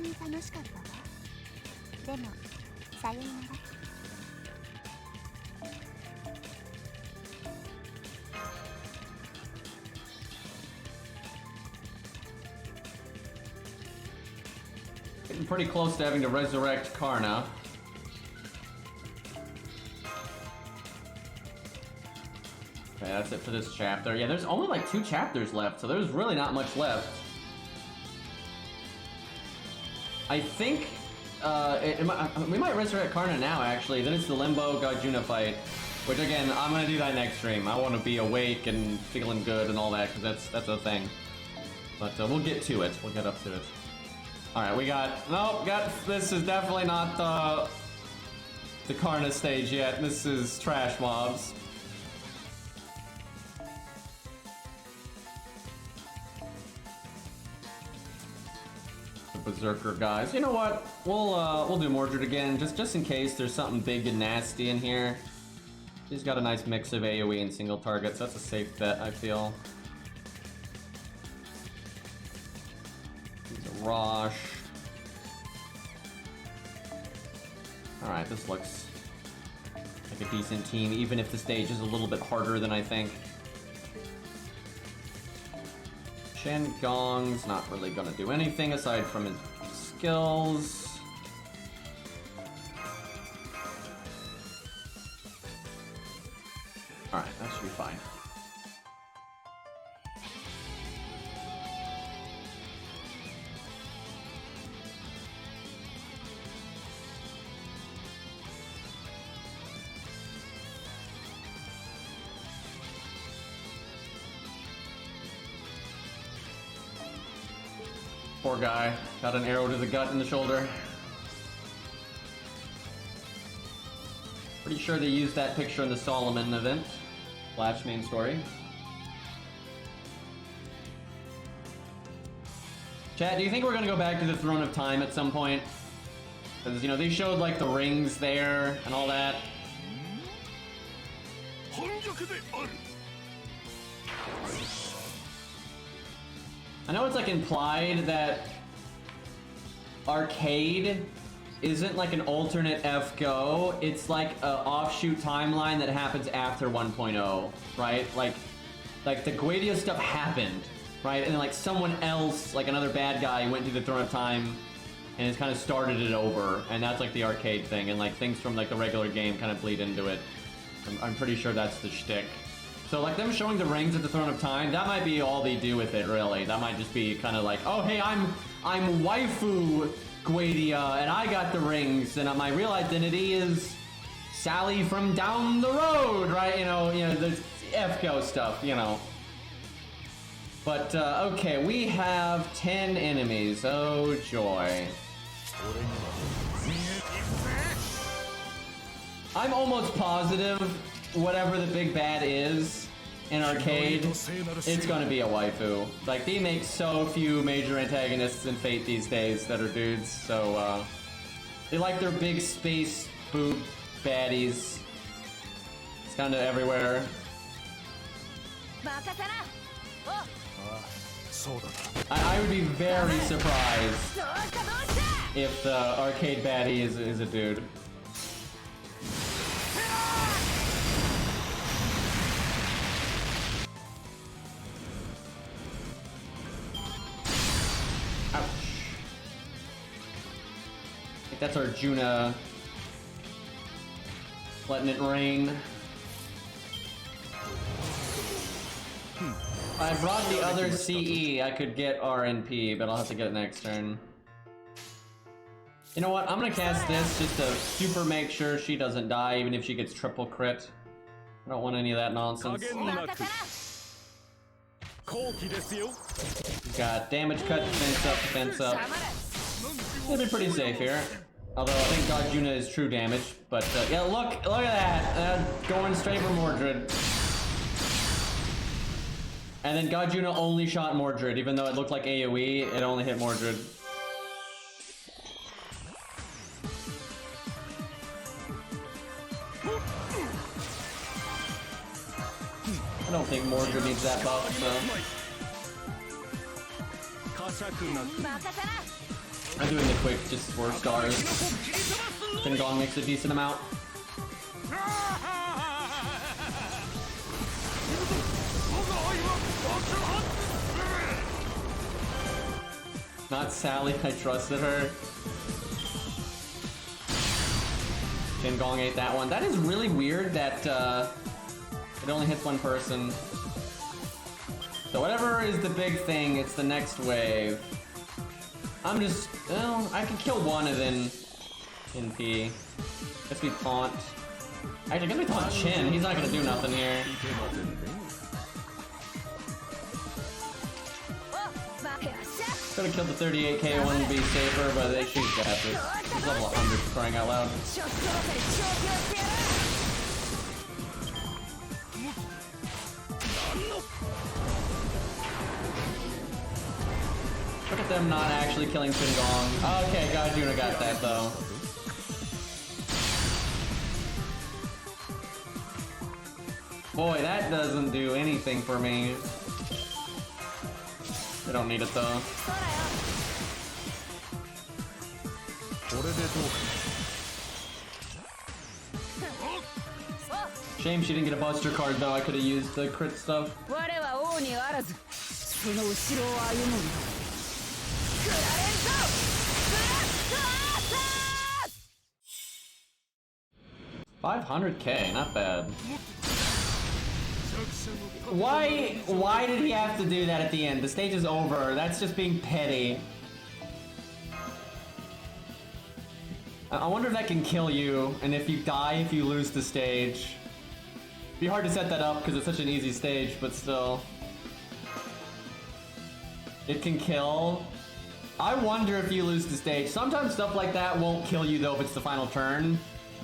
Getting pretty close to having to resurrect Karna. Okay, that's it for this chapter. Yeah, there's only like 2 chapters left, so there's really not much left. I think we might resurrect Karna now, actually. Then it's the Limbo Gajuna fight. Which again, I'm gonna do that next stream. I want to be awake and feeling good and all that, because that's a thing. But we'll get to it. We'll get up to it. Alright, we got... Nope, this is definitely not the Karna stage yet. This is trash mobs. The Berserker guys. You know what? We'll do Mordred again, just in case there's something big and nasty in here. She's got a nice mix of AoE and single targets. That's a safe bet, I feel. He's a Rosh. Alright, this looks like a decent team, even if the stage is a little bit harder than I think. Shen Gong's not really gonna do anything aside from his skills. Alright, that should be fine. Poor guy, got an arrow to the gut and the shoulder. Pretty sure they used that picture in the Solomon event. Flash main story. Chat, do you think we're gonna go back to the Throne of Time at some point? Because, you know, they showed like the rings there and all that. I know it's like implied that Arcade isn't like an alternate FGO, it's like an offshoot timeline that happens after 1.0, right? Like the Guadia stuff happened, right? And then like someone else, like another bad guy, went to the Throne of Time and has kind of started it over, and that's like the Arcade thing, and like things from like the regular game kind of bleed into it. I'm pretty sure that's the shtick. So like them showing the rings at the Throne of Time, that might be all they do with it, really. That might just be kind of like, oh hey, I'm waifu Guadia, and I got the rings, and my real identity is Sally from down the road, right? You know the FGO stuff, you know. But okay, we have 10 enemies. Oh joy. I'm almost positive whatever the big bad is in Arcade, it's gonna be a waifu. Like, they make so few major antagonists in Fate these days that are dudes, so they like their big space boob baddies. It's kinda everywhere. I would be very surprised if the Arcade baddie is a dude. Ouch. I think that's Arjuna letting it rain. If I brought the other CE, I could get RNP, but I'll have to get it next turn. You know what? I'm gonna cast this just to super make sure she doesn't die, even if she gets triple crit. I don't want any of that nonsense. Got damage cut, defense up. It'll be pretty safe here. Although I think Arjuna is true damage. But yeah, look at that! Going straight for Mordred. And then Arjuna only shot Mordred, even though it looked like AoE, it only hit Mordred. I don't think Mordred needs that buff, so... I'm doing the quick, just 4 stars. Stheno makes a decent amount. Not Sally, I trusted her. Stheno ate that one. That is really weird that it only hits one person. So whatever is the big thing, it's the next wave. I'm just, well, I can kill one and then NP. Guess we taunt. Actually, gonna be taunt Chin. He's not gonna do nothing here. Could have killed the 38k one to be safer, but they shoot got this. He's level 100 for crying out loud. Look at them not actually killing Shin-Gong. Okay, Gajuna got that though. Boy, that doesn't do anything for me. I don't need it though. Shame she didn't get a Buster card though. I could have used the crit stuff. 500k, not bad. Why did he have to do that at the end? The stage is over. That's just being petty. I wonder if that can kill you, and if you die if you lose the stage. It'd be hard to set that up because it's such an easy stage, but still. It can kill. I wonder if you lose the stage. Sometimes stuff like that won't kill you though if it's the final turn.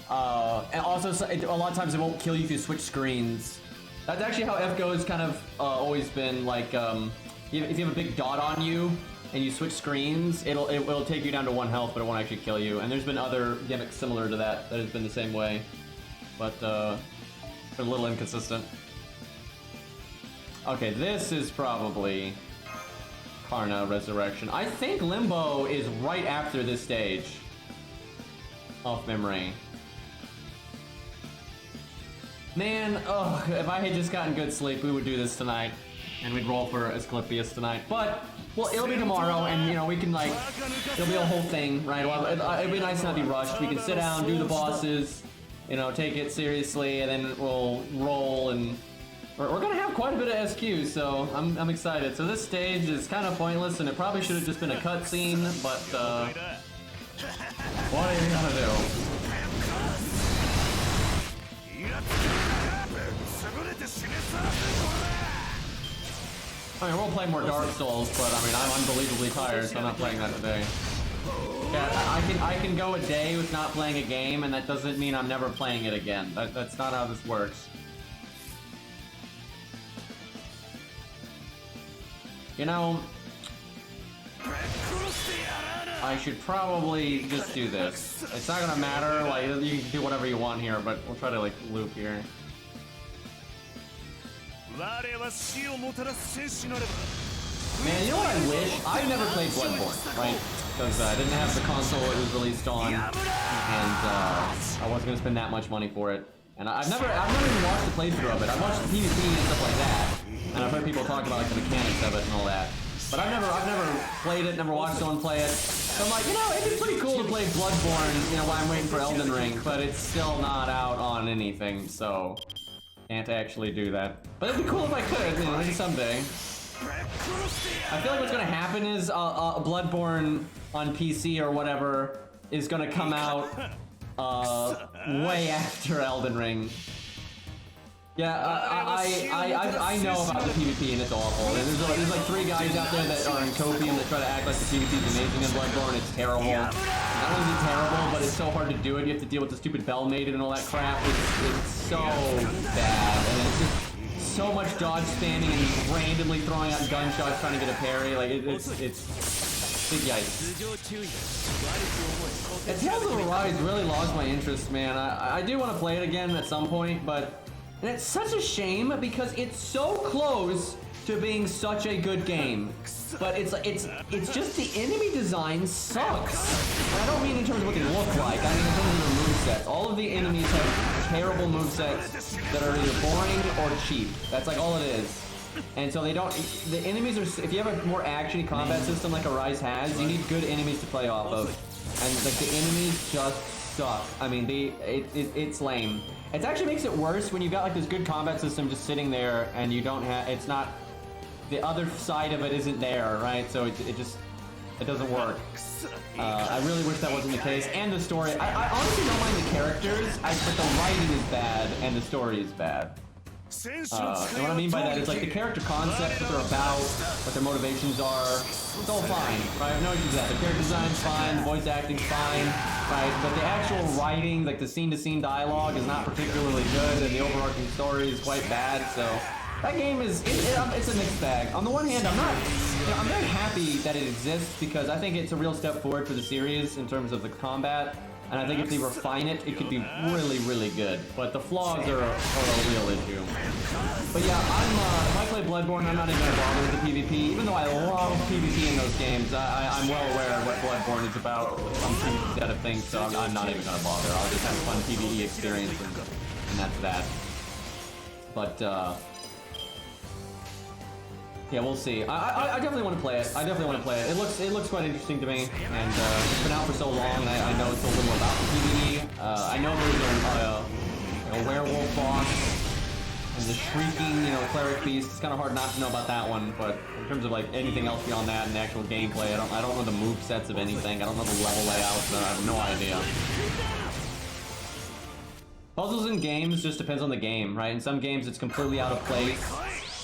And also, a lot of times it won't kill you if you switch screens. That's actually how FGO has kind of always been, like, if you have a big dot on you and you switch screens, it'll take you down to 1 health, but it won't actually kill you. And there's been other gimmicks similar to that has been the same way, but been a little inconsistent. Okay, this is probably Karna Resurrection. I think Limbo is right after this stage, off memory. Man, ugh, if I had just gotten good sleep, we would do this tonight. And we'd roll for Asclepius tonight. But, well, it'll be tomorrow, and, you know, we can, like, it'll be a whole thing, right? Well, it'll be nice not to be rushed. We can sit down, do the bosses, you know, take it seriously, and then we'll roll, and we're gonna have quite a bit of SQ, so I'm excited. So this stage is kind of pointless, and it probably should have just been a cutscene, but, what are you gonna do? I mean, we'll play more Dark Souls, but I mean, I'm unbelievably tired, so I'm not playing that today. Yeah, I can go a day with not playing a game, and that doesn't mean I'm never playing it again. That's not how this works. You know, I should probably just do this. It's not gonna matter, like, you can do whatever you want here, but we'll try to, like, loop here. Man, you know what I wish? I never played Bloodborne, right? Because I didn't have the console it was released on, and I wasn't gonna spend that much money for it. And I've never even watched the playthrough of it. I've watched the PvP and stuff like that, and I've heard people talk about, like, the mechanics of it and all that. But I've never played it, never watched someone play it. So I'm like, you know, it'd be pretty cool to play Bloodborne, you know, while I'm waiting for Elden Ring, but it's still not out on anything, so can't actually do that. But it'd be cool if I could, you know, maybe someday. I feel like what's gonna happen is Bloodborne on PC or whatever is gonna come out way after Elden Ring. Yeah, I know about the PvP and it's awful. There's like 3 guys out there that are in copium that try to act like the PvP is amazing in Bloodborne. It's terrible. Not only is it terrible, but it's so hard to do it. You have to deal with the stupid Bell Maiden and all that crap. It's so bad, and it's just so much dodge spamming and randomly throwing out gunshots trying to get a parry. Like it's big yikes. And Tales of Arise really lost my interest, man. I do want to play it again at some point, but. And it's such a shame because it's so close to being such a good game. But it's just the enemy design sucks. And I don't mean in terms of what they look like, I mean in terms of their movesets. All of the enemies have terrible movesets that are either boring or cheap. That's like all it is. And so they don't, the enemies are, if you have a more actiony combat system like Arise has, you need good enemies to play off of. And like the enemies just suck. I mean, it's lame. It actually makes it worse when you've got like this good combat system just sitting there and you don't have, it's not, the other side of it isn't there, right? So it just, It doesn't work. I really wish that wasn't the case. And the story, I honestly don't mind the characters, but the writing is bad and the story is bad. And what I mean by that is like the character concepts, what they're about, what their motivations are, it's all fine, right? No issues with that. The character design's fine, the voice acting's fine, right? But the actual writing, like the scene-to-scene dialogue is not particularly good, and the overarching story is quite bad, so that game is, it's a mixed bag. On the one hand, I'm very happy that it exists because I think it's a real step forward for the series in terms of the combat. And I think if they refine it, it could be really, really good. But the flaws are a real issue. But yeah, if I play Bloodborne, I'm not even gonna bother with the PvP. Even though I love PvP in those games, I'm well aware of what Bloodborne is about. I'm pretty dead of things, so I'm not even gonna bother. I'll just have a fun PvE experience, and that's that. But yeah, we'll see. I definitely want to play it. It looks quite interesting to me, and it's been out for so long. I know it's a little about the PvE. I know there's a werewolf boss and the shrieking, cleric beast. It's kind of hard not to know about that one, but in terms of like anything else beyond that and the actual gameplay, I don't know the move sets of anything. I don't know the level layouts. I have no idea. Puzzles in games just depends on the game, right? In some games, it's completely out of place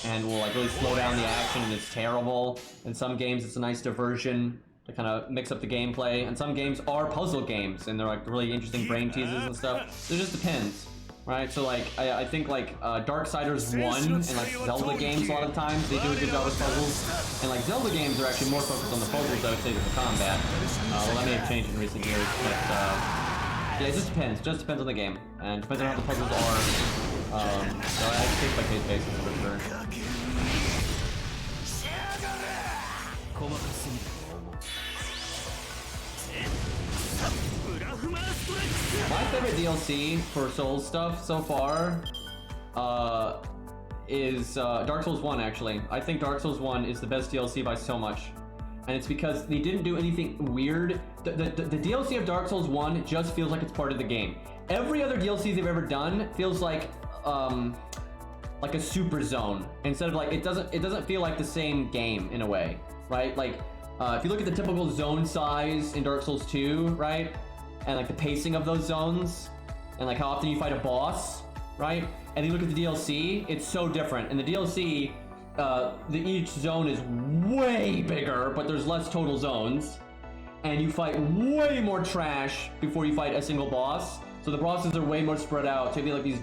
and will like really slow down the action and it's terrible. In some games it's a nice diversion to kind of mix up the gameplay, and some games are puzzle games and they're like really interesting brain teasers and stuff. So it just depends, right? So like I think like Darksiders 1 and like Zelda games a lot of times they do a good job with puzzles, and like Zelda games are actually more focused on the puzzles I would say than the combat. Well, that may have changed in recent years, but yeah, it just depends on the game and depends on how the puzzles are. So I take by case basis for sure. My favorite DLC for Souls stuff so far is Dark Souls 1 actually. I think Dark Souls 1 is the best DLC by so much. And it's because they didn't do anything weird. The DLC of Dark Souls 1 just feels like it's part of the game. Every other DLC they've ever done feels like a super zone instead of like it doesn't feel like the same game in a way, right? Like if you look at the typical zone size in Dark Souls 2, right, and like the pacing of those zones and like how often you fight a boss, right, and you look at the DLC, it's so different. In the DLC, each zone is way bigger, but there's less total zones, and you fight way more trash before you fight a single boss. So the bosses are way more spread out. So it'd be like these.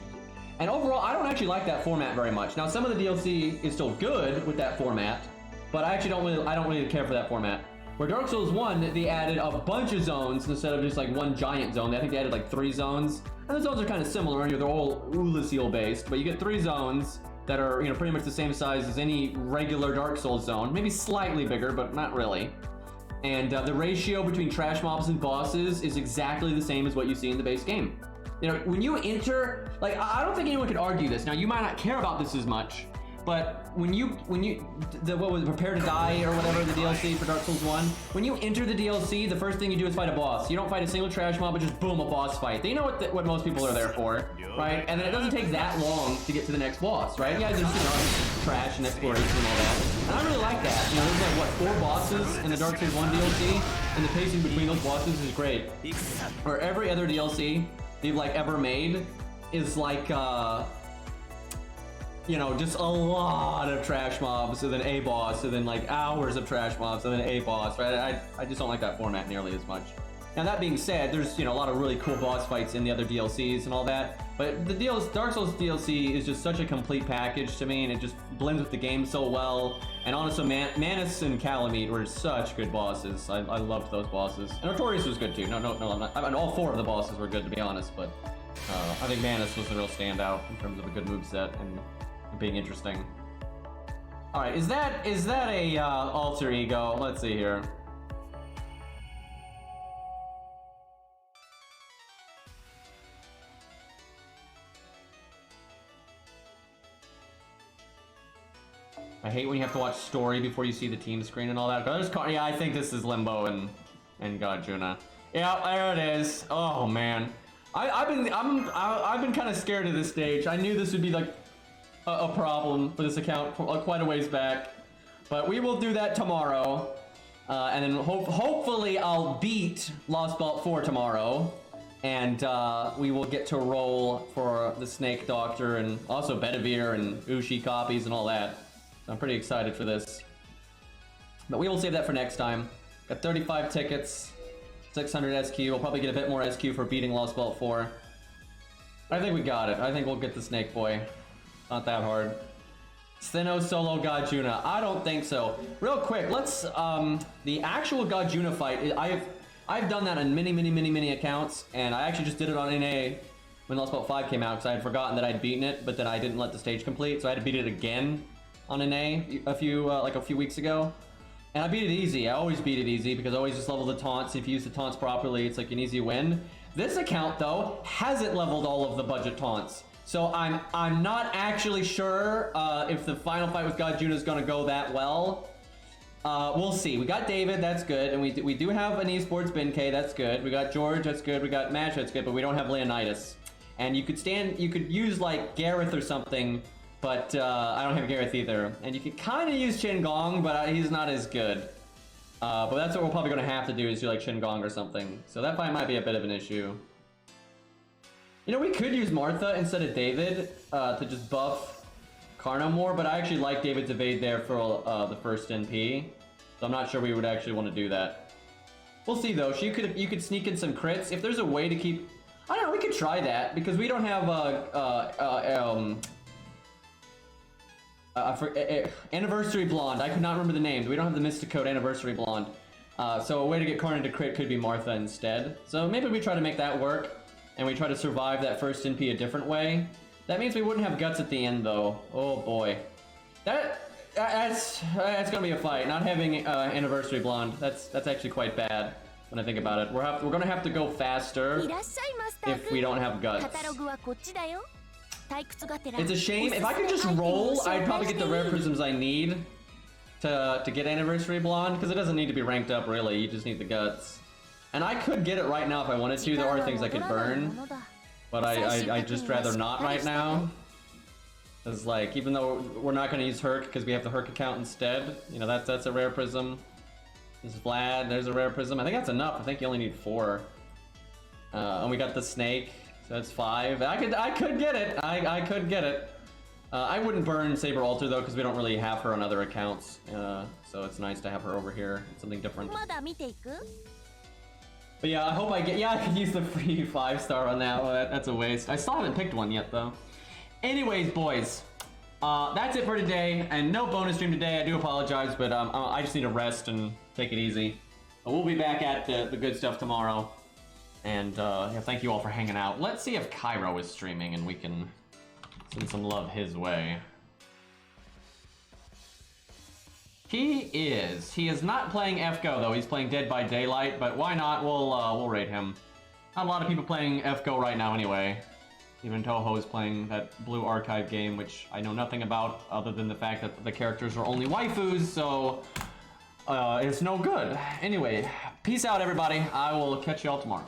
And overall, I don't actually like that format very much. Now, some of the DLC is still good with that format, but I actually don't really care for that format. Where Dark Souls 1, they added a bunch of zones instead of just like one giant zone. I think they added like 3 zones. And the zones are kind of similar, and they're all Ulasil based, but you get 3 zones that are, pretty much the same size as any regular Dark Souls zone. Maybe slightly bigger, but not really. And the ratio between trash mobs and bosses is exactly the same as what you see in the base game. When you enter, like, I don't think anyone could argue this. Now, you might not care about this as much, but what was Prepare to Die or whatever, the DLC for Dark Souls 1, when you enter the DLC, the first thing you do is fight a boss. You don't fight a single trash mob, but just boom, a boss fight. They know what most people are there for, right? And then it doesn't take that long to get to the next boss, right? Yeah, there's, trash and exploration and all that. And I really like that. There's like, 4 bosses in the Dark Souls 1 DLC, and the pacing between those bosses is great. Or every other DLC they've like ever made is like just a lot of trash mobs and then a boss and then like hours of trash mobs and then a boss, right? I just don't like that format nearly as much. Now that being said, there's a lot of really cool boss fights in the other DLCs and all that, but the Dark Souls DLC is just such a complete package to me, and it just blends with the game so well. And honestly, Manus and Calamite were such good bosses. I loved those bosses. And Artorias was good too. No, I'm not. I mean, all 4 of the bosses were good, to be honest, but I think Manus was the real standout in terms of a good moveset and being interesting. All right, is that a alter ego? Let's see here. I hate when you have to watch story before you see the team screen and all that. But yeah, I think this is Limbo and Gajuna. Yeah, there it is. Oh man, I've been kind of scared of this stage. I knew this would be like a problem for this account quite a ways back, but we will do that tomorrow. And then hopefully I'll beat Lostbelt 4 tomorrow. And we will get to roll for the Snake Doctor and also Bedivere and Ushi copies and all that. So I'm pretty excited for this. But we will save that for next time. Got 35 tickets, 600 SQ. We'll probably get a bit more SQ for beating Lostbelt 4. I think we got it. I think we'll get the Snake Boy. Not that hard. Stheno solo Gajuna. I don't think so. Real quick, let's the actual Gajuna fight. I've done that on many accounts, and I actually just did it on NA when Lostbelt 5 came out because I had forgotten that I'd beaten it, but then I didn't let the stage complete, so I had to beat it again on NA a few weeks ago. And I beat it easy. I always beat it easy because I always just level the taunts. If you use the taunts properly, it's like an easy win. This account though hasn't leveled all of the budget taunts. So I'm not actually sure if the final fight with Gajuna is gonna go that well. We'll see. We got David, that's good, and we do have an esports Bin-K, that's good. We got George, that's good. We got Mash, that's good, but we don't have Leonidas. And you could use like Gareth or something, but I don't have Gareth either. And you could kind of use Qingong, but he's not as good. But that's what we're probably gonna have to do is do like Qingong or something. So that fight might be a bit of an issue. You know, we could use Martha instead of David to just buff Karna more, but I actually like David's evade there for the first NP. So I'm not sure we would actually want to do that. We'll see though. You could sneak in some crits. If there's a way to keep... I don't know, we could try that because we don't have Anniversary Blonde. I could not remember the names. We don't have the Mystic Code Anniversary Blonde. So a way to get Karna to crit could be Martha instead. So maybe we try to make that work and we try to survive that first NP a different way. That means we wouldn't have guts at the end though. Oh boy. That's gonna be a fight. Not having Anniversary Blonde, that's actually quite bad when I think about it. We're gonna have to go faster if we don't have guts. It's a shame. If I could just roll, I'd probably get the rare prisms I need to get Anniversary Blonde, because it doesn't need to be ranked up really. You just need the guts. And I could get it right now if I wanted to. There are things I could burn, but I'd just rather not right now. Because like, even though we're not going to use Herc because we have the Herc account instead, you know, that's a rare prism. There's Vlad, there's a rare prism. I think that's enough. I think you only need 4. And we got the Snake, so that's 5. I could get it. I could get it. I wouldn't burn Saber Alter though because we don't really have her on other accounts. So it's nice to have her over here. It's something different. But yeah, I hope I get... Yeah, I could use the free 5-star on that. Well, that's a waste. I still haven't picked one yet though. Anyways, boys, that's it for today, and no bonus stream today. I do apologize, but I just need to rest and take it easy. We'll be back at the good stuff tomorrow, and yeah, thank you all for hanging out. Let's see if Cairo is streaming, and we can send some love his way. He is. He is not playing FGO though. He's playing Dead by Daylight, but why not? We'll raid him. Not a lot of people playing FGO right now, anyway. Even Toho is playing that Blue Archive game, which I know nothing about other than the fact that the characters are only waifus, so it's no good. Anyway, peace out everybody. I will catch you all tomorrow.